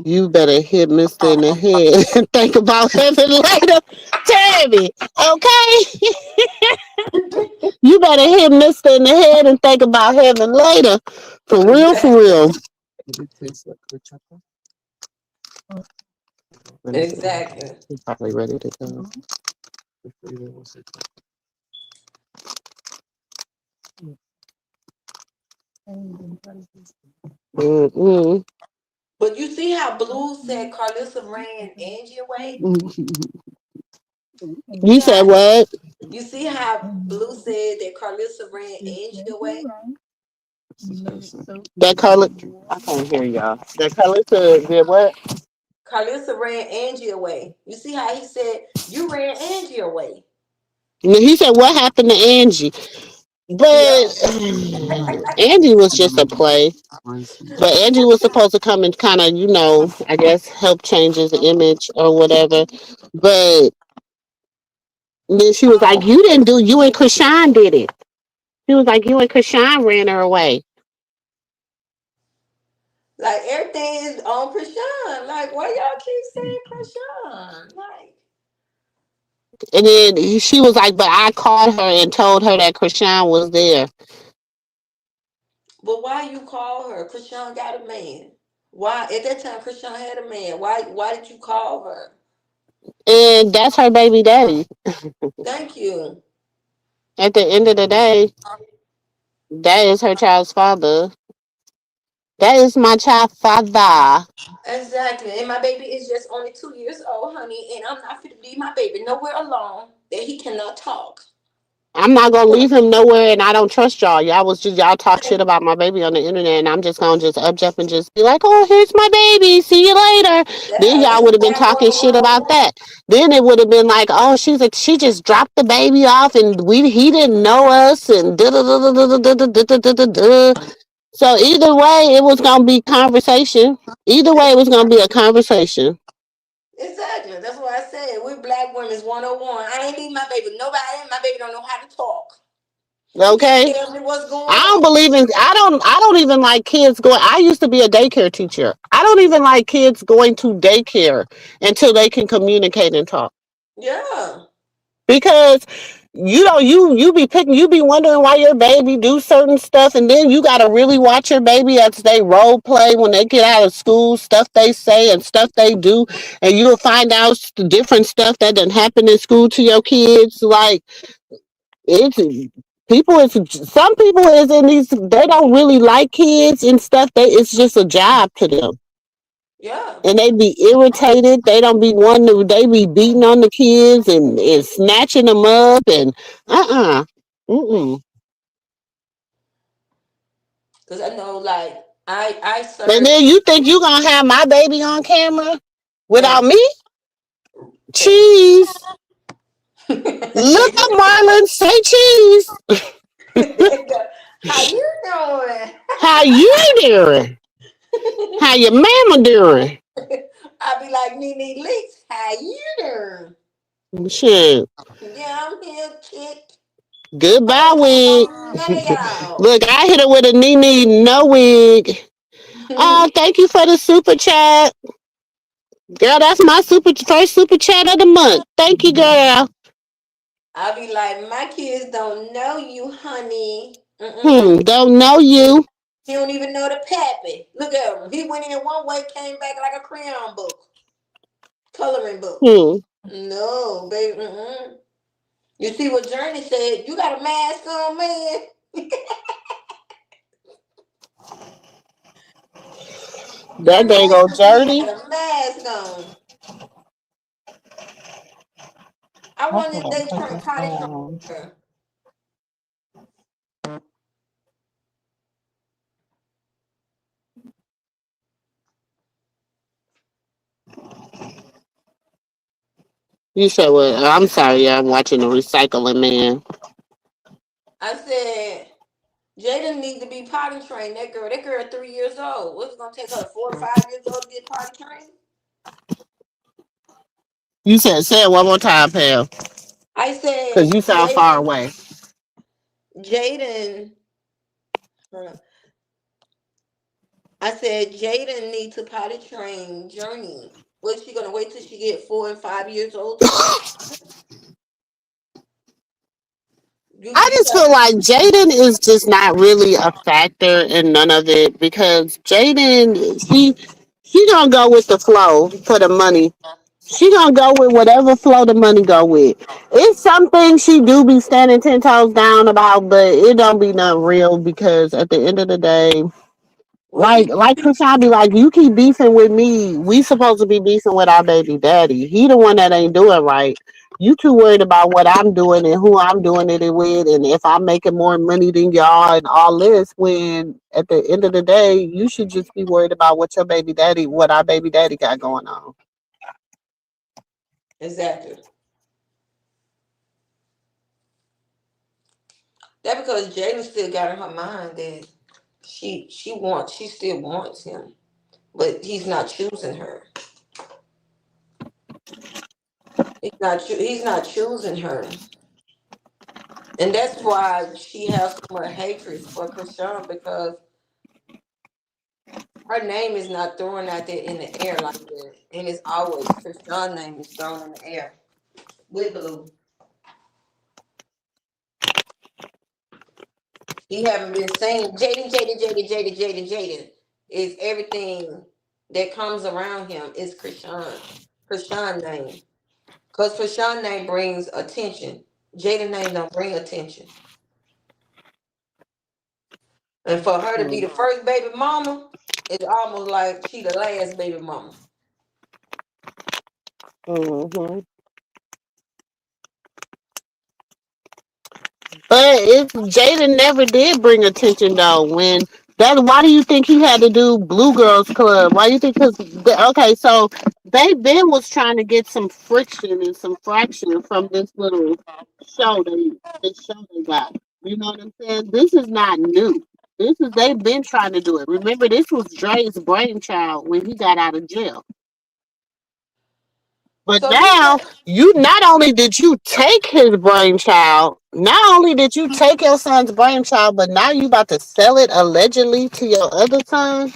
you better hit Mister in the head and think about heaven later. Tammy, okay? You better hit Mister in the head and think about heaven later. For real, for Exactly. real. Exactly. He's probably ready to go. Mm-mm. But you see how Blue said Carlissa ran Angie away? You You see said how what? you see how Blue said that Carlissa ran Angie away? That color. I can't hear y'all. That color did what? Carlissa ran Angie away. You see how he said you ran Angie away? He said, "What happened to Angie?" Yeah. But Angie was just a play. But Angie was supposed to come and kind of, I guess help change his image or whatever. But then she was like, "You didn't do. You and Krishan did it." He was like, you and Krishan ran her away. Like everything is on Krishan. Like why y'all keep saying Krishan? Like, And then she was like, but I called her and told her that Krishan was there. but why you call her? Krishan got a man. Why at that time Krishan had a man? Why did you call her? And that's her baby daddy. Thank you. At the end of the day, that is her child's father. That is my child's father. Exactly. And my baby is just only 2 years old, honey, and I'm not fit to leave my baby nowhere alone that he cannot talk. I'm not gonna leave him nowhere, and I don't trust y'all. Y'all talk shit about my baby on the internet, and I'm just gonna just up and just be like, "Oh, here's my baby. See you later." Then Yeah, y'all that's would have been exactly talking what's shit going about on. that. Then it would have been like, "Oh, she just dropped the baby off, and he didn't know us, and da da da da da da da da da da da." So either way, it was gonna be conversation. Either way, it was gonna be a conversation. Exactly. That's what I said. We black women's 101. I ain't leave my baby. Nobody, my baby don't know how to talk. He can't Okay. tell me what's I going don't on. believe in I don't even like kids going. I used to be a daycare teacher. I don't even like kids going to daycare until they can communicate and talk. Yeah. Because you be wondering why your baby do certain stuff, and then you gotta really watch your baby as they role play when they get out of school, stuff they say and stuff they do, and you'll find out different stuff that done happen in school to your kids. Like it's people is some people is in these they don't really like kids and stuff. It's just a job to them. Yeah. And they be irritated. They don't be wanting to they be beating on the kids and snatching them up and uh-uh. Mm-mm. Because I know, like, I And serve. then you think you gonna have my baby on camera And without me? Cheese. Look up Marlon, say cheese. how you doing? How you doing? How your mama doing? I be like, Nene Leaks, how you doing? Shit. Yeah, I'm here, kid. Goodbye, Oh, wig. none of y'all. Look, I hit her with a Nene no wig. Oh, thank you for the super chat. Girl, that's my first super chat of the month. Thank you, girl. I be like, my kids don't know you, honey. Mm-mm. Don't know you. He don't even know the pappy. Look at him. He went in one way, came back like a crayon book, coloring book. Hmm. No, baby. Mm-mm. You see what Journey said? You got a mask on, man. That Journey, dang wait old till see he journey. got a mask on. I wonder if they train potty train her. You said what? I'm sorry, I'm watching the recycling man. I said, Jada need to be potty trained. That girl 3 years old. What's it gonna take her 4 or 5 years old to get potty trained? You said say it one more time, Pam. I Cause said, you sound far away. Jaden, hold on. I said Jaden need to potty train Journey. Was she gonna wait till she get 4 and 5 years old to potty? I You just tell feel like Jaden is just not really a factor in none of it because Jaden, she gonna go with the flow for the money. She gonna go with whatever flow the money go with. It's something she do be standing 10 toes down about, but it don't be nothing real because at the end of the day, well she like Chris, I be like, you keep beefing with me. We supposed to be beefing with our baby daddy. He the one that ain't doing right. You too worried about what I'm doing and who I'm doing it with, and if I'm making more money than y'all and all this. When at the end of the day, you should just be worried about what our baby daddy got going on. exactly. That because Jaden still got in her mind that she still wants him, but he's not choosing her. He's not choosing her. And that's why she has so much hatred for Krishan because her name is not thrown out there in the air like that. And it's always Krishan's name is thrown in the air with Blue. He haven't been saying Jaden, Jaden, Jaden, Jaden, Jaden, Jaden. Is everything that comes around him is Krishan. Krishan name. Because Krishan name brings attention. Jaden name don't bring attention. And for her to be the first baby mama, it's almost like she the last baby mama. Mm-hmm. But if Jada never did bring attention though, when that why do you think he had to do Blue Girls Club? Why do you think? Because okay, so they Ben was trying to get some friction and some fraction from this little show this show they got. You know what I'm saying? This is not new. This is they've been trying to do it. Remember, this was Dre's brainchild when he got out of jail. But So you now said you not only did you take his brainchild, not only did you take your son's brainchild, but now you about to sell it allegedly to your other son.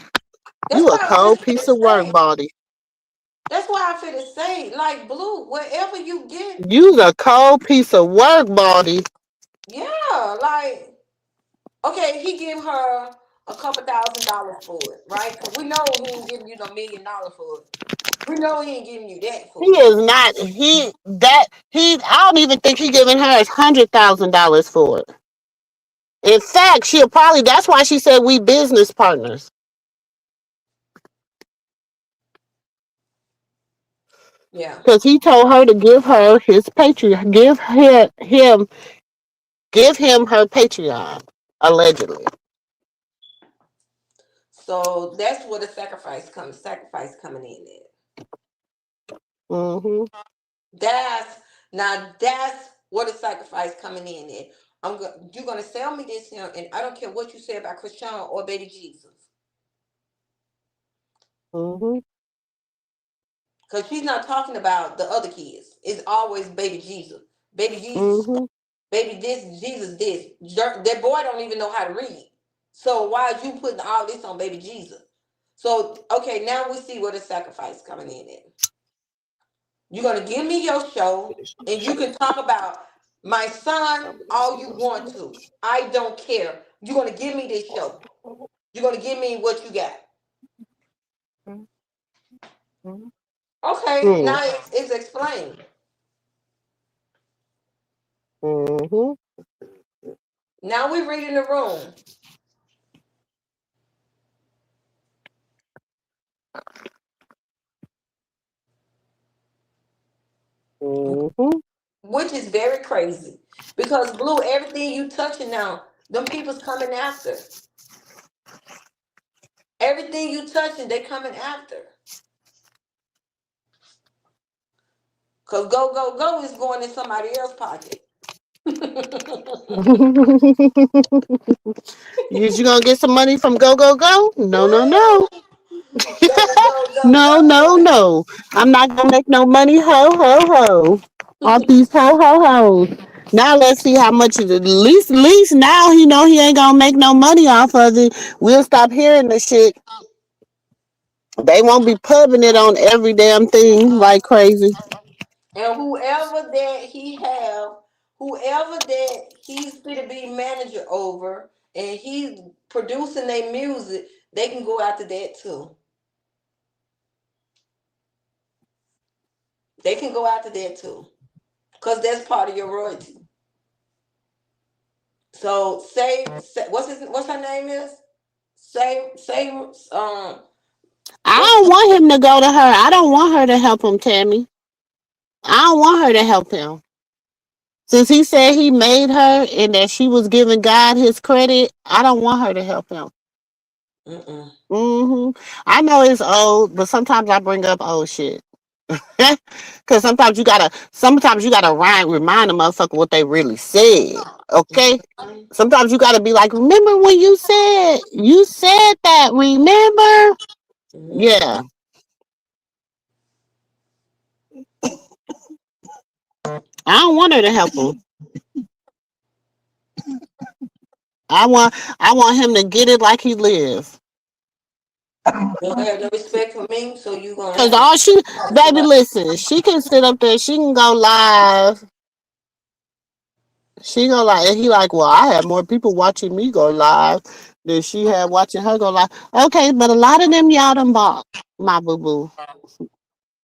that's You a why I was cold just piece finna of work, say. Baldy. That's why I finna say, like Blue, wherever you get, You's a cold piece of work, Baldy. yeah, like okay, he give her a couple $1,000 for it, right? Cause we know he ain't giving you no $1 million for it. We know he ain't giving you that He for it. is not he I don't even think he giving her $100,000 for it. In fact, she'll probably that's why she said we business partners. Yeah. Because he told her to give her his Patreon, give him her Patreon, allegedly. So that's where the sacrifice coming in at. Hmm. That's that's what the sacrifice coming in at. You're gonna sell me this here, and I don't care what you say about Christian or Baby Jesus. Hmm. Because she's not talking about the other kids. It's always Baby Jesus. Baby Jesus, Hmm. baby this, Jesus this. That boy don't even know how to read. So why are you putting all this on Baby Jesus? So okay, now we see where the sacrifice coming in at. You're gonna give me your show, and you can talk about my son all you want to. I don't care. You're gonna give me this show. You're gonna give me what you got. Okay, now it's explained. Hmm. Now we read in the room. Hmm. Which is very crazy because Blue, everything you touching now, them people's coming after. Everything you touching, they coming after. Cause go go go is going in somebody else's pocket. You gonna get some money from Go Go Go? No, no, no. Go go go No, no, go. no. I'm not gonna make no money. Ho, ho, ho. Off these ho, ho, hoes. Now let's see how much. At least now he know he ain't gonna make no money off of it. We'll stop hearing the shit. They won't be pubbing it on every damn thing like crazy. And whoever that he's gonna be manager over, and he's producing their music, they can go after that too. They can go after that too, cause that's part of your royalty. So say what's her name is say I what's don't want him to go to her. I don't want her to help him, Tammy. I don't want her to help him. Since he said he made her and that she was giving God his credit, I don't want her to help him. mm-mm. I know it's old, but sometimes I bring up old shit. Cause sometimes you gotta remind a motherfucker what they really said. Okay? Sometimes you gotta be like, remember when you said that, remember? Mhm. Yeah. I don't want her to help him. I want him to get it like he lives. You don't have no respect for me, so you gonna Cause have to all she, talk baby, about. listen, she can sit up there, she can go live. She go like, and he like, well, I have more people watching me go live than she had watching her go live. Okay, but a lot of them y'all done bought, my boo boo.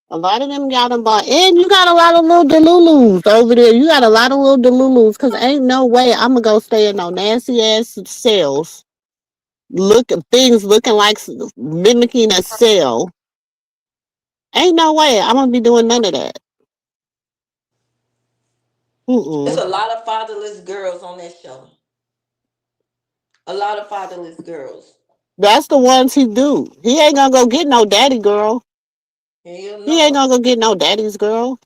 A lot of them y'all done bought, and you got a lot of little delulus over there. You got a lot of little delulus, cause ain't no way I'm gonna go stay in no nasty ass cells. Look at things looking like mimicking a cell. Ain't no way I'm gonna be doing none of that. There's Mm-mm. a lot of fatherless girls on that show. A lot of fatherless girls. That's the ones he do. He ain't gonna go get no daddy girl. Hell He ain't no. gonna go get no daddy's girl.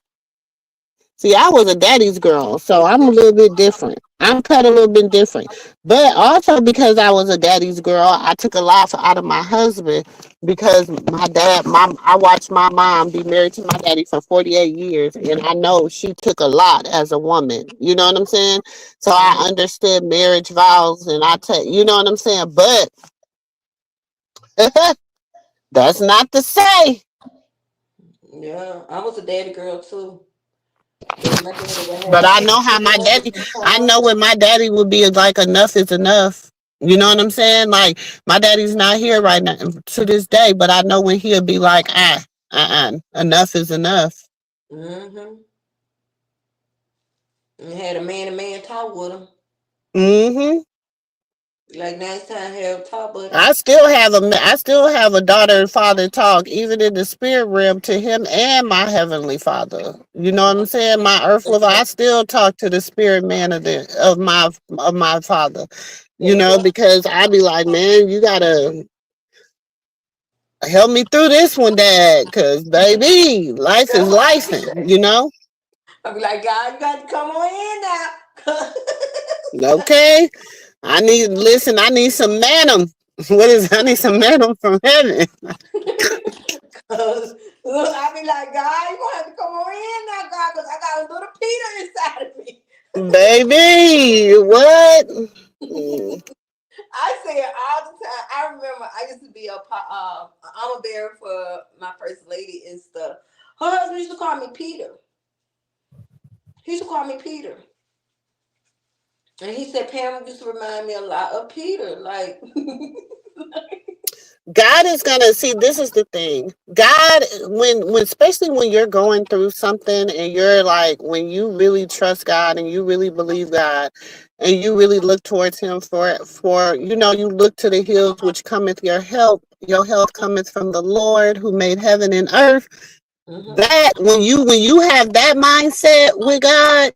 See, I was a daddy's girl, so I'm a little bit different. I'm cut a little bit different. But also because I was a daddy's girl, I took a lot out of my husband because I watched my mom be married to my daddy for 48 years, and I know she took a lot as a woman. You know what I'm saying? So I Mhm. understood marriage vows, and you know what I'm saying? But that's not to say. Yeah, I was a daddy girl too. But my daddy would But have I know how my daddy, I know sometimes. when my daddy would be like, enough is enough. You know what I'm saying? Like, my daddy's not here right now to this day, but I know when he'll be like, enough is enough. Mm-hmm. And had a man to man talk with him. Hmm. Like next time have talk, buddy. I still have a daughter and father talk, even in the spirit realm, to him and my heavenly father. You know what I'm saying? My earthly, I still talk to the spirit man of my father. You know, because I be like, man, you gotta help me through this one, Dad, because baby, life is life, you know. I'll be like, God, you got to come on in now. Okay, I need some manum. What is? I need some manum from heaven, Cause look, I be like, God, you gonna have to come on in now, God, cause I got a little Peter inside of me. baby. What? Mm. I say it all the time. I remember I used to be a armor bearer for my first lady and stuff. Her husband used to call me Peter. He used to call me Peter. And he said Pam used to remind me a lot of Peter. Like God is gonna see. This is the thing. God, when especially when you're going through something and you're like, when you really trust God and you really believe God, and you really look towards Him for you look to the hills which cometh your help. Your help cometh from the Lord who made heaven and earth. mhm, That when you have that mindset with God,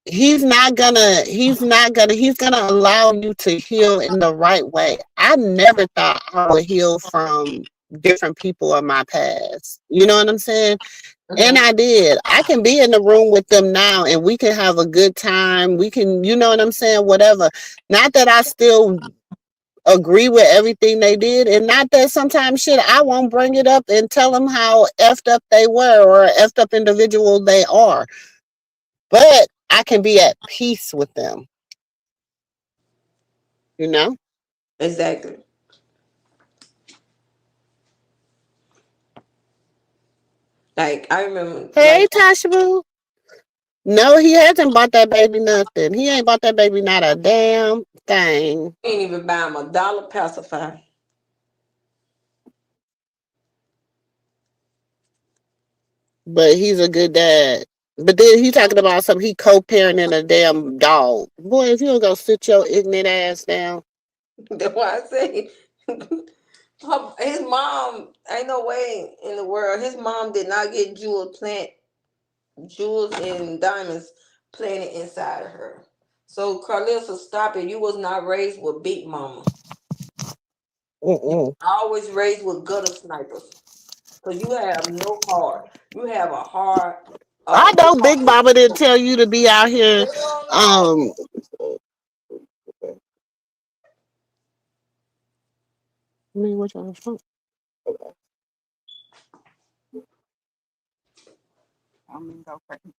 he's gonna allow you to heal in the right way. I never thought I would heal from different people of my past. You know what I'm saying? And mhm, I did. I can be in the room with them now and we can have a good time. We can, you know what I'm saying? Whatever. Not that I still agree with everything they did, and not that sometimes shit I won't bring it up and tell them how effed up they were or effed up individual they are. But I can be at peace with them, you know? exactly. Like I remember, Hey, like Tasha Boo. No, he hasn't bought that baby nothing. He ain't bought that baby not a damn thing. I ain't even buy him a dollar pacifier. But he's a good dad. But then he talking about something, he co-parenting a damn dog. Boy, if you don't go sit your ignorant ass down. That's why I say his mom ain't no way in the world. His mom did not get jewels and diamonds planted inside of her. So Carlissa, stop it. You was not raised with big mama. You Mm-mm. always raised with gutter snipers. Cause you have no heart. You have a heart. I What you know call Big it? Mama didn't tell you to be out here. Hell no. Um, I mean, what y'all want? I mean, go crazy.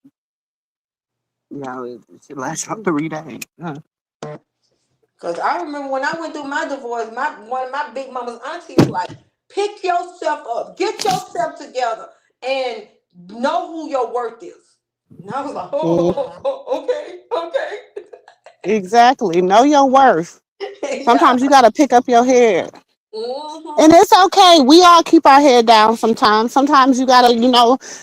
No, she last for 3 days. Huh? Cause I remember when I went through my divorce, my one of my big mama's auntie was like, "Pick yourself up, get yourself together, and know who your worth is." And I was like, Mm, "Okay, exactly. Know your worth. okay." Yeah. Sometimes you got to pick up your head. And Mm-hmm. it's okay. We all keep our head down sometimes. Sometimes you got to,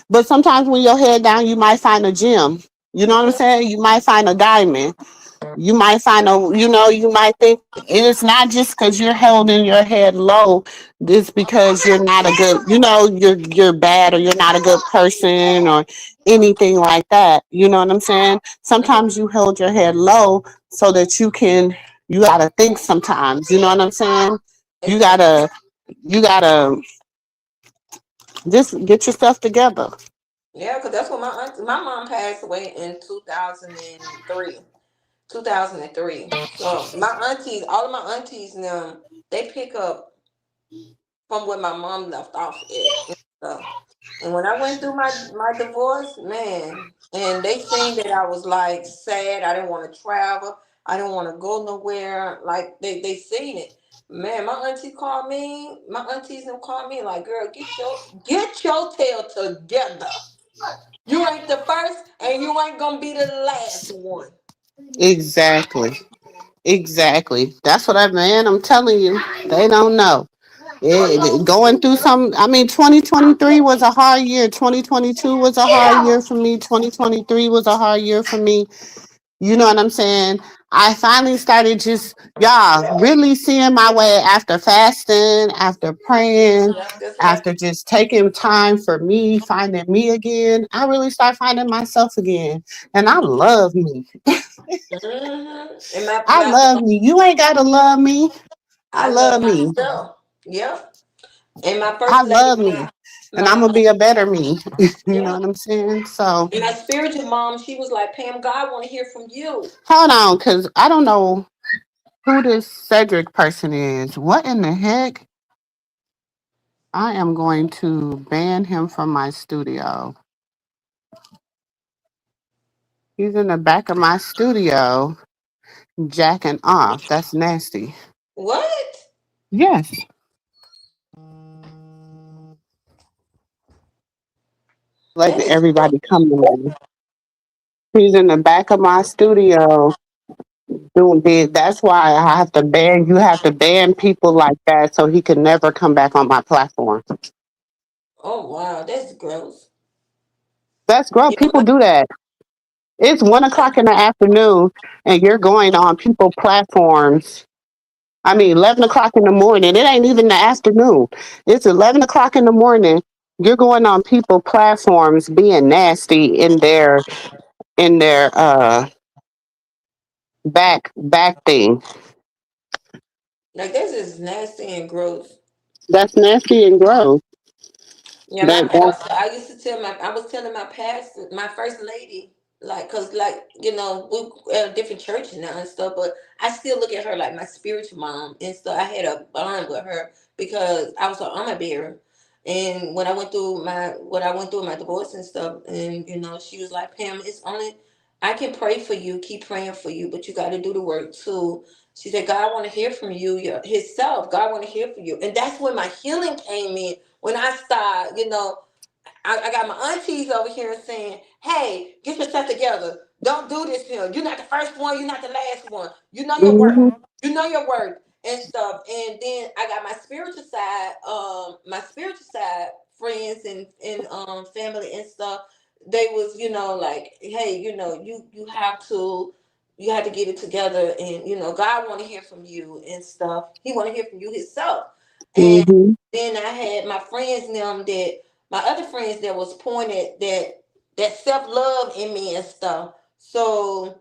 but sometimes when your head down, you might find a gem. You know what I'm saying? You might find a diamond. You might find you might think it's not just because you're holding your head low. It's because you're not a good, you're bad or you're not a good person or anything like that. You know what I'm saying? Mm-hmm. Sometimes you hold your head low so that you gotta think sometimes. You know what I'm saying? You Exactly. gotta, you gotta just get yourself together. Yeah, because that's what my mom passed away in 2003. 2003. So my aunties, all of my aunties now, they pick up from where my mom left off at and stuff. And when I went through my divorce, man, and they seen that I was like sad, I didn't want to travel, I didn't want to go nowhere. Like they seen it. Man, my auntie called me, my aunties them called me like, girl, get your tail together. You ain't the first and you ain't gonna be the last one. Exactly. Exactly. That's what I'm telling you. They don't know. Going through some, I mean, 2023 was a hard year. 2022 was a hard year for me. 2023 was a hard year for me. You know what I'm saying? I finally started y'all, really seeing my way after fasting, after praying, Yeah, that's what I after just taking time for me, finding me again. I really start finding myself again. And I did. love me. And I love me. You ain't got to love me. I I love love me. myself. Yep. And my I first lady, love me. And I'm my going to be a better me. You know yeah, what I'm saying? So and my spiritual mom, she was like, Pam, God want to hear from you. hold on, because I don't know who this Cedric person is. What in the heck? I am going to ban him from my studio. He's in the back of my studio jacking off. That's nasty. What? Yes. That Letting is everybody come in. He's in the back of my studio doing big. That's why you have to ban people like that so he can never come back on my platform. oh wow, that's gross. That's gross. You know People what? do that. It's 1 o'clock in the afternoon and you're going on people platforms. I mean, 11 o'clock in the morning. It ain't even the afternoon. It's 11 o'clock in the morning. You're going on people platforms being nasty in their back thing. Like this is nasty and gross. That's nasty and gross. Yeah, my That pastor. I used to tell my. I was telling my pastor, my first lady, like, cause like we at a different church now and stuff, but I still look at her like my spiritual mom and stuff. I had a bond with her because I was her armor bearer, and when I went through what I went through my divorce and stuff, and she was like, Pam, it's only I can pray for you, keep praying for you, but you got to do the work too. She said, God want to hear from you, Himself. God want to hear from you, and that's when my healing came in when I start, I got my aunties over here saying, "Hey, get yourself together. Don't do this here. You're not the first one. You're not the last one. You know your worth. hmm You know your worth and stuff." And then I got my spiritual side friends and family and stuff. They was, like, "Hey, you have to get it together, and God want to hear from you and stuff. He want to hear from you Himself." And hmm then I had my other friends that was pointed that self love in me and stuff. So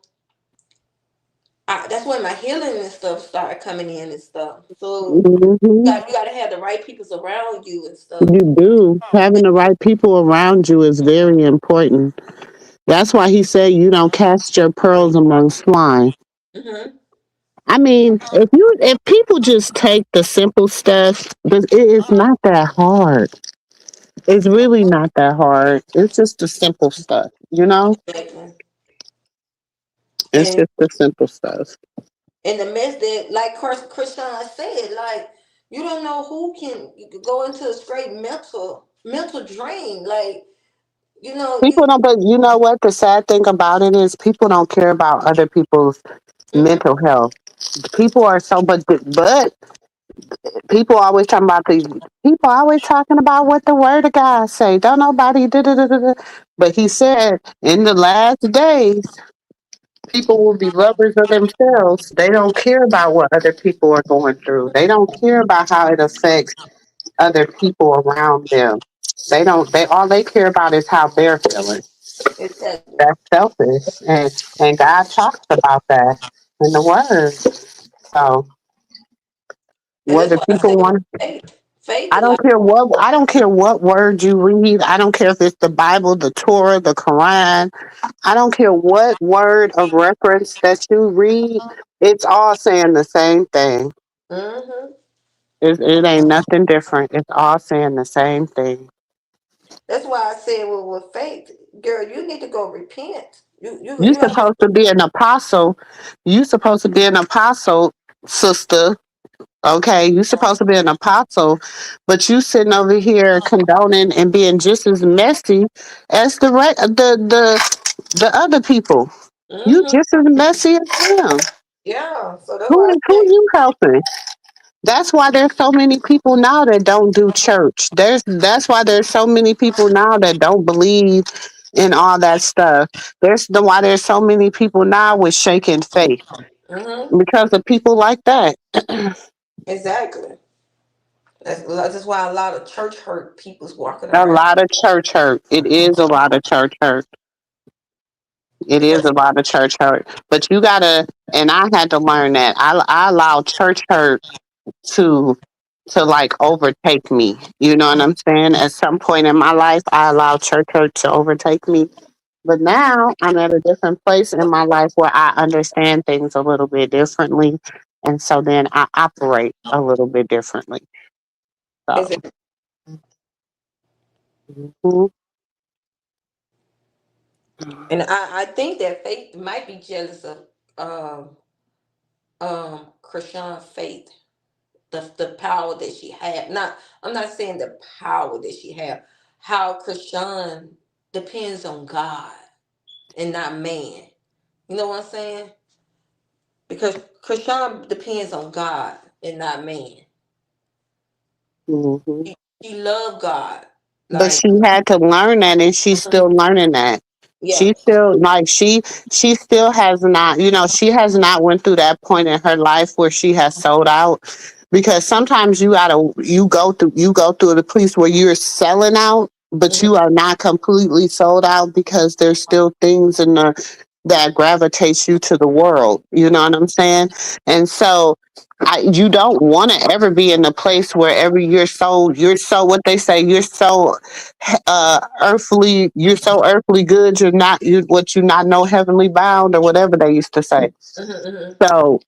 that's when my healing and stuff started coming in and stuff. So hmm you got to have the right people around you and stuff. You do. Having the right people around you is very important. That's why he said you don't cast your pearls among swine. Hmm. I mean, if people just take the simple stuff, but it is not that hard. It's really not that hard. It's just the simple stuff. Exactly. It's And just the simple stuff. And the mess that, like Krishan said, like you don't know who can go into a straight mental drain. Like you. People don't, but you know what? The sad thing about it is people don't care about other people's Mhm. mental health. People are so, but people always talking about the people always talking about what the word of God say. Don't nobody da da da da. Da. But he said in the last days, people will be lovers of themselves. They don't care about what other people are going through. They don't care about how it affects other people around them. They don't. They all they care about is how they're feeling. Exactly. That's selfish, and God talks about that in the Word. So And that's whether why I people say with want, faith. Faith I is don't like, care what I don't care what word you read. I don't care if it's the Bible, the Torah, the Quran. I don't care what word of reference that you read. It's all saying the same thing. hmm It ain't nothing different. It's all saying the same thing. that's why I said, well, with faith, girl, you need to go repent. You You have to. supposed to be an apostle. You supposed to be an apostle, sister. Okay, you supposed to be an apostle, but you sitting over here condoning and being just as messy as the other people. You hmm just as messy as them. Yeah. So that's why I Who say, you helping? That's why there's so many people now that don't do church. That's why there's so many people now that don't believe in all that stuff. Why there's so many people now with shaking faith because of people like that. exactly. That's why a lot of church hurt people's walking A around. lot of church hurt. It is a lot of church hurt. It is Because a lot of church hurt. But you gotta, and I had to learn that. I allow church hurt to like overtake me. You know what I'm saying? At some point in my life, I allowed church hurt to overtake me. But now I'm at a different place in my life where I understand things a little bit differently. And so then I operate a little bit differently. So, it's, mhm. and I think that Faith might be jealous of um Krishan Faith, the power that she had. Not I'm not saying the power that she had. How Krishan depends on God and not man. You know what I'm saying? Because Krishan depends on God and not man. Mhm. She loved God. But Like, she had to learn that, and she's mhm, still learning that. yeah. She still like she still has not, she has not went through that point in her life where she has sold out, because sometimes you go through the place where you're selling out, but hmm you are not completely sold out because there's still things in the that gravitates you to the world. You know what I'm saying? And so you don't want to ever be in a place where you're so what they say, you're so you're so earthly good, you're not you what you not know heavenly bound, or whatever they used to say. hmm So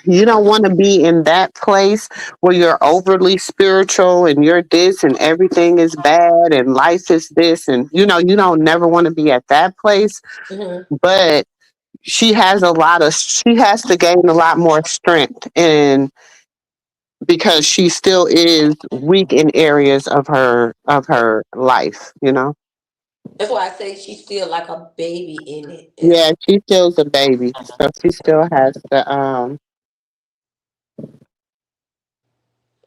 you don't want to be in that place where you're overly spiritual and you're this and everything is bad and life is this, and you don't never want to be at that place. hmm But she has to gain a lot more strength, and because she still is weak in areas of her life. That's why I say she's still like a baby in it. And Yeah, she still's a baby, so she still has the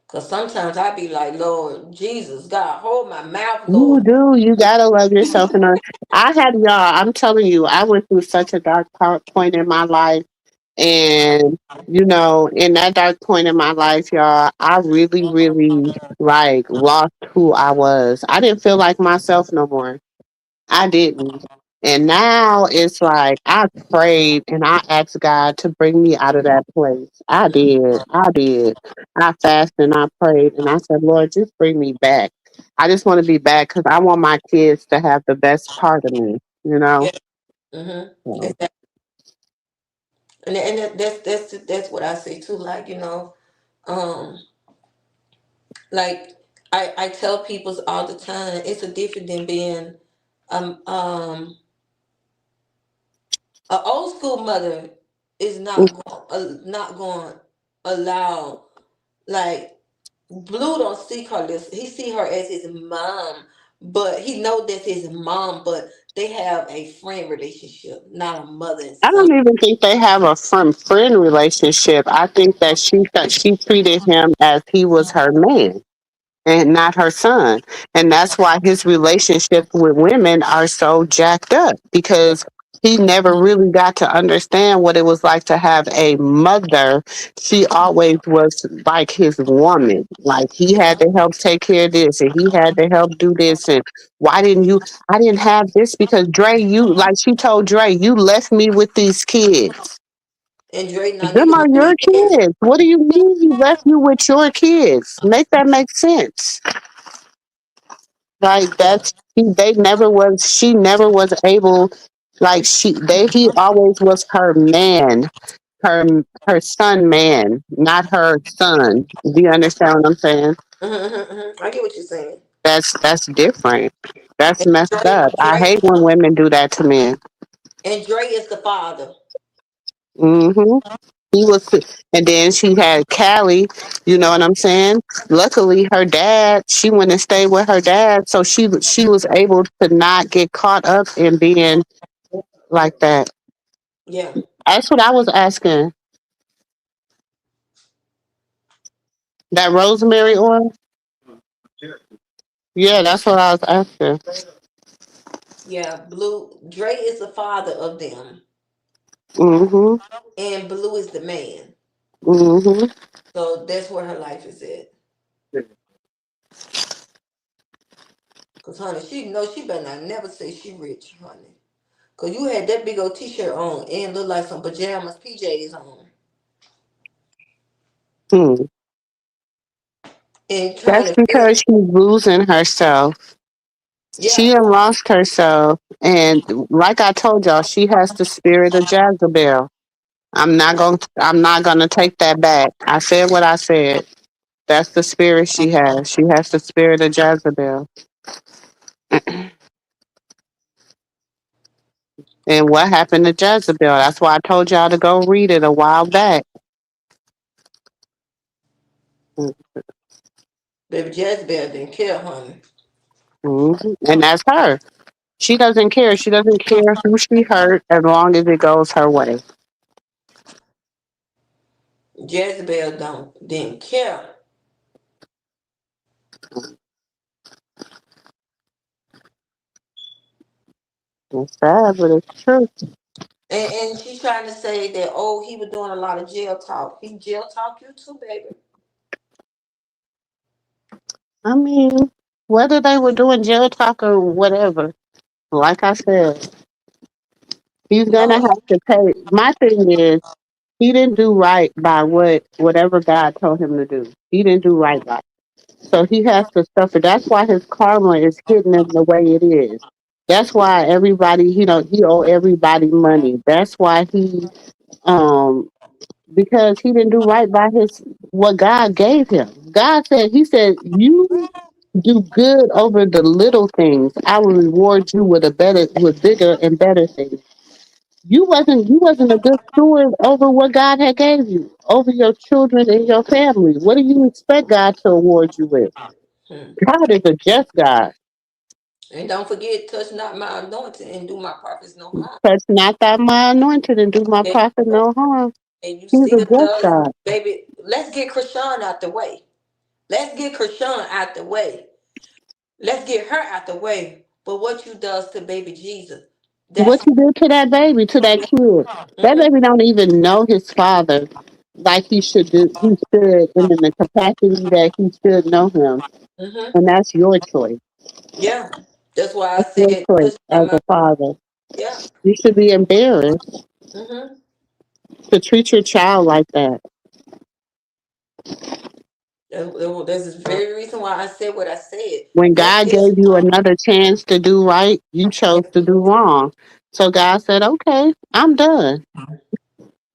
because sometimes I be like, Lord Jesus, God, hold my mouth, you Lord. do. You gotta love yourself. And I had y'all. I'm telling you, I went through such a dark point in my life, and in that dark point in my life, y'all, I really, really like lost who I was. I didn't feel like myself no more. I didn't. And now it's like I prayed and I asked God to bring me out of that place. I did. I did. I fasted and I prayed and I said, Lord, just bring me back. I just want to be back because I want my kids to have the best part of me, you know? Yeah. hmm So, Exactly. And that's what I say too. Like, um, like I tell people all the time, it's a different than being um um a old school mother is not. not going to allow, like, Blue don't see Carlos. He see her as his mom, but he know that's his mom. But they have a friend relationship, not a mother and I son. don't even think they have a friend relationship. I think that she thought she treated him as he was her man and not her son. And that's why his relationship with women are so jacked up because he never really got to understand what it was like to have a mother. She always was like his woman. Like he had to help take care of this and he had to help do this. And why didn't you? I didn't have this because Dre, you like she told Dre, you left me with these kids. And Dre not Them even are know your he had it. kids. What do you mean he left you with your kids? Make that make sense. Like Yeah. they never was she never was able like he always was her man, her son man, not her son. Do you understand what I'm saying? I get what you're saying. That's different. That's And messed up. I hate when women do that to men. Dre is the father. Hmm. He was, and then she had Callie. You know what I'm saying? Luckily, her dad. She went and stayed with her dad, so she was able to not get caught up in being like that. Yeah. That's what I was asking. That rosemary oil? Yeah, that's what I was asking. Yeah. Dre is the father of them, Mm-hmm. and Blue is the man. Mm-hmm. So that's where her life is at. Cause honey, she better not never say she rich, honey. Cause you had that big old t-shirt on and look like some pajamas, PJs on, Hmm. and trying That's to feel. because she's losing herself. She Yeah. done lost herself, and like I told y'all, she has the spirit of Jezebel. I'm not gonna take that back. I said what I said. That's the spirit she has. She has the spirit of Jezebel. And what happened to Jezebel? That's why I told y'all to go read it a while back. Baby Jezebel didn't care, honey. Mhm. And that's her. She doesn't care. She doesn't care who she hurt as long as it goes her way. Jezebel didn't care. It's sad, but it's true. And she's trying to say that, oh, he was doing a lot of jail talk. He jail talk you too, baby. I mean, whether they were doing jail talk or whatever, like I said, he's gonna No. have to pay. My thing is, he didn't do right by whatever God told him to do. He didn't do right by it. So he has to suffer. That's why his karma is hidden in the way it is. That's why everybody, he owe everybody money. That's why um, because he didn't do right by his what God gave him. He said, you do good over the little things. I will reward you with bigger and better things. You wasn't a good steward over what God had gave you, over your children and your family. What do you expect God to award you with? Hmm. God is a just God. And don't forget, touch not my anointing and do my prophets no harm. Touch not that my anointed and do my And, prophet no harm. and you He's a still just does, God. baby. Let's get Krishan out the way. Let's get Krishan out the way. Let's get her out the way. But what you does to baby Jesus, What that's you do to that baby, to that kid? That mm-hmm, baby don't even know his father like he should do. He should, and in the capacity that he should know him, mm-hmm. and that's your choice. Yeah. That's why I That's your said choice touch not as my a father. yeah. You should be embarrassed Mm-hmm. to treat your child like that. That's the very reason why I said what I said. When Let's God get gave you another chance to do right, you chose to do wrong. So God said, "Okay, I'm done.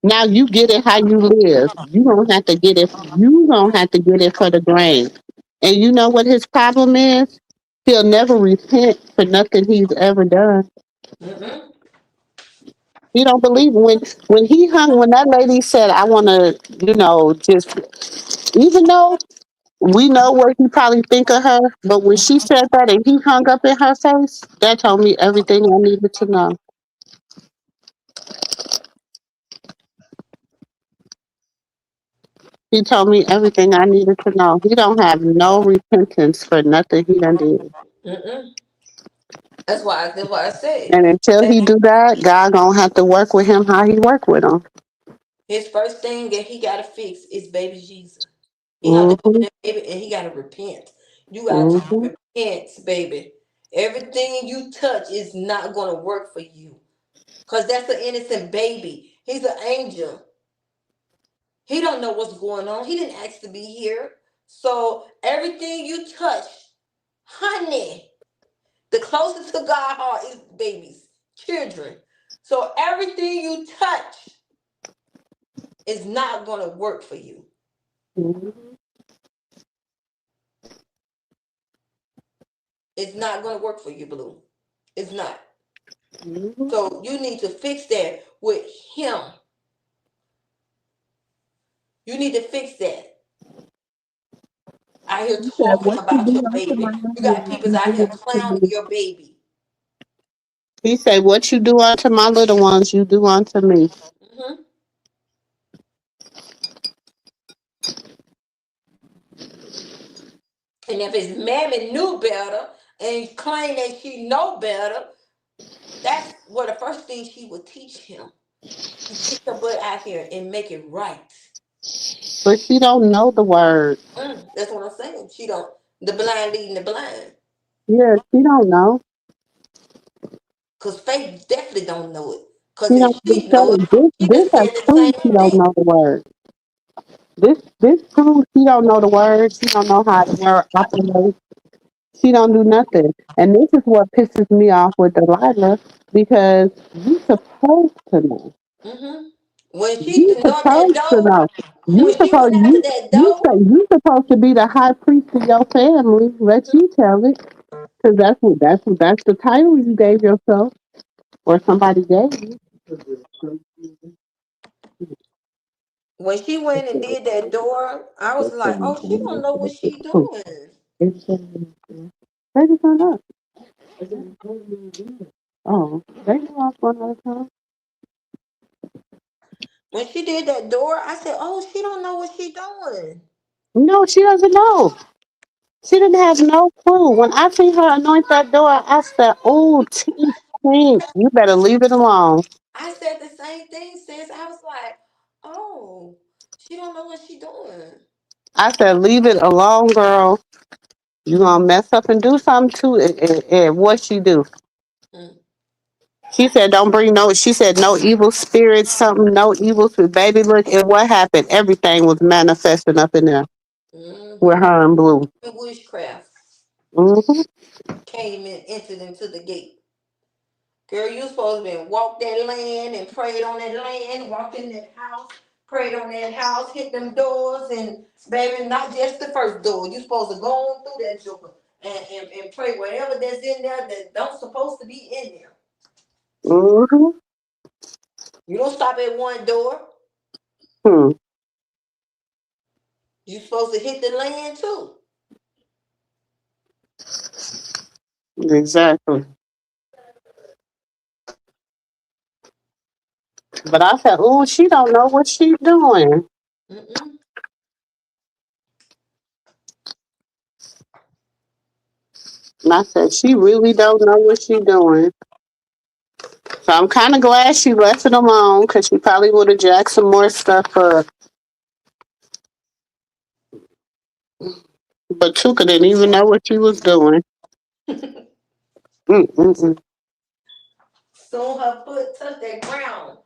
Now you get it how you live. You don't have to get it. You don't have to get it for the grain." And you know what his problem is? He'll never repent for nothing he's ever done. mm-hmm. He don't believe when he hung when that lady said, "I want to," just even though we know what he probably think of her, but when she said that and he hung up in her face, that told me everything I needed to know. He told me everything I needed to know. He don't have no repentance for nothing he done did. Mm-mm. That's why I said And until he that do that, God gonna have to work with him how he work with him. his first thing that he gotta fix is baby Jesus. He have to open Mhm. that baby and he gotta repent. You got to Mhm. repent, baby. Everything you touch is not gonna work for you. Cause that's an innocent baby. He's an angel. He don't know what's going on. He didn't ask to be here. So everything you touch, honey, the closest to God heart is babies, children. So everything you touch is not gonna work for you. Mhm. It's not gonna work for you, Blue. It's not. Mhm. So you need to fix that with him. You need to fix that. Out here He said, talking "What you about do your unto my baby. little You got ones, people you out do here unto clowning me." your baby. He said, "What you do unto my little ones, you do unto me." Hmm. And if his mammy knew better and claimed that she know better, that's what the first thing she would teach him. To get your butt out here and make it right. But she don't know the word. That's what I'm saying. She don't. The blind leading the blind. Yeah, she don't know. Cause Faith definitely don't know it. Cause She if don't even she tell know it, her. This she been this has saying the proved she same don't thing. know the word. This proves she don't know the word. She don't know how the word operates. She don't do nothing. And this is what pisses me off with Delilah because you supposed to know. Hmm. When she You knocked that supposed to door, know. when she went after that door, You supposed to be the high priest of your family. Let you tell it, because that's the title you gave yourself or somebody gave you. when she went and did that door, I was like, oh, she don't know what she doing. It's Baby, turn up. Oh, they go off one at a time. When she did that door, I said, oh, she don't know what she doing. No, she doesn't know. She didn't have no clue. When I see her anoint that door, I said, "Oh, teeth stink. You better leave it alone." I said the same thing, sis. I was like, oh, she don't know what she doing. I said, "Leave it alone, girl. You gonna mess up and do something to it." And what she do? Mm, She said, "Don't bring no." She said, "No evil spirits. Something. No evil spirit." Baby, look. And what happened? Everything was manifesting up in there with mm-hmm. her and Blue. Witchcraft Hmm. came in, entered into the gate. Girl, you supposed to be walk that land and prayed on that land, walked in that house, prayed on that house, hit them doors, and baby, not just the first door. You supposed to go on through that joker and pray whatever that's in there that don't supposed to be in there. Hmm. You don't stop at one door. Hmm. You supposed to hit the land too. Exactly. But I said, "Oh, she don't know what she's doing." Mm-mm. And I said, "She really don't know what she's doing." So I'm kind of glad she left it alone because she probably would have jacked some more stuff up. But Tuka didn't even know what she was doing. Mm-mm-mm. Soon her foot touched that ground.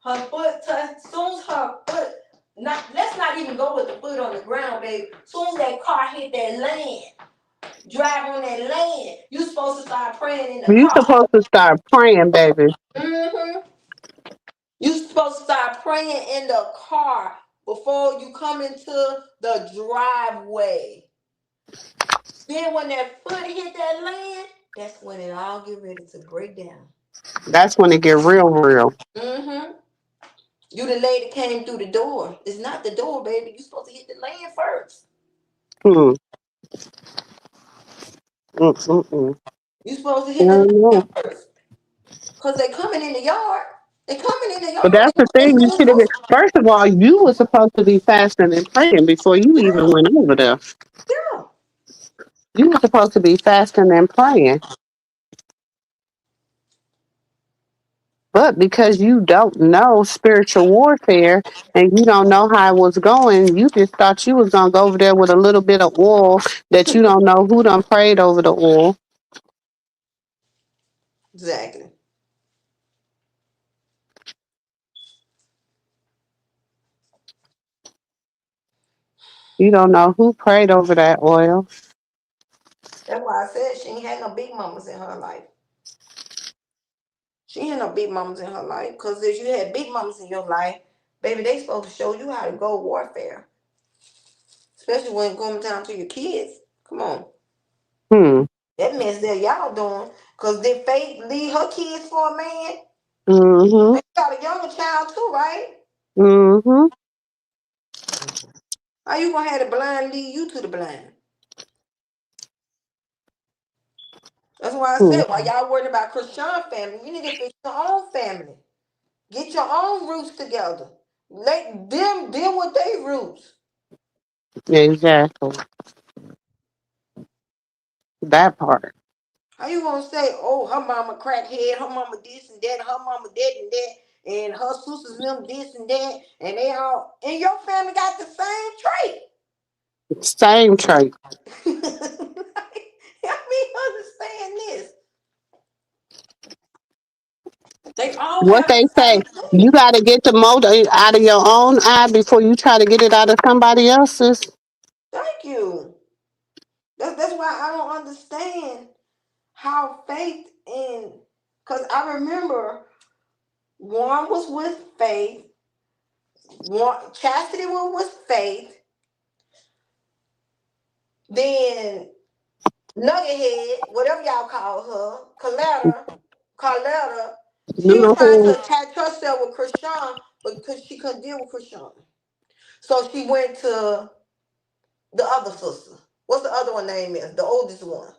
Her foot touched. Soon as her foot. Not. Let's not even go with the foot on the ground, baby. Soon as that car hit that land, drive on that land, you supposed to start praying in the You car. supposed to start praying, baby. Mm-hmm. You supposed to start praying in the car before you come into the driveway. Then when that foot hit that land, that's when it all get ready to break down. That's when it get real, real. Mm-hmm. You the lady came through the door. It's not the door, baby. You supposed to hit the land first. Hmm. Mm-mm-mm. You supposed to I hit the don't land know. first. Cause they coming in the yard. They coming in the But yard. that's They the gonna thing. listen You to should have been. this. First of all, you were supposed to be fasting and praying before you even Yeah, went over there. yeah. You were supposed to be fasting and praying. But because you don't know spiritual warfare and you don't know how it was going, you just thought you was gonna go over there with a little bit of oil that you don't know who done prayed over the oil. Exactly. You don't know who prayed over that oil. That's why I said she ain't had no big mamas in her life. She ain't had no big mamas in her life. Cause if you had big mamas in your life, baby, they supposed to show you how to go warfare. Especially when it comes down to your kids. Come on. Hmm. That mess that y'all doing. Cause did Faith leave her kids for a man? Mm-hmm. And you got a younger child too, right? Mm-hmm. How you gonna have the blind lead you to the blind? That's why I Hmm. said, while y'all worried about Christian family, you need to fix your own family. Get your own roots together. Let them deal with their roots. Exactly. That part. How you gonna say, oh, her mama crackhead, her mama this and that, her mama that and that, and her sisters and them this and that, and they all, and your family got the same trait. Same trait. Help me understand this. They all What have they the say, same you thing. got to get the mold out of your own eye before you try to get it out of somebody else's. Thank you. That's why I don't understand how Faith in, because I remember one was with Faith, one Chastity was with Faith, then Nuggethead, whatever y'all call her, Carletta, she was trying Noodle. to attach herself with Krishan, but because she couldn't deal with Krishan. So she went to the other sister. What's the other one name is? The oldest one.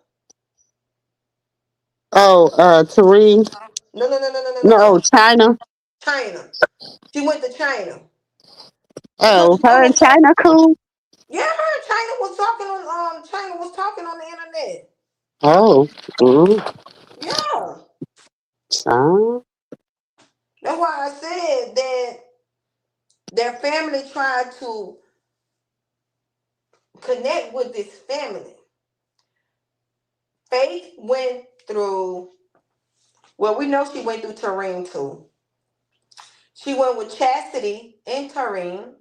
Oh, Tareen. No, no, no, no, no, no, no, No, no. China. China. She went to China. Because Oh, you know her and that China cool. yeah, her and China was talking on China was talking on the internet. Oh, mm, Yeah. China. That's why I said that their family tried to connect with this family. Faith went through, well, we know she went through Tareen too. She went with Chastity and Tareen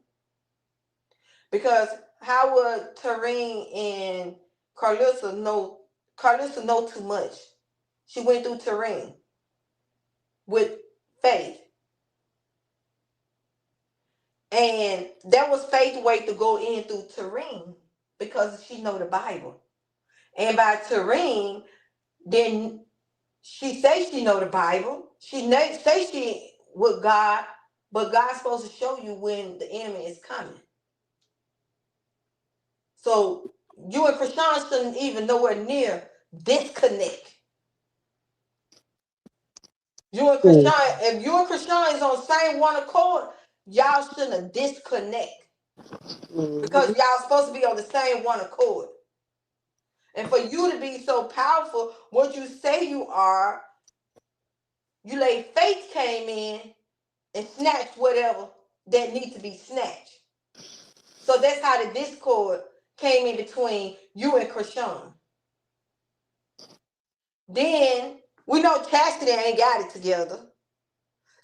because how would Tareen and Carlissa know too much? She went through Tareen with Faith. And that was Faith's way to go in through Tareen because she know the Bible. And by Tareen, then she say she know the Bible. Say she with God, but God's supposed to show you when the enemy is coming. So you and Krishan shouldn't even nowhere near disconnect. You and Mm, Krishan, if you and Krishan is on the same one accord, y'all shouldn't disconnect because mhm, y'all supposed to be on the same one accord. And for you to be so powerful, what you say you are, you lay faith came in and snatched whatever that needs to be snatched. So that's how the discord came in between you and Krishan. Then we know Chastity ain't got it together.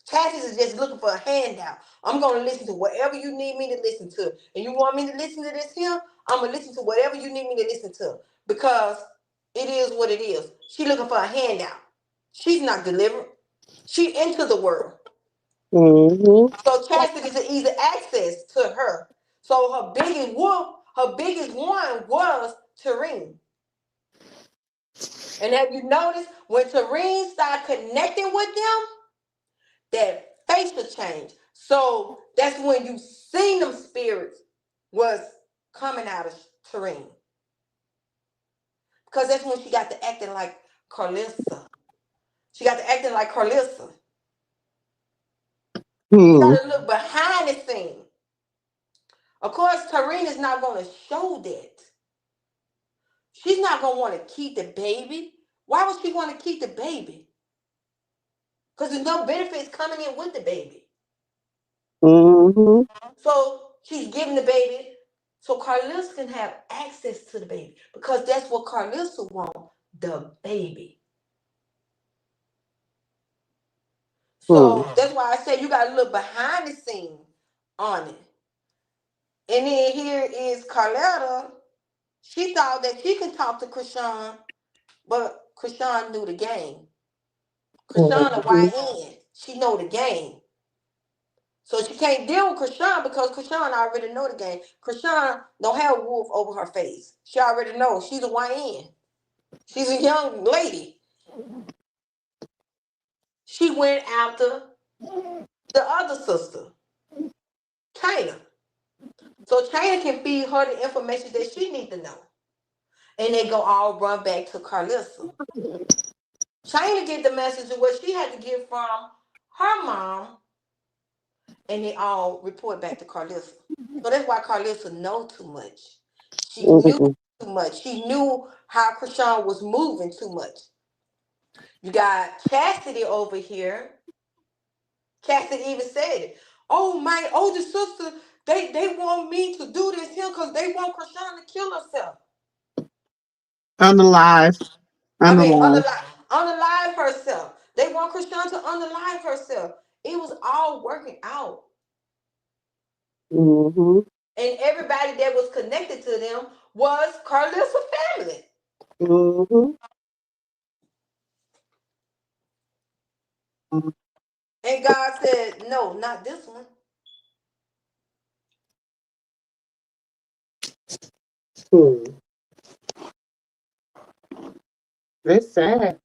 Chastity is just looking for a handout. I'm gonna listen to whatever you need me to listen to. And you want me to listen to this here? I'm gonna listen to whatever you need me to listen to. Because it is what it is. She looking for a handout. She's not delivered. She into the world. mhm, So Chastity is an easy access to her. So her biggest one was Tareen. And have you noticed when Tareen started connecting with them, that facial change? So that's when you seen them spirits was coming out of Tareen. Because that's when she got to acting like Carlissa. She got to acting like Carlissa. You Hmm. gotta look behind the scene. Of course, Tareen is not gonna show that. She's not gonna want to keep the baby. Why would she want to keep the baby? Because there's no benefits coming in with the baby. Mm-hmm. So she's giving the baby so Carlissa can have access to the baby. Because that's what Carlissa wants, the baby. So that's why I say you gotta look behind the scene on it. And then here is Carletta. She thought that she can talk to Krishan, but Krishan knew the game. Krishan a Mm-hmm. YN. She know the game. So she can't deal with Krishan because Krishan already know the game. Krishan don't have a wolf over her face. She already knows she's a YN. She's a young lady. She went after the other sister, China. So China can feed her the information that she need to know. And they go all run back to Carlissa. China get the message of what she had to get from her mom, and they all report back to Carlissa. So that's why Carlissa know too much. She knew Mm-hmm. too much. She knew how Krishan was moving too much. You got Chastity over here. Chastity even said it. Oh, my older sister, they want me to do this here because they want Krishan to kill herself. Unalive. I mean, Unalive. unalive herself. They want Krishan to unalive herself. It was all working out. Mm-hmm. And everybody that was connected to them was Carlissa family. Mm-hmm. And God said, no, not this one. Hmm. It's sad.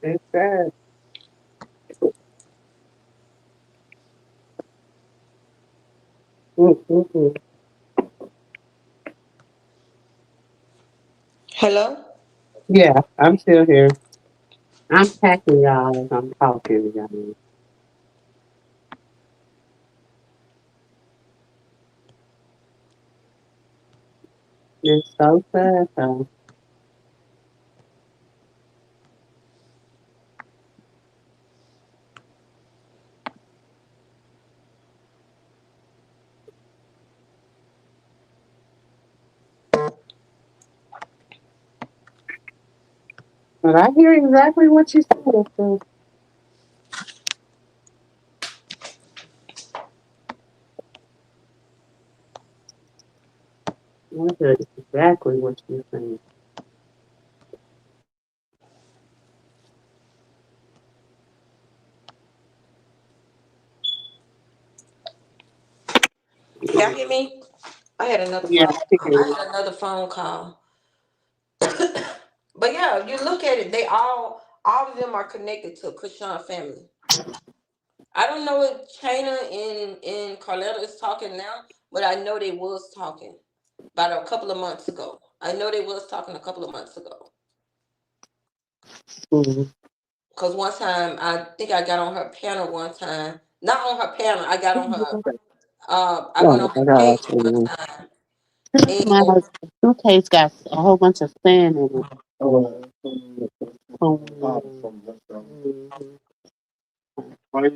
It's sad. Mm-hmm. Hello? Yeah, I'm still here. I'm packing y'all as I'm talking, y'all. It's so sad, though. But I hear exactly what you said. So I hear exactly what you're saying. Y'all hear me? I had another Yeah, phone. I hear I you. had another phone call. But yeah, you look at it, they all of them are connected to Krishan family. I don't know if China and Carletta is talking now, but I know they was talking about a couple of months ago. I know they was talking a couple of months ago. Mm-hmm. Cause one time I think I got on her panel one time. Not on her panel, I got on her I went Oh on my her page gosh. one Man. time My and suitcase got a whole bunch of sand in it. Mhm.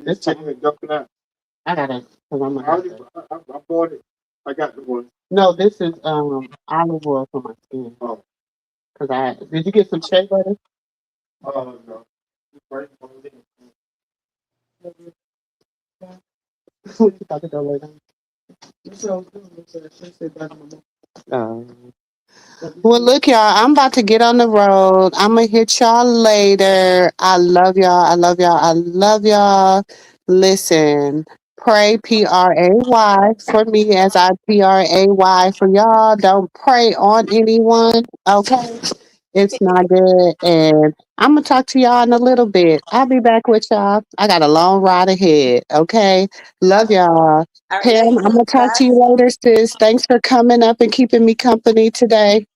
This time, I gotta, cause I'm gonna have to. I bought it. I got the one. No, this is olive oil for my skin. Oh. Cause did you get some shea butter? No. Right. What you about to go lay down? Well, look, y'all, I'm about to get on the road. I'm going to hit y'all later. I love y'all. I love y'all. I love y'all. Listen, pray, Pray, for me as I pray for y'all. Don't pray on anyone, okay? It's not good. And I'm going to talk to y'all in a little bit. I'll be back with y'all. I got a long ride ahead, okay? Love y'all. All right, Pam, love you I'm too. going to talk to Bye. you later, sis. Thanks for coming up and keeping me company today.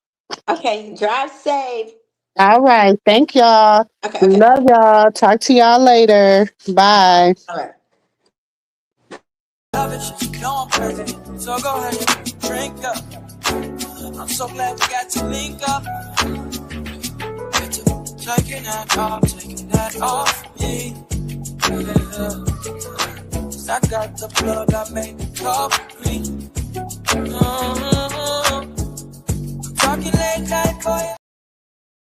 Okay, drive safe. All right. Thank y'all. Okay, okay. Love y'all. Talk to y'all later. Bye. All right. Love it, you know I'm crazy. So go ahead, drink up. I'm so glad we got to link up. Taking that off me. Yeah. 'Cause I got the plug, I made the coffee. Talking late night for you.